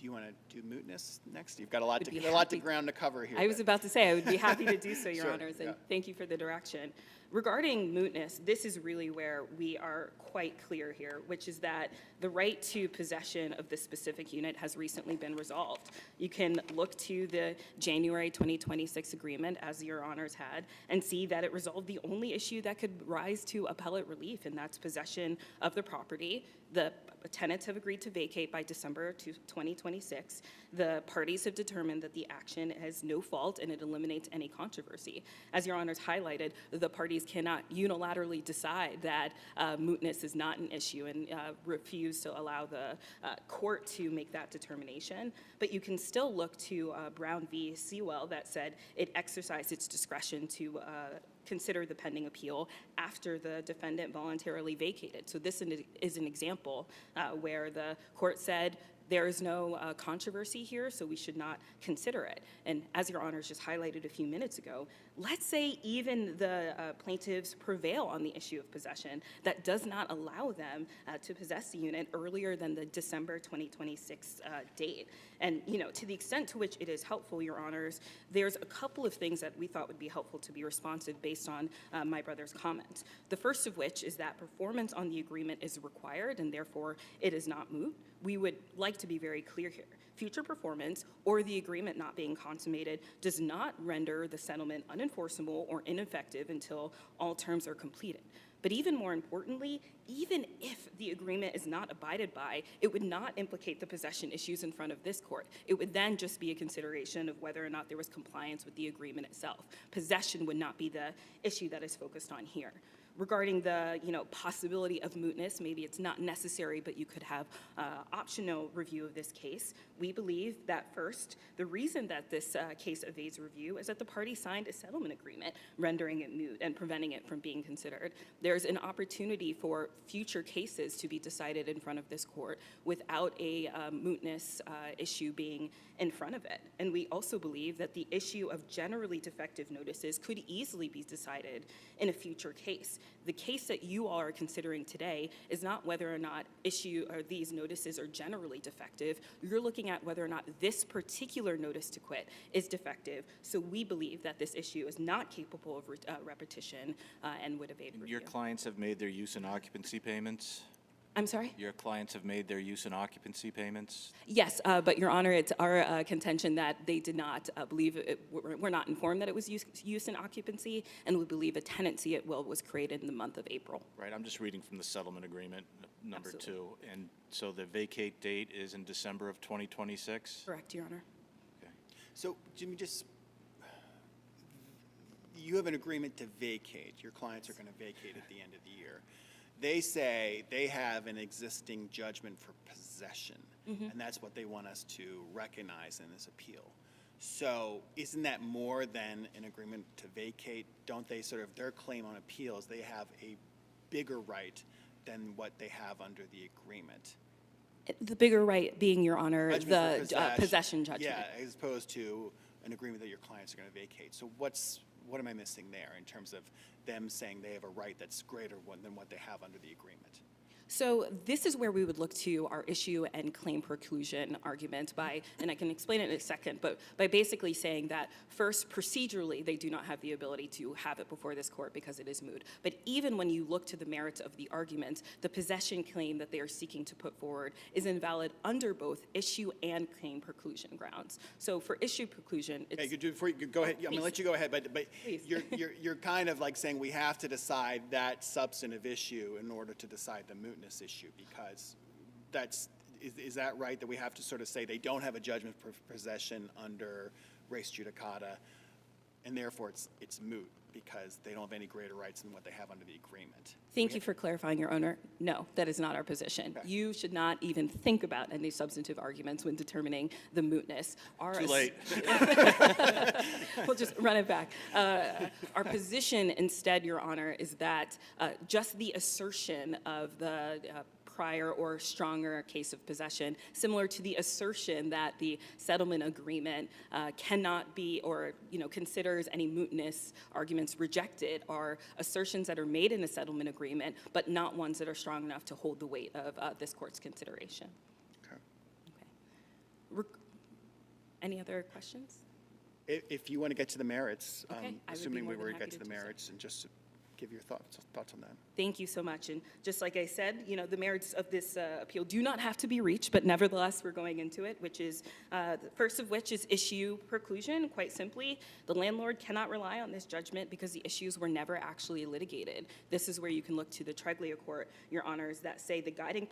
Do you want to do mootness next? You've got a lot to ground to cover here. I was about to say, I would be happy to do so, Your Sure, Honors, and yeah. thank you for the direction. Regarding mootness, this is really where we are quite clear here, which is that the right to possession of this specific unit has recently been resolved. You can look to the January 2026 agreement, as Your Honors had, and see that it resolved the only issue that could rise to appellate relief, and that's possession of the property. The tenants have agreed to vacate by December 2026. The parties have determined that the action has no fault and it eliminates any controversy. As Your Honors highlighted, the parties cannot unilaterally decide that mootness is not an issue and refuse to allow the court to make that determination. But you can still look to Brown v. Sewell that said it exercised its discretion to consider the pending appeal after the defendant voluntarily vacated. So this is an example where the court said there is no controversy here, so we should not consider it. And as Your Honors just highlighted a few minutes ago, let's say even the plaintiffs prevail on the issue of possession. That does not allow them to possess the unit earlier than the December 2026 date. And, you know, to the extent to which it is helpful, Your Honors, there's a couple of things that we thought would be helpful to be responsive based on my brother's comments. The first of which is that performance on the agreement is required and therefore it is not moot. We would like to be very clear here. Future performance or the agreement not being consummated does not render the settlement unenforceable or ineffective until all terms are completed. But even more importantly, even if the agreement is not abided by, it would not implicate the possession issues in front of this court. It would then just be a consideration of whether or not there was compliance with the agreement itself. Possession would not be the issue that is focused on here. Regarding the possibility of mootness, maybe it's not necessary, but you could have optional review of this case. We believe that first, the reason that this case evades review is that the party signed a settlement agreement rendering it moot and preventing it from being considered. There's an opportunity for future cases to be decided in front of this court without a mootness issue being in front of it. And we also believe that the issue of generally defective notices could easily be decided in a future case. The case that you all are considering today is not whether or not these notices are generally defective. You're looking at whether or not this particular notice to quit is defective. So we believe that this issue is not capable of repetition and would evade review. Your clients have made their use and occupancy payments? I'm sorry? Your clients have made their use and occupancy payments? Yes, but Your Honor, it's our contention that they did not we're not informed that it was use and occupancy, and we believe a tenancy at will was created in the month of April. Right, I'm just reading from the settlement agreement, number Absolutely. 2. And so the vacate date is in December of 2026? Correct, Your Honor. Okay. So, Jimmy, you have an agreement to vacate. Your clients are going to vacate at the end of the year. They say they have an existing judgment for possession, and that's what they want us to recognize in this appeal. So isn't that more than an agreement to vacate? Don't they sort of, their claim on appeals, they have a bigger right than what they have under the agreement? The bigger right being, Your Honor, Judgment the for possession judgment. Yeah, as opposed to an agreement that your clients are going to vacate. So what am I missing there in terms of them saying they have a right that's greater than what they have under the agreement? So this is where we would look to our issue and claim preclusion argument by, and I can explain it in a second, but by basically saying that first, procedurally, they do not have the ability to have it before this court because it is moot. But even when you look to the merits of the argument, the possession claim that they are seeking to put forward is invalid under both issue and claim preclusion grounds. So for issue preclusion, it's... Okay, before you go ahead, I'm going to let you go ahead, but you're kind of like saying we have to decide that substantive issue in order to decide the mootness issue, because is that right, that we have to sort of say they don't have a judgment for possession under res judicata and therefore it's moot? because they don't have any greater rights than what they have under the agreement. Thank you for clarifying, Your Honor. No, that is not our position. Okay. You should not even think about any substantive arguments when determining the mootness. Too late. We'll just run it back. Our position instead, Your Honor, is that just the assertion of the prior or stronger case of possession, similar to the assertion that the settlement agreement cannot be or considers any mootness arguments rejected, are assertions that are made in a settlement agreement, but not ones that are strong enough to hold the weight of this court's consideration. Okay. Any other questions? If you want to get to the merits, Okay, I would be assuming we more were than to get happy to the to do so. merits, and just give your thoughts on that. Thank you so much. And just like I said, the merits of this appeal do not have to be reached, but nevertheless, we're going into it, which is the first of which is issue preclusion. Quite simply, the landlord cannot rely on this judgment because the issues were never actually litigated. This is where you can look to the Treglia Court, Your Honors, that say the guiding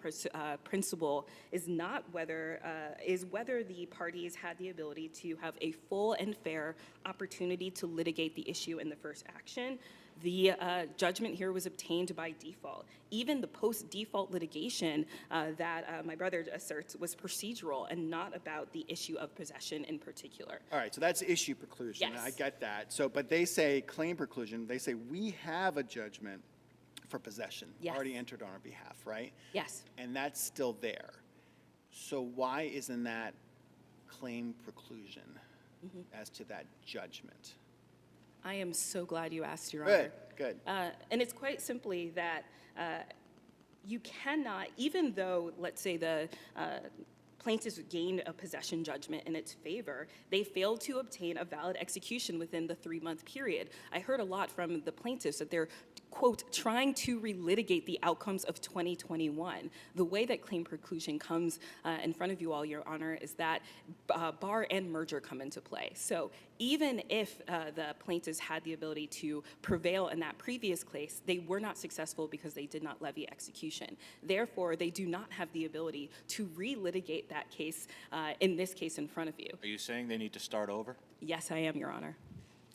principle is not whether the parties had the ability to have a full and fair opportunity to litigate the issue in the first action. The judgment here was obtained by default. Even the post-default litigation that my brother asserts was procedural and not about the issue of possession in particular. All right, so that's issue preclusion. Yes. I get that. So, but they say claim preclusion. They say we have a judgment for possession Yes. already entered on our behalf, right? Yes. And that's still there. So why isn't that claim preclusion as to that judgment? I am so glad you asked, Your Honor. Good. And it's quite simply that you cannot, even though, let's say, the plaintiffs gained a possession judgment in its favor, they failed to obtain a valid execution within the 3-month period. I heard a lot from the plaintiffs that they're, quote, trying to relitigate the outcomes of 2021. The way that claim preclusion comes in front of you all, Your Honor, is that bar and merger come into play. So even if the plaintiffs had the ability to prevail in that previous case, they were not successful because they did not levy execution. Therefore, they do not have the ability to relitigate that case in this case in front of you. Are you saying they need to start over? Yes, I am, Your Honor.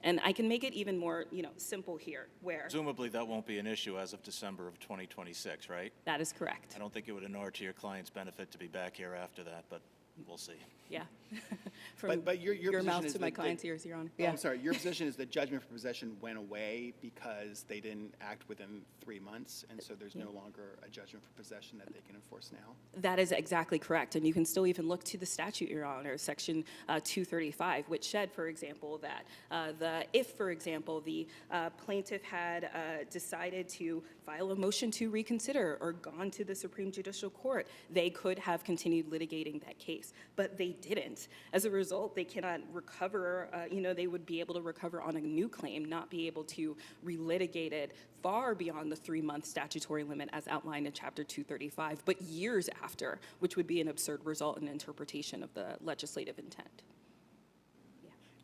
And I can make it even more, simple here, where Presumably, that won't be an issue as of December of 2026, right? that is correct. I don't think it would inure to your client's benefit to be back here after that, but we'll see. Yeah. From But your your mouth position is to my that client's ears, Your Honor. Oh, I'm sorry. Your position is that judgment for possession went away because they didn't act within 3 months, and so there's no longer a judgment for possession that they can enforce now? That is exactly correct. And you can still even look to the statute, Your Honor, Section 235, which said, for example, that if, for example, the plaintiff had decided to file a motion to reconsider or gone to the Supreme Judicial Court, they could have continued litigating that case. But they didn't. As a result, they cannot recover, they would be able to recover on a new claim, not be able to relitigate it far beyond the 3-month statutory limit as outlined in Chapter 235, but years after, which would be an absurd result in interpretation of the legislative intent.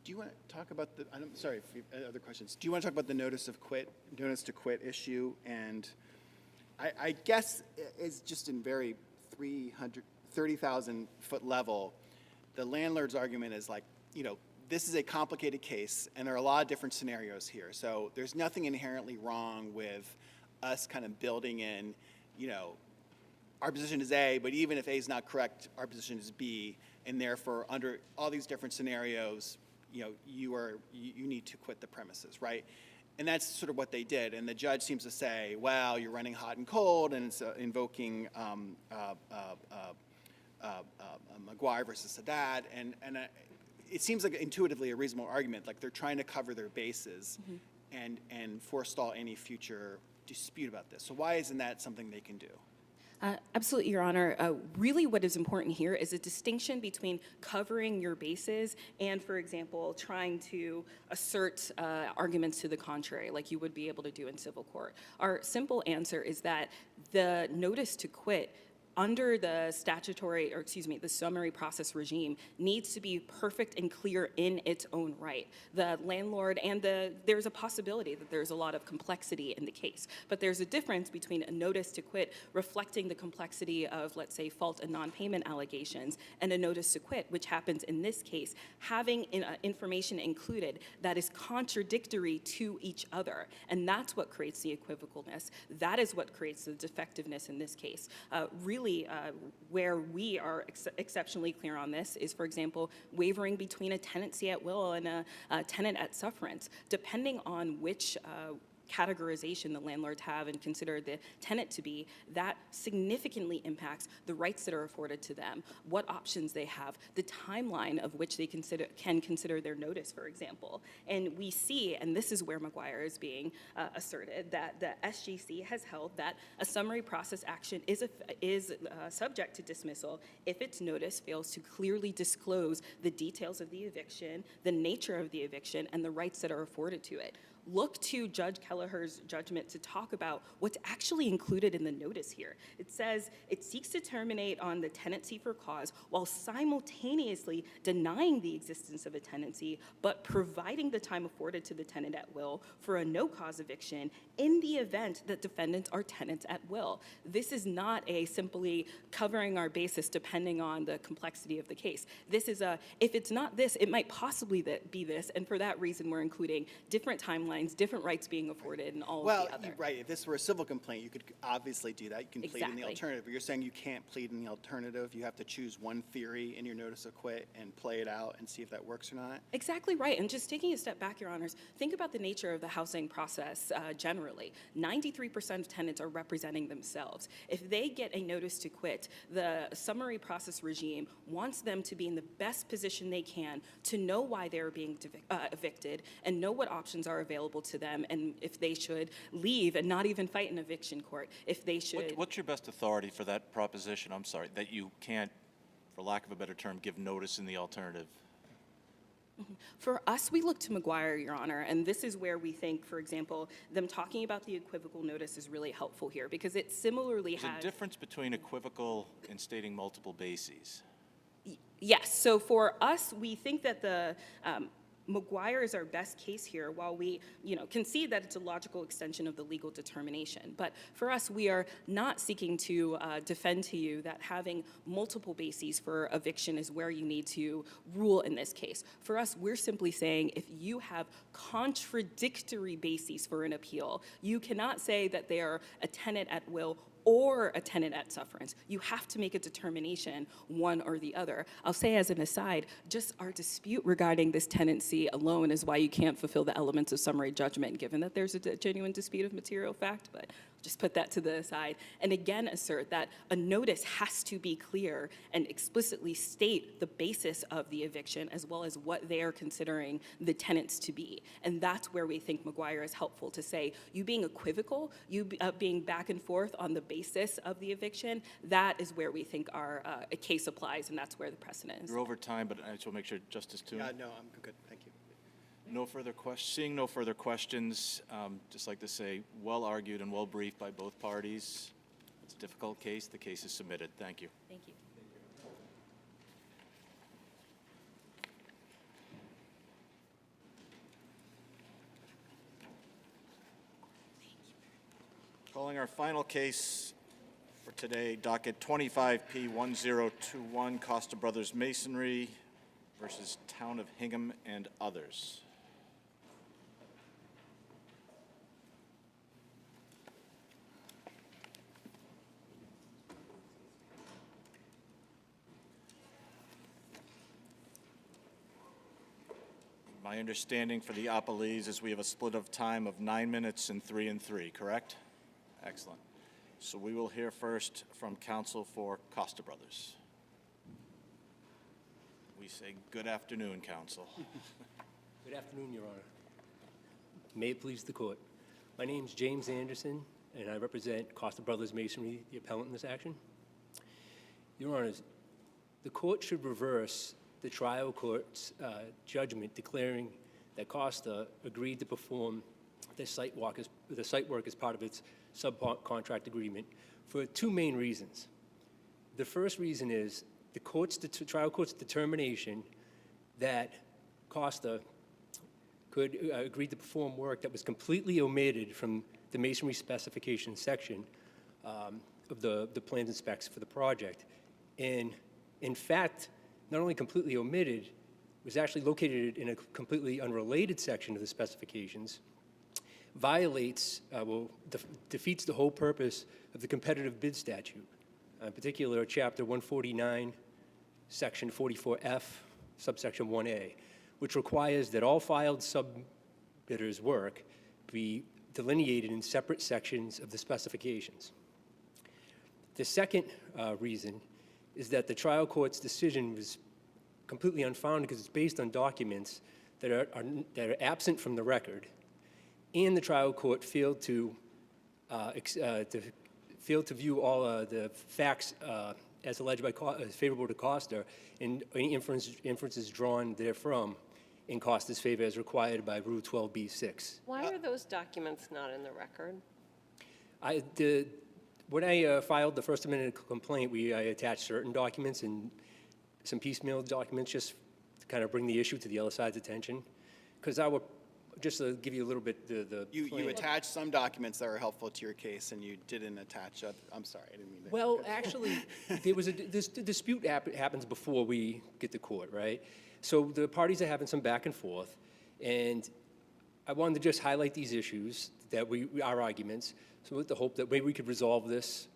Do you want to talk about the, I'm sorry if you have other questions. Do you want to talk about the notice to quit issue? And I guess it's just in very 30,000 foot level, the landlord's argument is like, this is a complicated case, and there are a lot of different scenarios here. So there's nothing inherently wrong with us kind of building in, our position is A, but even if A is not correct, our position is B, and therefore under all these different scenarios, you need to quit the premises, right? And that's sort of what they did. And the judge seems to say, well, you're running hot and cold, and it's invoking McGuire versus Sadat, and it seems like intuitively a reasonable argument, like they're trying to cover their bases and forestall any future dispute about this. So why isn't that something they can do? Absolutely, Your Honor. Really what is important here is a distinction between covering your bases and, for example, trying to assert arguments to the contrary, like you would be able to do in civil court. Our simple answer is that the notice to quit under the statutory, or excuse me, the summary process regime needs to be perfect and clear in its own right. The landlord and there's a possibility that there's a lot of complexity in the case, but there's a difference between a notice to quit reflecting the complexity of, let's say, fault and non-payment allegations, and a notice to quit, which happens in this case, having information included that is contradictory to each other. And that's what creates the equivocalness. That is what creates the defectiveness in this case. Really, where we are exceptionally clear on this is, for example, wavering between a tenancy at will and a tenant at sufferance, depending on which categorization the landlords have and consider the tenant to be, that significantly impacts the rights that are afforded to them, what options they have, the timeline of which they can consider their notice, for example. And we see, and this is where McGuire is being asserted, that the SGC has held that a summary process action is subject to dismissal if its notice fails to clearly disclose the details of the eviction, the nature of the eviction, and the rights that are afforded to it. Look to Judge Kelleher's judgment to talk about what's actually included in the notice here. It says it seeks to terminate on the tenancy for cause while simultaneously denying the existence of a tenancy, but providing the time afforded to the tenant at will for a no-cause eviction in the event that defendants are tenants at will. This is not a simply covering our basis depending on the complexity of the case. This is if it's not this, it might possibly be this, and for that reason we're including different timelines, different rights being afforded, and all of the other. Right. If this were a civil complaint, you could obviously do that. You can plead in the alternative. But you're saying you can't plead in the alternative. You have to choose one theory in your notice of quit and play it out and see if that works or not? Exactly right. And just taking a step back, Your Honors, think about the nature of the housing process generally. 93% of tenants are representing themselves. If they get a notice to quit, the summary process regime wants them to be in the best position they can to know why they're being evicted and know what options are available to them, and if they should leave and not even fight an eviction court, if they should. What's your best authority for that proposition? I'm sorry, that you can't, for lack of a better term, give notice in the alternative? For us, we look to McGuire, Your Honor, and this is where we think, for example, them talking about the equivocal notice is really helpful here, because it similarly has... There's a difference between equivocal and stating multiple bases. Yes, so for us, we think that the McGuire is our best case here, while we, concede that it's a logical extension of the legal determination. But for us, we are not seeking to defend to you that having multiple bases for eviction is where you need to rule in this case. For us, we're simply saying if you have contradictory bases for an appeal, you cannot say that they are a tenant at will or a tenant at sufferance. You have to make a determination, one or the other. I'll say as an aside, just our dispute regarding this tenancy alone is why you can't fulfill the elements of summary judgment, given that there's a genuine dispute of material fact, but just put that to the side. And again, assert that a notice has to be clear and explicitly state the basis of the eviction as well as what they are considering the tenants to be. And that's where we think McGuire is helpful to say, you being equivocal, you being back and forth on the basis of the eviction, that is where we think our case applies, and that's where the precedent is. You're over time, but I just want to make sure Justice Toone. No, I'm good. Thank you. No further questions. Seeing no further questions, just like to say, well argued and well briefed by both parties. It's a difficult case. The case is submitted. Thank you. Thank you. Calling our final case for today, docket 25P1021, Costa Brothers Masonry versus Town of Hingham and others. My understanding for the appellees is we have a split of time of 9 minutes and 3 and 3, correct? Excellent. So we will hear first from counsel for Costa Brothers. We say good afternoon, counsel. Good afternoon, Your Honor. May it please the court. My name is James Anderson, and I represent Costa Brothers Masonry, the appellant in this action. Your Honors, the court should reverse the trial court's judgment declaring that Costa agreed to perform the site work as part of its subcontract agreement for two main reasons. The first reason is the trial court's determination that Costa could agree to perform work that was completely omitted from the masonry specification section of the plans and specs for the project. And in fact, not only completely omitted, was actually located in a completely unrelated section of the specifications, violates, defeats the whole purpose of the competitive bid statute, in particular Chapter 149, Section 44F, subsection 1A, which requires that all filed sub-bidders' work be delineated in separate sections of the specifications. The second reason is that the trial court's decision was completely unfounded because it's based on documents that are absent from the record, and the trial court failed to view all the facts as alleged by as favorable to Costa, and any inferences drawn therefrom in Costa's favor as required by Rule 12b-6. Why are those documents not in the record? When I filed the First Amendment complaint, I attached certain documents and some piecemeal documents just to kind of bring the issue to the other side's attention. Because just to give you a little bit You attached some documents that were helpful to your case, and you didn't attach other. I'm sorry, I didn't mean to. Well, actually, this dispute happens before we get to court, right? So the parties are having some back and forth, and I wanted to just highlight these issues, our arguments, so with the hope that maybe we could resolve this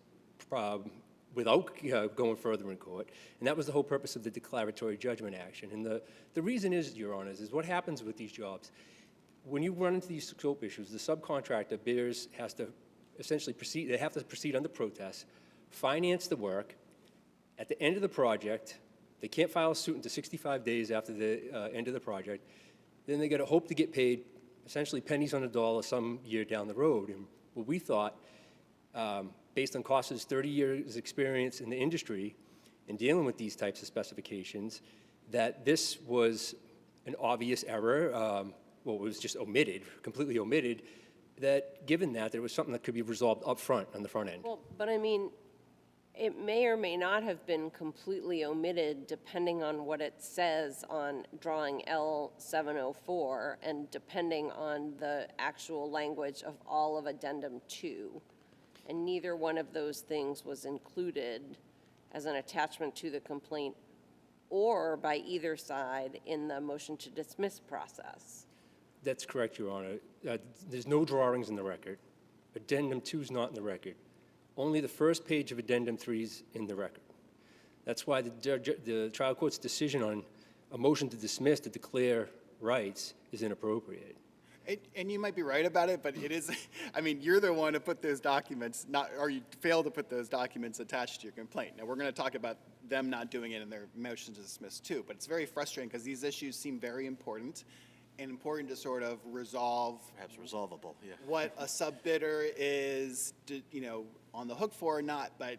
without going further in court. And that was the whole purpose of the declaratory judgment action. And the reason is, Your Honors, is what happens with these jobs. When you run into these scope issues, the subcontractor, bidders, has to essentially proceed, they have to proceed under protest, finance the work. At the end of the project, they can't file a suit until 65 days after the end of the project. Then they got to hope to get paid essentially pennies on the dollar some year down the road. And what we thought, based on Costa's 30 years experience in the industry in dealing with these types of specifications, that this was an obvious error, well, it was just omitted, completely omitted, that given that, there was something that could be resolved up front, on the front end. Well, but I mean, it may or may not have been completely omitted depending on what it says on drawing L704 and depending on the actual language of all of Addendum 2. And neither one of those things was included as an attachment to the complaint or by either side in the motion to dismiss process. That's correct, Your Honor. There's no drawings in the record. Addendum 2 is not in the record. Only the first page of Addendum 3 is in the record. That's why the trial court's decision on a motion to dismiss to declare rights is inappropriate. And you might be right about it, but it is, I mean, you're the one to put those documents, or you failed to put those documents attached to your complaint. Now, we're going to talk about them not doing it in their motion to dismiss too, but it's very frustrating because these issues seem very important and important to sort of resolve. Perhaps resolvable, yeah. What a sub-bidder is, on the hook for or not, but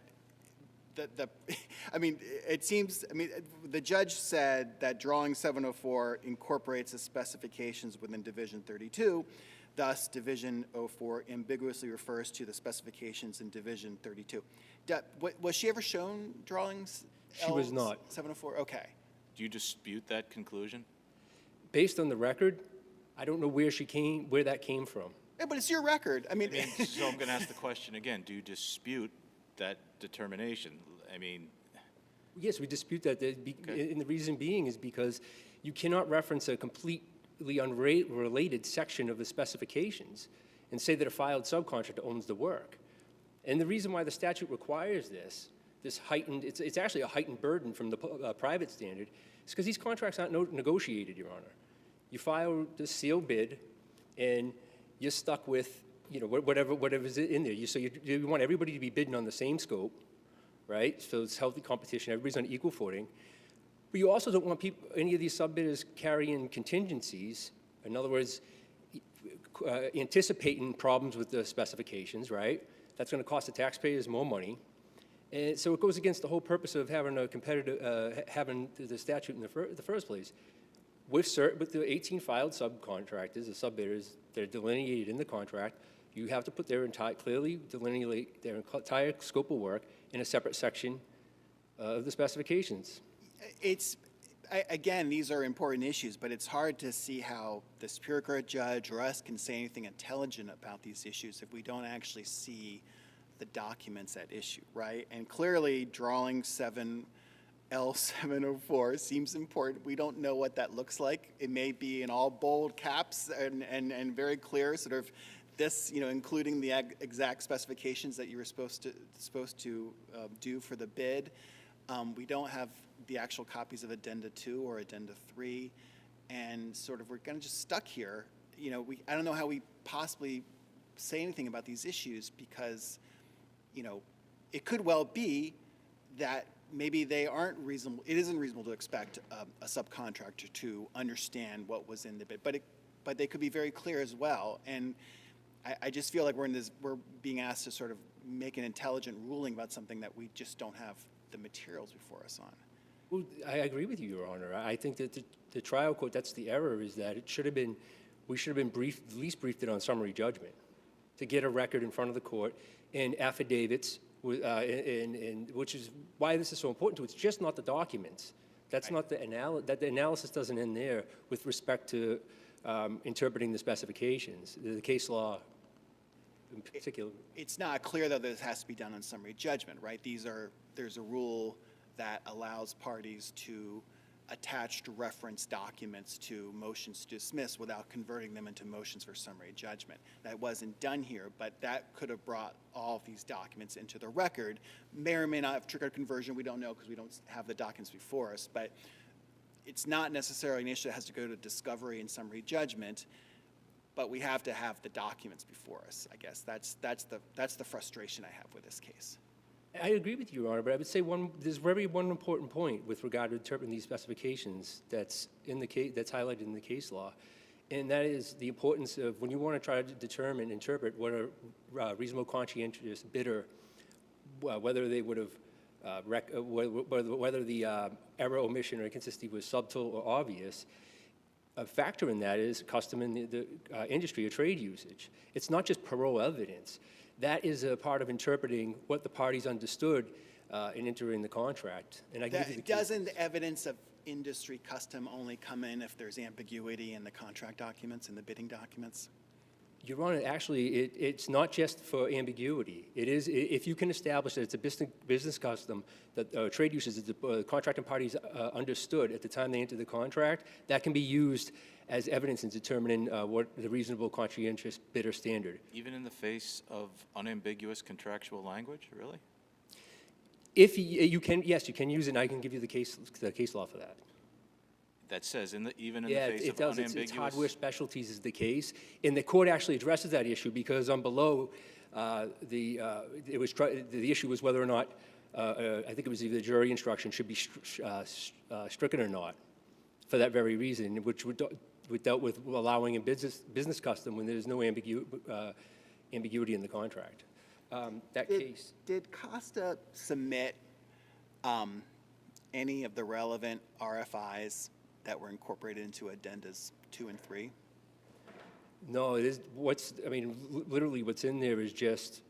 I mean, it seems, the judge said that drawing 704 incorporates the specifications within Division 32, thus Division 04 ambiguously refers to the specifications in Division 32. Was she ever shown drawings? She was not. 704, okay. Do you dispute that conclusion? Based on the record, I don't know where that came from. Yeah, but it's your record. So I'm going to ask the question again. Do you dispute that determination? Yes, we dispute that. And the reason being is because you cannot reference a completely unrelated section of the specifications and say that a filed subcontractor owns the work. And the reason why the statute requires this heightened, it's actually a heightened burden from the private standard, is because these contracts aren't negotiated, Your Honor. You file the sealed bid, and you're stuck with whatever's in there. So you want everybody to be bidding on the same scope, right? So it's healthy competition. Everybody's on equal footing. But you also don't want any of these sub-bidders carrying contingencies. In other words, anticipating problems with the specifications, right? That's going to cost the taxpayers more money. And so it goes against the whole purpose of having a competitive, having the statute in the first place. With the 18 filed subcontractors, the sub-bidders, they're delineated in the contract. You have to put clearly delineate their entire scope of work in a separate section of the specifications. Again, these are important issues, but it's hard to see how the Superior Court judge or us can say anything intelligent about these issues if we don't actually see the documents at issue, right? And clearly, drawing 7L704 seems important. We don't know what that looks like. It may be in all bold caps and very clear, sort of this, including the exact specifications that you were supposed to do for the bid. We don't have the actual copies of Addenda 2 or Addenda 3, and sort of we're kind of just stuck here. I don't know how we possibly say anything about these issues because, it could well be that maybe they aren't reasonable. It isn't reasonable to expect a subcontractor to understand what was in the bid, but they could be very clear as well. And I just feel like we're being asked to sort of make an intelligent ruling about something that we just don't have the materials before us on. Well, I agree with you, Your Honor. I think that the trial court, that's the error, is that we should have been briefed, at least briefed it on summary judgment, to get a record in front of the court and affidavits, which is why this is so important to us. It's just not the documents. That's not the analysis doesn't end there with respect to interpreting the specifications. The case law in particular. It's not clear, though, that this has to be done on summary judgment, right? There's a rule that allows parties to attach to reference documents to motions to dismiss without converting them into motions for summary judgment. That wasn't done here, but that could have brought all of these documents into the record. May or may not have triggered conversion. We don't know because we don't have the documents before us, but it's not necessarily an issue that has to go to discovery and summary judgment, but we have to have the documents before us. I guess that's the frustration I have with this case. I agree with you, Your Honor, but I would say there's one important point with regard to interpreting these specifications that's highlighted in the case law, and that is the importance of when you want to try to interpret what a reasonable conscientious bidder, whether they would have, whether the error, omission, or inconsistency was subtle or obvious. A factor in that is custom in the industry or trade usage. It's not just parole evidence. That is a part of interpreting what the parties understood in entering the contract. And doesn't the evidence of industry custom only come in if there's ambiguity in the contract documents and the bidding documents? Your Honor, actually, it's not just for ambiguity. It is, if you can establish that it's a business custom that trade uses that the contracting parties understood at the time they entered the contract, that can be used as evidence in determining what the reasonable conscientious bidder standard. Even in the face of unambiguous contractual language, really? If you can, yes, you can use it, and I can give you the case law for that. That says even in the face of unambiguous... It's hardware specialties is the case, and the court actually addresses that issue because on below, the issue was whether or not, I think it was either jury instruction should be stricken or not, for that very reason, which dealt with allowing a business custom when there's no ambiguity in the contract. Did Costa submit any of the relevant RFIs that were incorporated into Addendas 2 and 3? No, it is literally what's in there is just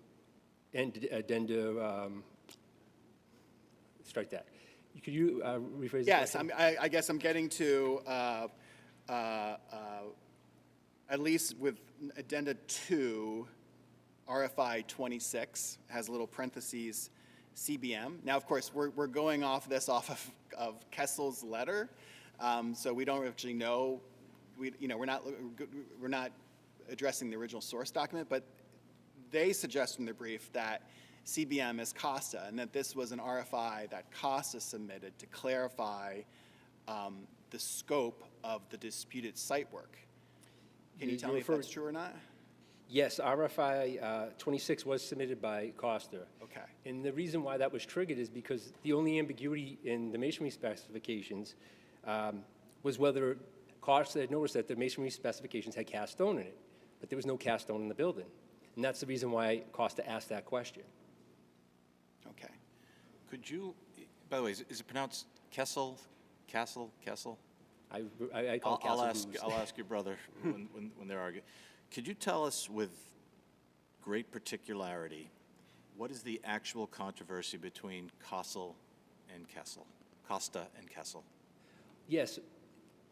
addenda, strike that. Could you rephrase that? Yes, I guess I'm getting to, at least with Addenda 2, RFI 26 has a little parentheses, CBM. Now, of course, we're going off of Kessel's letter, so we don't actually know. We're not addressing the original source document, but they suggest in their brief that CBM is Costa, and that this was an RFI that Costa submitted to clarify the scope of the disputed site work. Can you tell me if that's true or not? Yes, RFI 26 was submitted by Costa. Okay. And the reason why that was triggered is because the only ambiguity in the masonry specifications was whether Costa had noticed that the masonry specifications had cast stone in it, but there was no cast stone in the building. And that's the reason why Costa asked that question. Okay. Could you, by the way, is it pronounced Kessel? Castle? I call it Castle. I'll ask your brother when they're arguing. Could you tell us with great particularity what is the actual controversy between Kossel and Kessel, Costa and Kessel. Yes,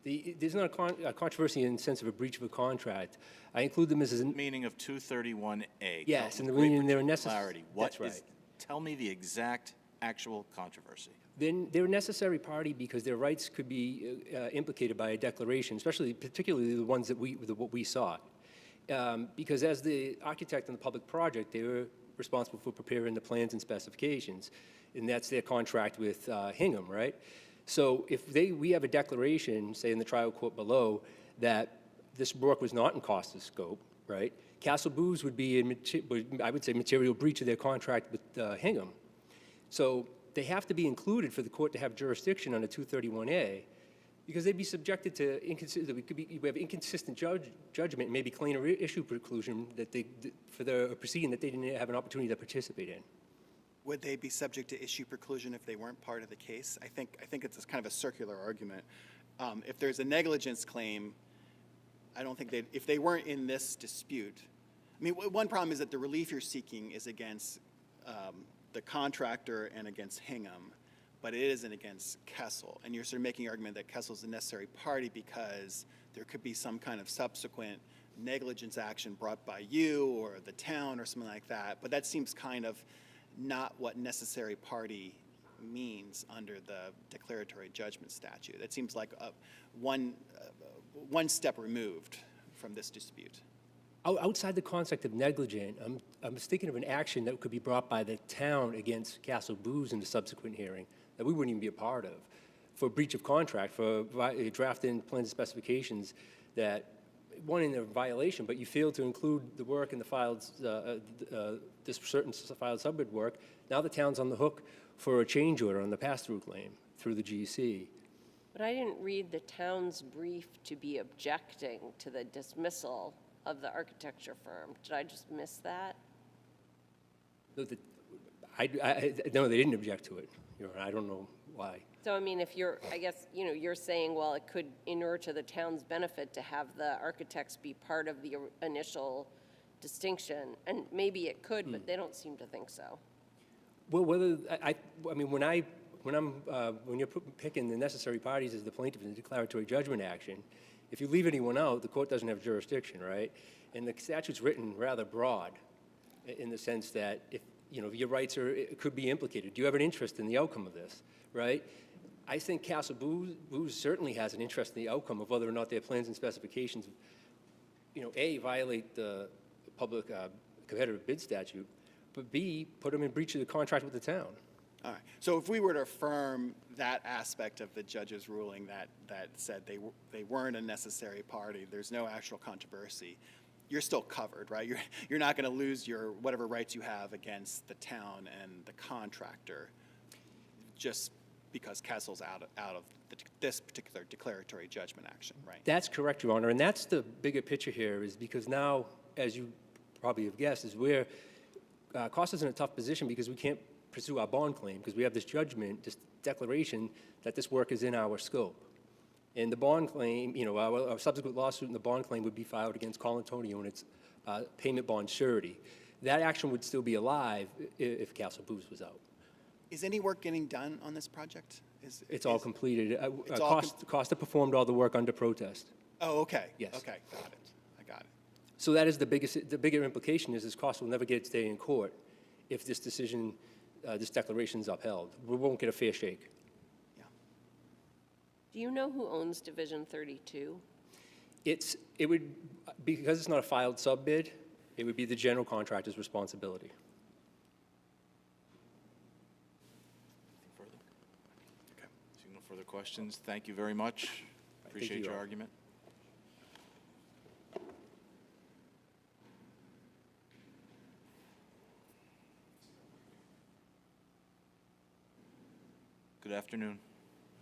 there's not a controversy in the sense of a breach of a contract. I include them as an... Meaning of 231A. Yes, and the Great reason they're necessary. particularity. What That's right. is- Tell me the exact actual controversy. Then they're a necessary party because their rights could be implicated by a declaration, particularly the ones that what we sought. Because as the architect on the public project, they were responsible for preparing the plans and specifications, and that's their contract with Hingham, right? So if we have a declaration, say in the trial court below, that this work was not in Costa's scope, right? Castle Booze would be, I would say, material breach of their contract with Hingham. So they have to be included for the court to have jurisdiction under 231A, because they'd be subjected to we have inconsistent judgment, maybe claim or issue preclusion for the proceeding that they didn't have an opportunity to participate in. Would they be subject to issue preclusion if they weren't part of the case? I think it's kind of a circular argument. If there's a negligence claim, I don't think if they weren't in this dispute. I mean, one problem is that the relief you're seeking is against the contractor and against Hingham, but it isn't against Kessel. And you're sort of making the argument that Kessel's a necessary party because there could be some kind of subsequent negligence action brought by you or the town or something like that. But that seems kind of not what necessary party means under the declaratory judgment statute. That seems like one step removed from this dispute. Outside the concept of negligent, I'm thinking of an action that could be brought by the town against Castle Booze in the subsequent hearing that we wouldn't even be a part of, for breach of contract, for drafting plans and specifications that, one, in a violation, but you failed to include the work in the filed, this certain filed subbid work. Now the town's on the hook for a change order on the pass-through claim through the GC. But I didn't read the town's brief to be objecting to the dismissal of the architecture firm. Did I just miss that? No, no, they didn't object to it. I don't know why. So, I mean, if I guess, you're saying, well, it could inure to the town's benefit to have the architects be part of the initial distinction, and maybe it could, but they don't seem to think so. Well, I mean, when you're picking the necessary parties as the plaintiff in the declaratory judgment action, if you leave anyone out, the court doesn't have jurisdiction, right? And the statute's written rather broad in the sense that if your rights could be implicated. Do you have an interest in the outcome of this, right? I think Castle Booze certainly has an interest in the outcome of whether or not their plans and specifications, A, violate the public competitive bid statute, but B, put them in breach of the contract with the town. All right. So if we were to affirm that aspect of the judge's ruling that said they weren't a necessary party, there's no actual controversy, you're still covered, right? You're not going to lose your whatever rights you have against the town and the contractor just because Kessel's out of this particular declaratory judgment action, right? That's correct, Your Honor, and that's the bigger picture here is because now, as you probably have guessed, is where Costa's in a tough position because we can't pursue our bond claim because we have this judgment, this declaration that this work is in our scope. And the bond claim, our subsequent lawsuit in the bond claim would be filed against Colantonio and its payment bond surety. That action would still be alive if Castle Booze was out. Is any work getting done on this project? It's all completed. It's all Costa performed all the work under protest. Oh, okay. Yes. Okay, got it. I got it. So that is the bigger implication is Costa will never get its day in court if this decision, this declaration is upheld. We won't get a fair shake. Do you know who owns Division 32? It would, because it's not a filed sub-bid, it would be the general contractor's responsibility. Anything further? Okay. Seeing no further questions, thank you very much. Appreciate your argument. Good afternoon.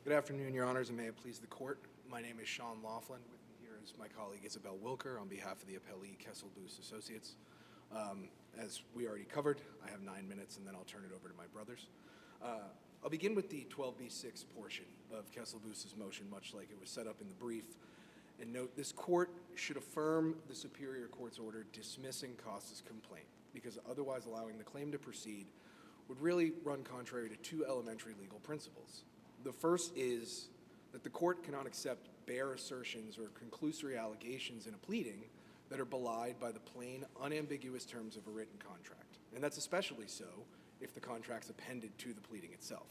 Good afternoon, Your Honors, and may it please the Court. My name is Sean Laughlin. With me here is my colleague Isabel Wilker on behalf of the appellee Kessel Booze Associates. As we already covered, I have 9 minutes, and then I'll turn it over to my brothers. I'll begin with the 12B6 portion of Kessel Booze's motion, much like it was set up in the brief. And note, this Court should affirm the Superior Court's order dismissing Costa's complaint, because otherwise allowing the claim to proceed would really run contrary to two elementary legal principles. The first is that the court cannot accept bare assertions or conclusory allegations in a pleading that are belied by the plain, unambiguous terms of a written contract. And that's especially so if the contract's appended to the pleading itself.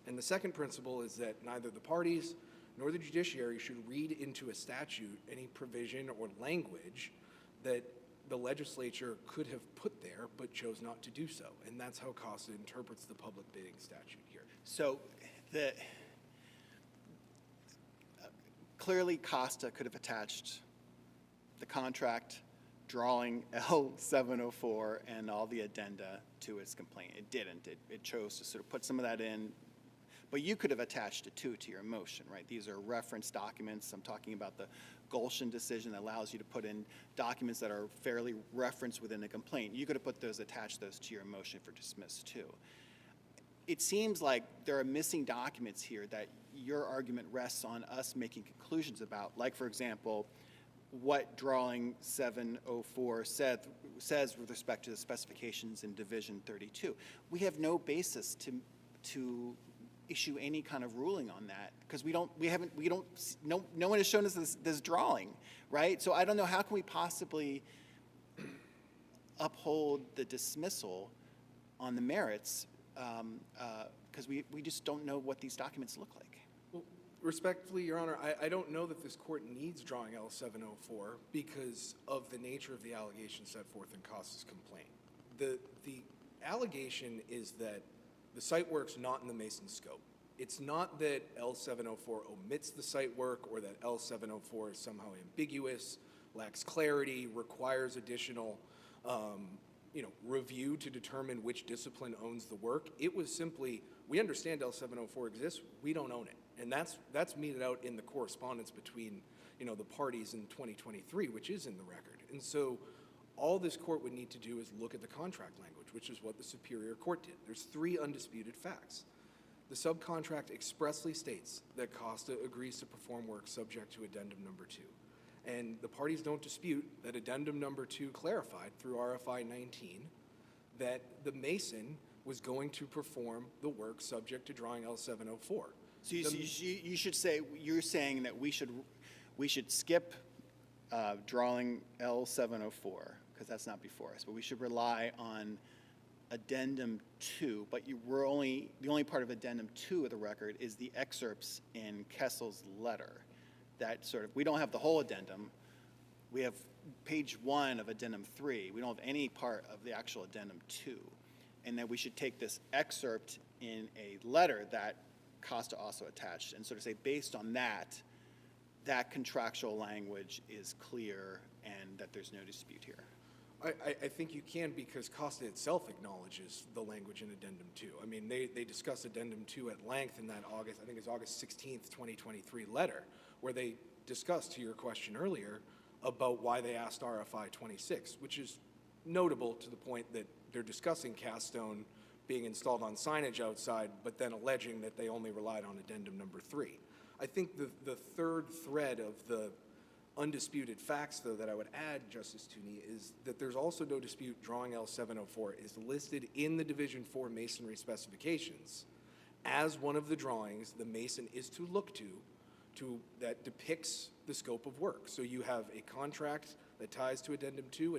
And the second principle is that neither the parties nor the judiciary should read into a statute any provision or language that the legislature could have put there but chose not to do so. And that's how Costa interprets the public bidding statute here. So clearly Costa could have attached the contract, drawing L704 and all the addenda to its complaint. It didn't. It chose to sort of put some of that in. But you could have attached it to your motion, right? These are reference documents. I'm talking about the Gulshan decision that allows you to put in documents that are fairly referenced within a complaint. You could have attached those to your motion for dismiss too. It seems like there are missing documents here that your argument rests on us making conclusions about, like, for example, what drawing 704 says with respect to the specifications in Division 32. We have no basis to issue any kind of ruling on that because no one has shown us this drawing, right? So I don't know, how can we possibly uphold the dismissal on the merits because we just don't know what these documents look like. Well, respectfully, Your Honor, I don't know that this court needs drawing L704 because of the nature of the allegation set forth in Costa's complaint. The allegation is that the site work's not in the Mason scope. It's not that L704 omits the site work or that L704 is somehow ambiguous, lacks clarity, requires additional review to determine which discipline owns the work. It was simply, we understand L704 exists, we don't own it. And that's meted out in the correspondence between the parties in 2023, which is in the record. And so all this court would need to do is look at the contract language, which is what the Superior Court did. There's 3 undisputed facts. The subcontract expressly states that Costa agrees to perform work subject to addendum number 2. And the parties don't dispute that addendum number 2 clarified through RFI 19 that the Mason was going to perform the work subject to drawing L704. So you should say, you're saying that we should skip drawing L704 because that's not before us, but we should rely on addendum 2, but the only part of addendum 2 of the record is the excerpts in Kessel's letter. That we don't have the whole addendum. We have page 1 of addendum 3. We don't have any part of the actual addendum 2. And that we should take this excerpt in a letter that Costa also attached and sort of say, based on that contractual language is clear and that there's no dispute here. I think you can because Costa itself acknowledges the language in addendum 2. I mean, they discuss addendum 2 at length in that August 16th, 2023 letter, where they discussed, to your question earlier, about why they asked RFI 26, which is notable to the point that they're discussing cast stone being installed on signage outside, but then alleging that they only relied on addendum number 3. I think the third thread of the undisputed facts, though, that I would add, Justice Toone, is that there's also no dispute drawing L704 is listed in the Division 4 Masonry specifications as one of the drawings the Mason is to look to that depicts the scope of work. So you have a contract that ties to addendum 2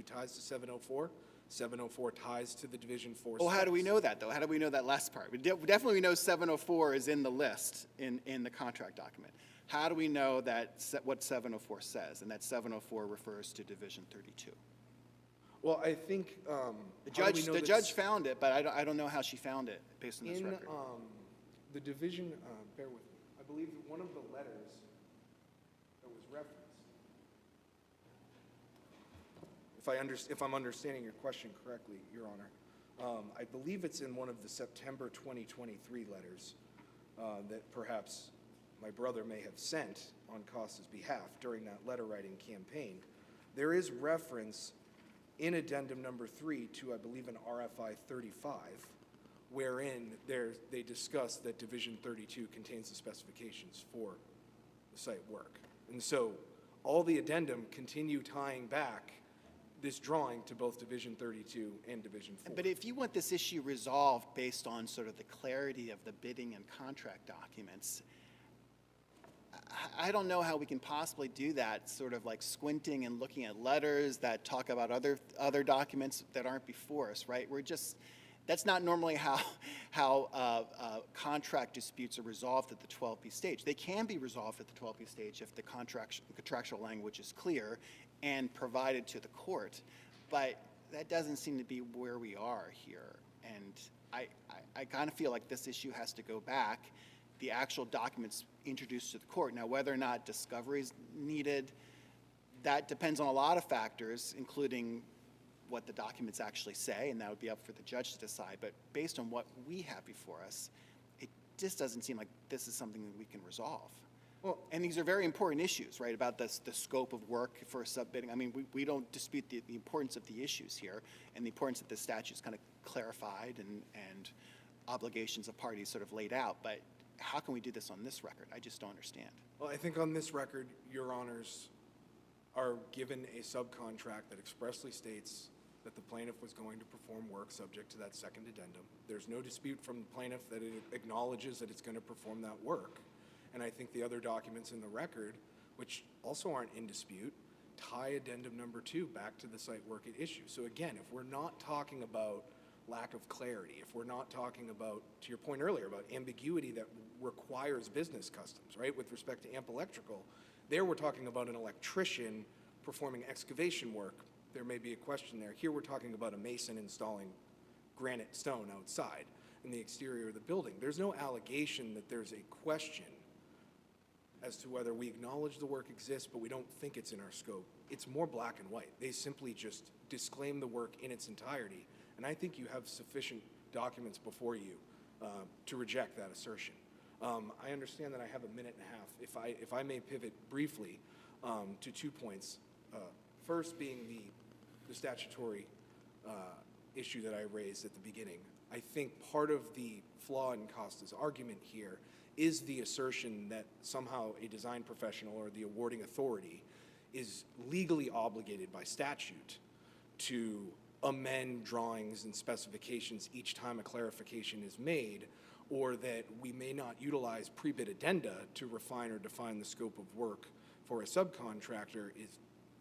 ties to 704, 704 ties to the Division 4 Well, how do we know that, though? How do we know that last part? We definitely know 704 is in the list in the contract document. How do we know what 704 says, and that 704 refers to Division 32? Well, I think the judge found it, but I don't know how she found it based on this record. The division, bear with me. I believe one of the letters that was referenced. If I'm understanding your question correctly, Your Honor, I believe it's in one of the September 2023 letters that perhaps my brother may have sent on Costa's behalf during that letter writing campaign. There is reference in addendum number 3 to, I believe, an RFI 35, wherein they discuss that Division 32 contains the specifications for the site work. And so all the addendum continue tying back this drawing to both Division 32 and Division 4. But if you want this issue resolved based on sort of the clarity of the bidding and contract documents, I don't know how we can possibly do that, sort of like squinting and looking at letters that talk about other documents that aren't before us, right? That's not normally how contract disputes are resolved at the 12P stage. They can be resolved at the 12P stage if the contractual language is clear and provided to the court, but that doesn't seem to be where we are here. And I kind of feel like this issue has to go back, the actual documents introduced to the court. Now, whether or not discovery is needed, that depends on a lot of factors, including what the documents actually say, and that would be up for the judge to decide. But based on what we have before us, it just doesn't seem like this is something that we can resolve. Well, and these are very important issues, right, about the scope of work for subbidding. I mean, we don't dispute the importance of the issues here and the importance that the statute's kind of clarified and obligations of parties sort of laid out. But how can we do this on this record? I just don't understand. Well, I think on this record, Your Honors are given a subcontract that expressly states that the plaintiff was going to perform work subject to that second addendum. There's no dispute from the plaintiff that it acknowledges that it's going to perform that work. And I think the other documents in the record, which also aren't in dispute, tie addendum number 2 back to the site work at issue. So again, if we're not talking about lack of clarity, if we're not talking about, to your point earlier, about ambiguity that requires business customs, right, with respect to AMP Electrical, there we're talking about an electrician performing excavation work. There may be a question there. Here we're talking about a mason installing granite stone outside in the exterior of the building. There's no allegation that there's a question as to whether we acknowledge the work exists, but we don't think it's in our scope. It's more black and white. They simply just disclaim the work in its entirety, and I think you have sufficient documents before you to reject that assertion. I understand that I have a minute and a half. If I may pivot briefly to 2 points. First being the statutory issue that I raised at the beginning. I think part of the flaw in Costa's argument here is the assertion that somehow a design professional or the awarding authority is legally obligated by statute to amend drawings and specifications each time a clarification is made, or that we may not utilize pre-bid addenda to refine or define the scope of work for a subcontractor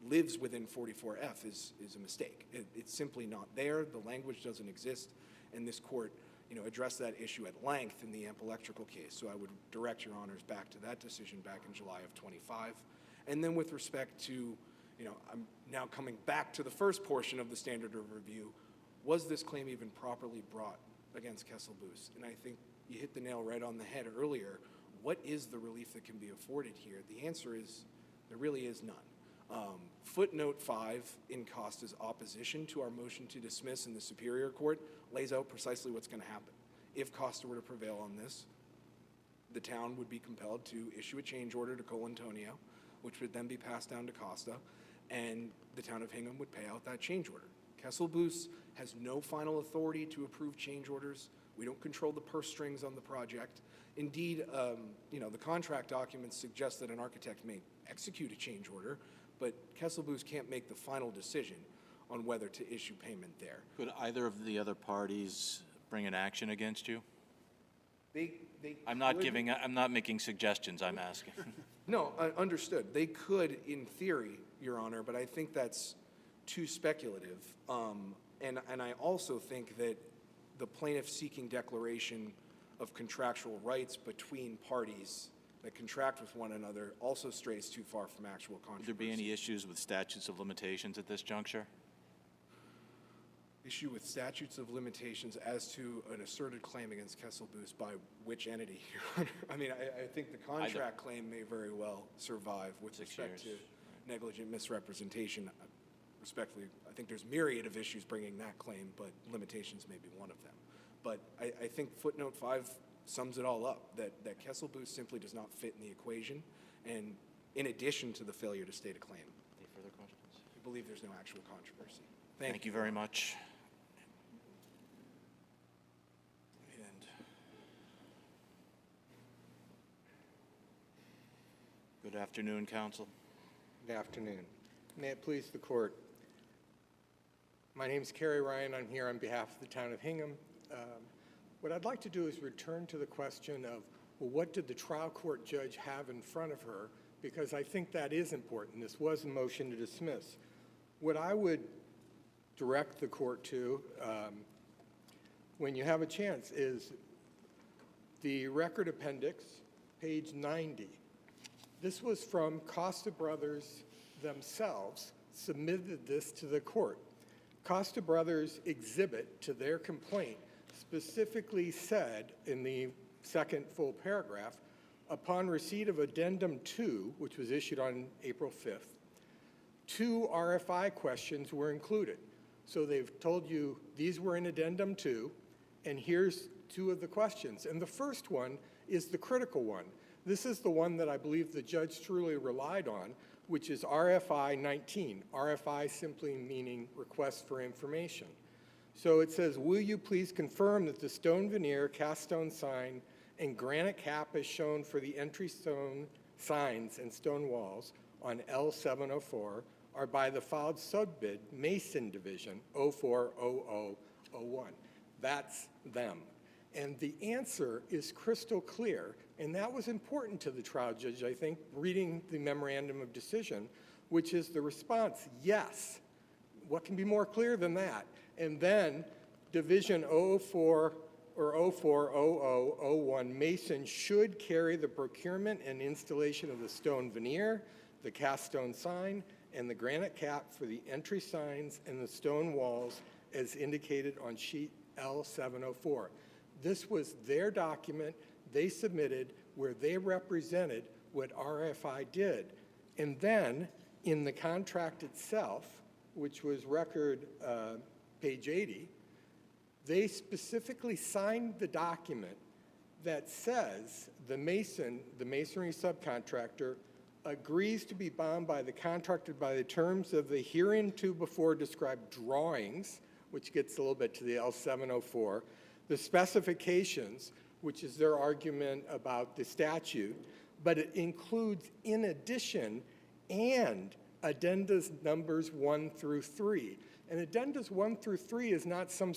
lives within 44F is a mistake. It's simply not there. The language doesn't exist, and this court addressed that issue at length in the AMP Electrical case. So I would direct Your Honors back to that decision back in July of 25. And then with respect to, I'm now coming back to the first portion of the standard of review, was this claim even properly brought against Kessel-Booth? And I think you hit the nail right on the head earlier. What is the relief that can be afforded here? The answer is there really is none. Footnote 5 in Costa's opposition to our motion to dismiss in the Superior Court lays out precisely what's going to happen. If Costa were to prevail on this, the town would be compelled to issue a change order to Colantonio, which would then be passed down to Costa, and the town of Hingham would pay out that change order. Kessel-Booth has no final authority to approve change orders. We don't control the purse strings on the project. Indeed, the contract documents suggest that an architect may execute a change order, but Kessel-Booth can't make the final decision on whether to issue payment there. Could either of the other parties bring an action against you? I'm not making suggestions, I'm asking. No, understood. They could, in theory, Your Honor, but I think that's too speculative. And I also think that the plaintiff seeking declaration of contractual rights between parties that contract with one another also strays too far from actual controversy. Would there be any issues with statutes of limitations at this juncture? Issue with statutes of limitations as to an asserted claim against Kessel-Booth by which entity, Your Honor? I mean, I think the contract claim may very well survive with respect to negligent misrepresentation. Respectfully, I think there's myriad of issues bringing that claim, but limitations may be one of them. But I think footnote 5 sums it all up, that Kessel-Booth simply does not fit in the equation, and in addition to the failure to state a claim. Any further questions? I believe there's no actual controversy. Thank you very much. Good afternoon, counsel. Good afternoon. May it please the court. My name's Kerry Ryan. I'm here on behalf of the town of Hingham. What I'd like to do is return to the question of, well, what did the trial court judge have in front of her? Because I think that is important. This was a motion to dismiss. What I would direct the court to, when you have a chance, is the record appendix, page 90. This was from Costa Brothers themselves, submitted this to the court. Costa Brothers' exhibit to their complaint specifically said in the second full paragraph, upon receipt of Addendum 2, which was issued on April 5th, 2 RFI questions were included. So they've told you these were in Addendum 2, and here's 2 of the questions. And the first one is the critical one. This is the one that I believe the judge truly relied on, which is RFI 19. RFI simply meaning request for information. So it says, will you please confirm that the stone veneer, cast stone sign, and granite cap as shown for the entry stone signs and stone walls on L704 are by the filed subbid Mason Division 040001. That's them. And the answer is crystal clear, and that was important to the trial judge, I think, reading the memorandum of decision, which is the response, yes. What can be more clear than that? And then Division 04 or 040001 Mason should carry the procurement and installation of the stone veneer, the cast stone sign, and the granite cap for the entry signs and the stone walls as indicated on sheet L704. This was their document they submitted where they represented what RFI did. And then in the contract itself, which was record page 80, they specifically signed the document that says the masonry subcontractor agrees to be bound by the contractor by the terms of the hereinbefore described drawings, which gets a little bit to the L704, the specifications, which is their argument about the statute, but it includes, in addition, and addendas numbers 1 through 3. And addendas 1 through 3 is not some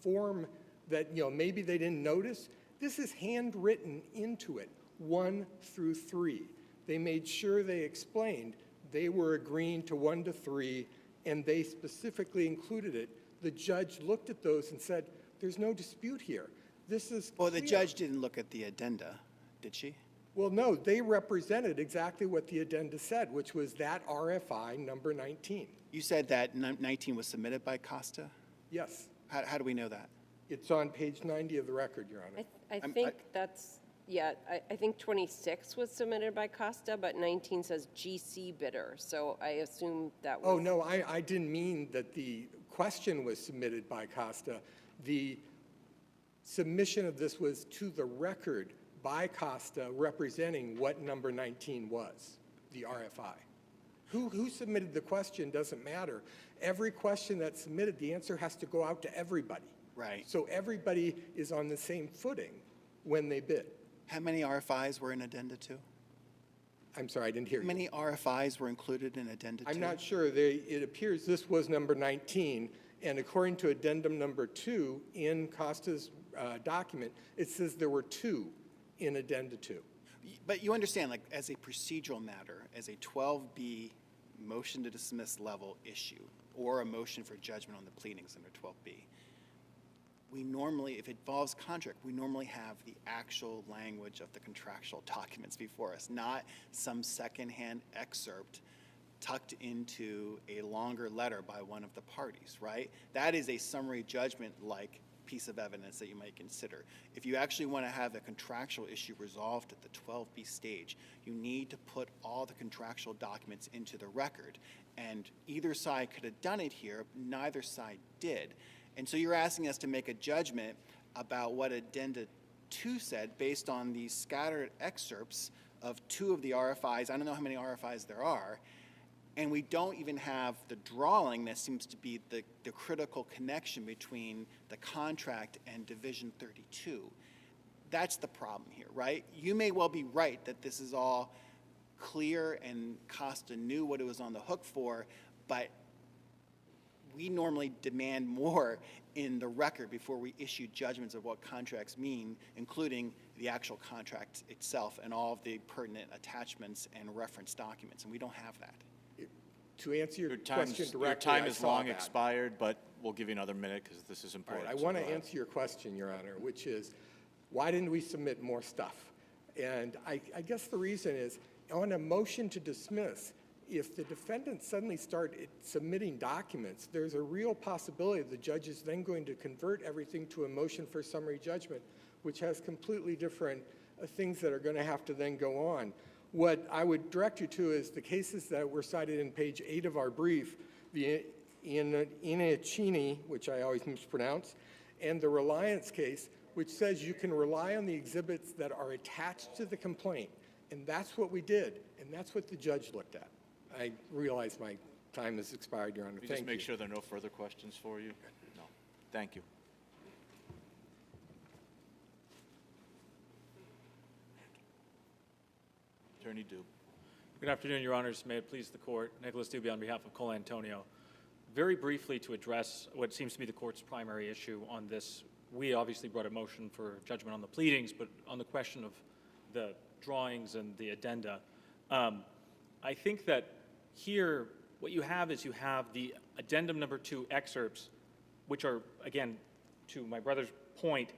form that, maybe they didn't notice. This is handwritten into it, 1 through 3. They made sure they explained they were agreeing to 1 to 3, and they specifically included it. The judge looked at those and said, there's no dispute here. This is Well, the clear. judge didn't look at the addenda, did she? Well, no, they represented exactly what the addenda said, which was that RFI number 19. You said that 19 was submitted by Costa? Yes. How do we know that? It's on page 90 of the record, Your Honor. I think that's, yeah, I think 26 was submitted by Costa, but 19 says GC bidder, so I assume that was. Oh, no, I didn't mean that the question was submitted by Costa. The submission of this was to the record by Costa representing what number 19 was, the RFI. Who submitted the question doesn't matter. Every question that's submitted, the answer has to go out to everybody. Right. So everybody is on the same footing when they bid. How many RFIs were in addenda 2? I'm sorry, I didn't hear you. How many RFIs were included in addenda 2? I'm not sure. It appears this was number 19, and according to addendum number 2 in Costa's document, it says there were 2 in addenda 2. But you understand, like, as a procedural matter, as a 12B motion to dismiss level issue, or a motion for judgment on the pleadings under 12B, we normally, if it involves contract, we normally have the actual language of the contractual documents before us, not some secondhand excerpt tucked into a longer letter by one of the parties, right? That is a summary judgment-like piece of evidence that you might consider. If you actually want to have a contractual issue resolved at the 12B stage, you need to put all the contractual documents into the record. And either side could have done it here, neither side did. And so you're asking us to make a judgment about what addenda 2 said based on these scattered excerpts of 2 of the RFIs. I don't know how many RFIs there are. And we don't even have the drawing that seems to be the critical connection between the contract and Division 32. That's the problem here, right? You may well be right that this is all clear and Costa knew what it was on the hook for, but we normally demand more in the record before we issue judgments of what contracts mean, including the actual contract itself and all of the pertinent attachments and reference documents, and we don't have that. To answer your question directly, your time I is saw long that. expired, but we'll give you another minute because this is All important. right, I so want go to ahead. answer your question, Your Honor, which is, why didn't we submit more stuff? And I guess the reason is, on a motion to dismiss, if the defendants suddenly start submitting documents, there's a real possibility the judge is then going to convert everything to a motion for summary judgment, which has completely different things that are going to have to then go on. What I would direct you to is the cases that were cited in page 8 of our brief, the Inachini, which I always mispronounce, and the Reliance case, which says you can rely on the exhibits that are attached to the complaint. And that's what we did, and that's what the judge looked at. I realize my time has expired, Your Honor. Can you Thank just make you. sure there are no further questions for you? No. Thank you. Attorney Dube. Good afternoon, Your Honors. May it please the Court. Nicholas Dube on behalf of Cole Antonio. Very briefly to address what seems to be the Court's primary issue on this, we obviously brought a motion for judgment on the pleadings, but on the question of the drawings and the addenda, I think that here what you have is you have the addendum number 2 excerpts, which are, again, to my brother's point,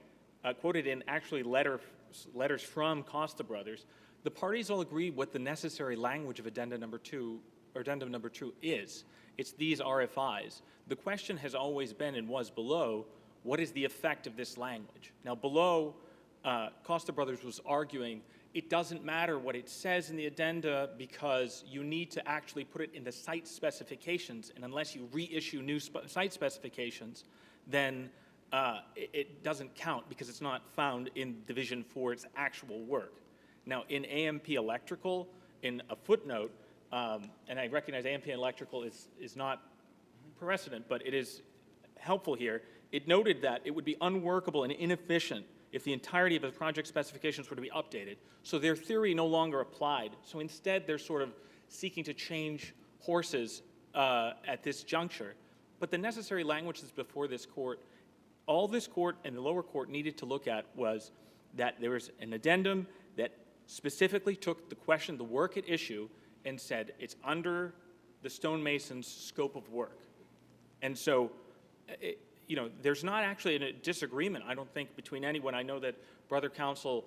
quoted in actually letters from Costa brothers. The parties all agree what the necessary language of addendum number 2 is. It's these RFIs. The question has always been and was below, what is the effect of this language? Now below, Costa brothers was arguing it doesn't matter what it says in the addenda because you need to actually put it in the site specifications, and unless you reissue new site specifications, then it doesn't count because it's not found in Division for its actual work. Now, in AMP Electrical, in a footnote, and I recognize AMP Electrical is not precedent, but it is helpful here, it noted that it would be unworkable and inefficient if the entirety of the project specifications were to be updated. So their theory no longer applied. So instead, they're sort of seeking to change horses at this juncture. But the necessary language that's before this court, all this court and the lower court needed to look at was that there was an addendum that specifically took the question, the work at issue, and said it's under the stonemason's scope of work. And so, there's not actually a disagreement, I don't think, between anyone. I know that Brother Counsel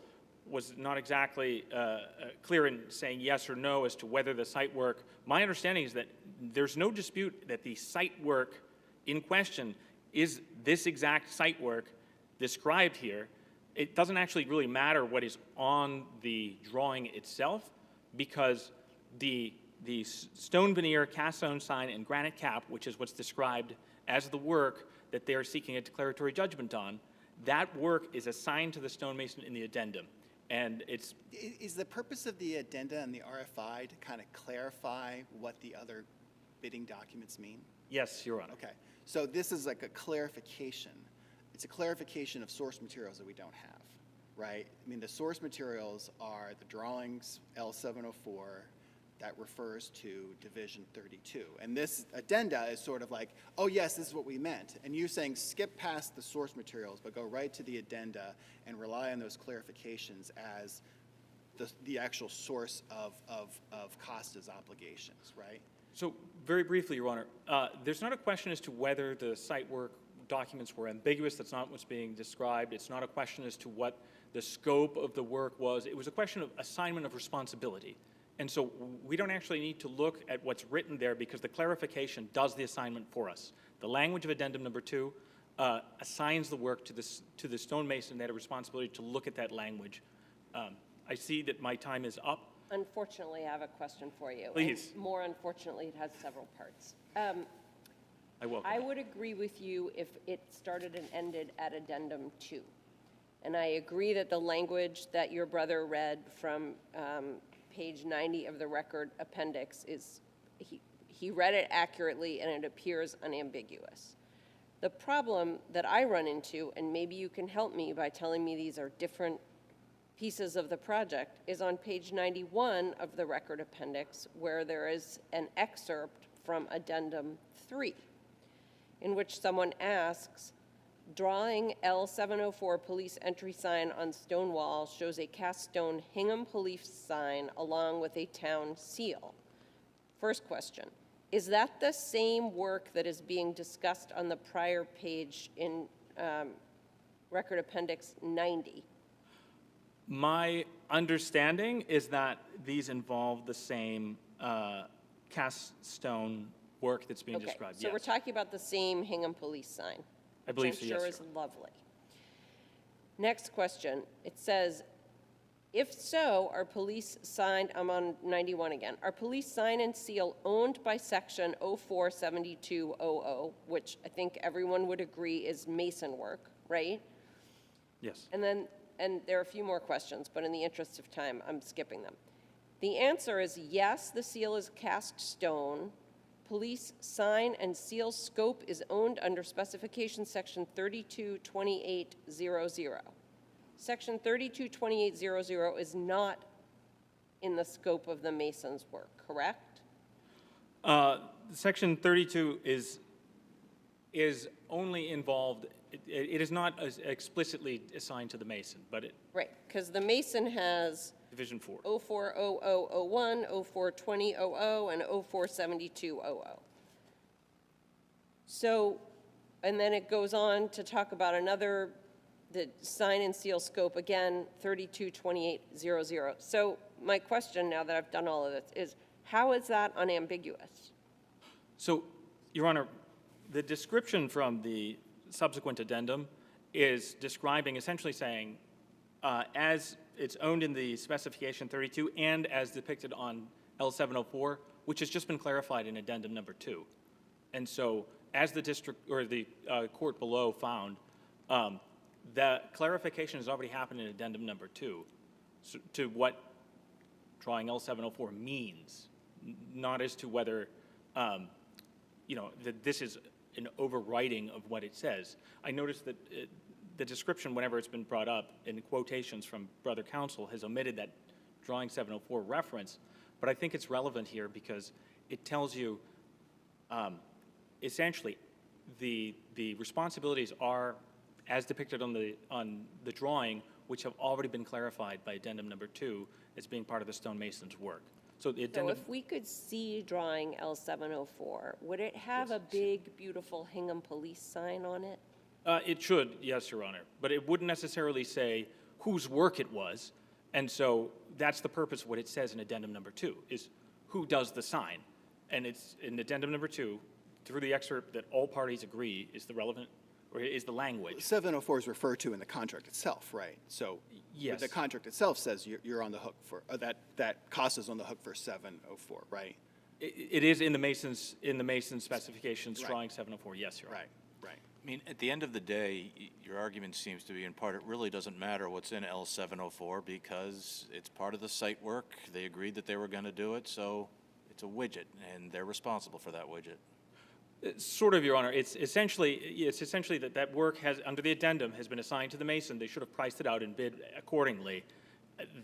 was not exactly clear in saying yes or no as to whether the site work. My understanding is that there's no dispute that the site work in question is this exact site work described here. It doesn't actually really matter what is on the drawing itself because the stone veneer, cast stone sign, and granite cap, which is what's described as the work that they are seeking a declaratory judgment on, that work is assigned to the stonemason in the addendum. And it's... Is the purpose of the addenda and the RFI to kind of clarify what the other bidding documents mean? Yes, Your Honor. Okay. So this is like a clarification. It's a clarification of source materials that we don't have, right? I mean, the source materials are the drawings, L704, that refers to Division 32. And this addenda is sort of like, oh yes, this is what we meant. And you're saying skip past the source materials, but go right to the addenda and rely on those clarifications as the actual source of Costa's obligations, right? So very briefly, Your Honor, there's not a question as to whether the site work documents were ambiguous. That's not what's being described. It's not a question as to what the scope of the work was. It was a question of assignment of responsibility. And so we don't actually need to look at what's written there because the clarification does the assignment for us. The language of addendum number 2 assigns the work to the stonemason. They had a responsibility to look at that language. I see that my time is up. Unfortunately, I have a question for you. Please. And more unfortunately, it has several parts. I would agree with you if it started and ended at addendum 2. And I agree that the language that your brother read from page 90 of the record appendix is, he read it accurately and it appears unambiguous. The problem that I run into, and maybe you can help me by telling me these are different pieces of the project, is on page 91 of the record appendix where there is an excerpt from addendum 3. in which someone asks, drawing L704 police entry sign on stone wall shows a cast stone Hingham police sign along with a town seal. First question, is that the same work that is being discussed on the prior page in Record Appendix 90? My understanding is that these involve the same cast stone work that's being described. So we're talking about the same Hingham police sign. I believe so, which yes, I'm sure is Your lovely. Next question. It says, if so, are police sign, I'm on 91 again, are police sign and seal owned by section 047200, which I think everyone would agree is Mason work, right? Yes. And there are a few more questions, but in the interest of time, I'm skipping them. The answer is yes, the seal is cast stone. Police sign and seal scope is owned under specification section 322800. Section 322800 is not in the scope of the Masons' work, correct? Section 32 is only involved, it is not as explicitly assigned to the Mason, but it. Right, because the Mason has Division 4. 040001, 042000, and 047200. So, and then it goes on to talk about another, the sign and seal scope, again, 322800. So my question now that I've done all of this is, how is that unambiguous? So, Your Honor, the description from the subsequent addendum is describing, essentially saying, as it's owned in the specification 32 and as depicted on L704, which has just been clarified in addendum number 2. And so, as the district, or the court below found, that clarification has already happened in addendum number 2 to what drawing L704 means, not as to whether, that this is an overwriting of what it says. I noticed that the description, whenever it's been brought up in quotations from Brother Counsel, has omitted that drawing 704 reference, but I think it's relevant here because it tells you essentially the responsibilities are as depicted on the drawing, which have already been clarified by addendum number 2 as being part of the stonemason's work. So the addendum. So if we could see drawing L704, would it have a big, beautiful Hingham police sign on it? It should, yes, Your Honor, but it wouldn't necessarily say whose work it was, and so that's the purpose of what it says in addendum number 2, is who does the sign. And it's in addendum number 2, through the excerpt that all parties agree is the relevant, or is the language. 704 is referred to in the contract itself, right? So Yes. the contract itself says you're on the hook for, that Costa's on the hook for 704, right? It is in the Mason's specifications, Right. drawing 704, yes, Your Honor. Right, right. I mean, at the end of the day, your argument seems to be, in part, it really doesn't matter what's in L704 because it's part of the site work. They agreed that they were going to do it, so it's a widget, and they're responsible for that widget. Sort of, Your Honor. It's essentially that work has, under the addendum, has been assigned to the Mason. They should have priced it out and bid accordingly.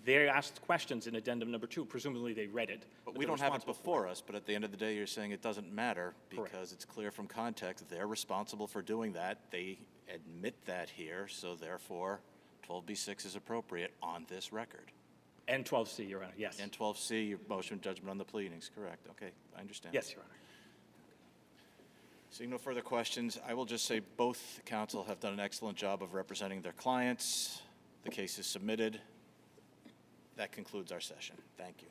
They asked questions in addendum number 2. Presumably, they read it. But we don't have it before us, but at the end of the day, you're saying it doesn't matter because it's clear from context they're responsible for doing that. They admit that here, so therefore 12B6 is appropriate on this record. And 12C, Your Honor, yes. And 12C, your motion judgment on the pleadings, correct. Okay, I understand. Yes, Your Honor. Seeing no further questions, I will just say both counsel have done an excellent job of representing their clients. The case is submitted. That concludes our session. Thank you.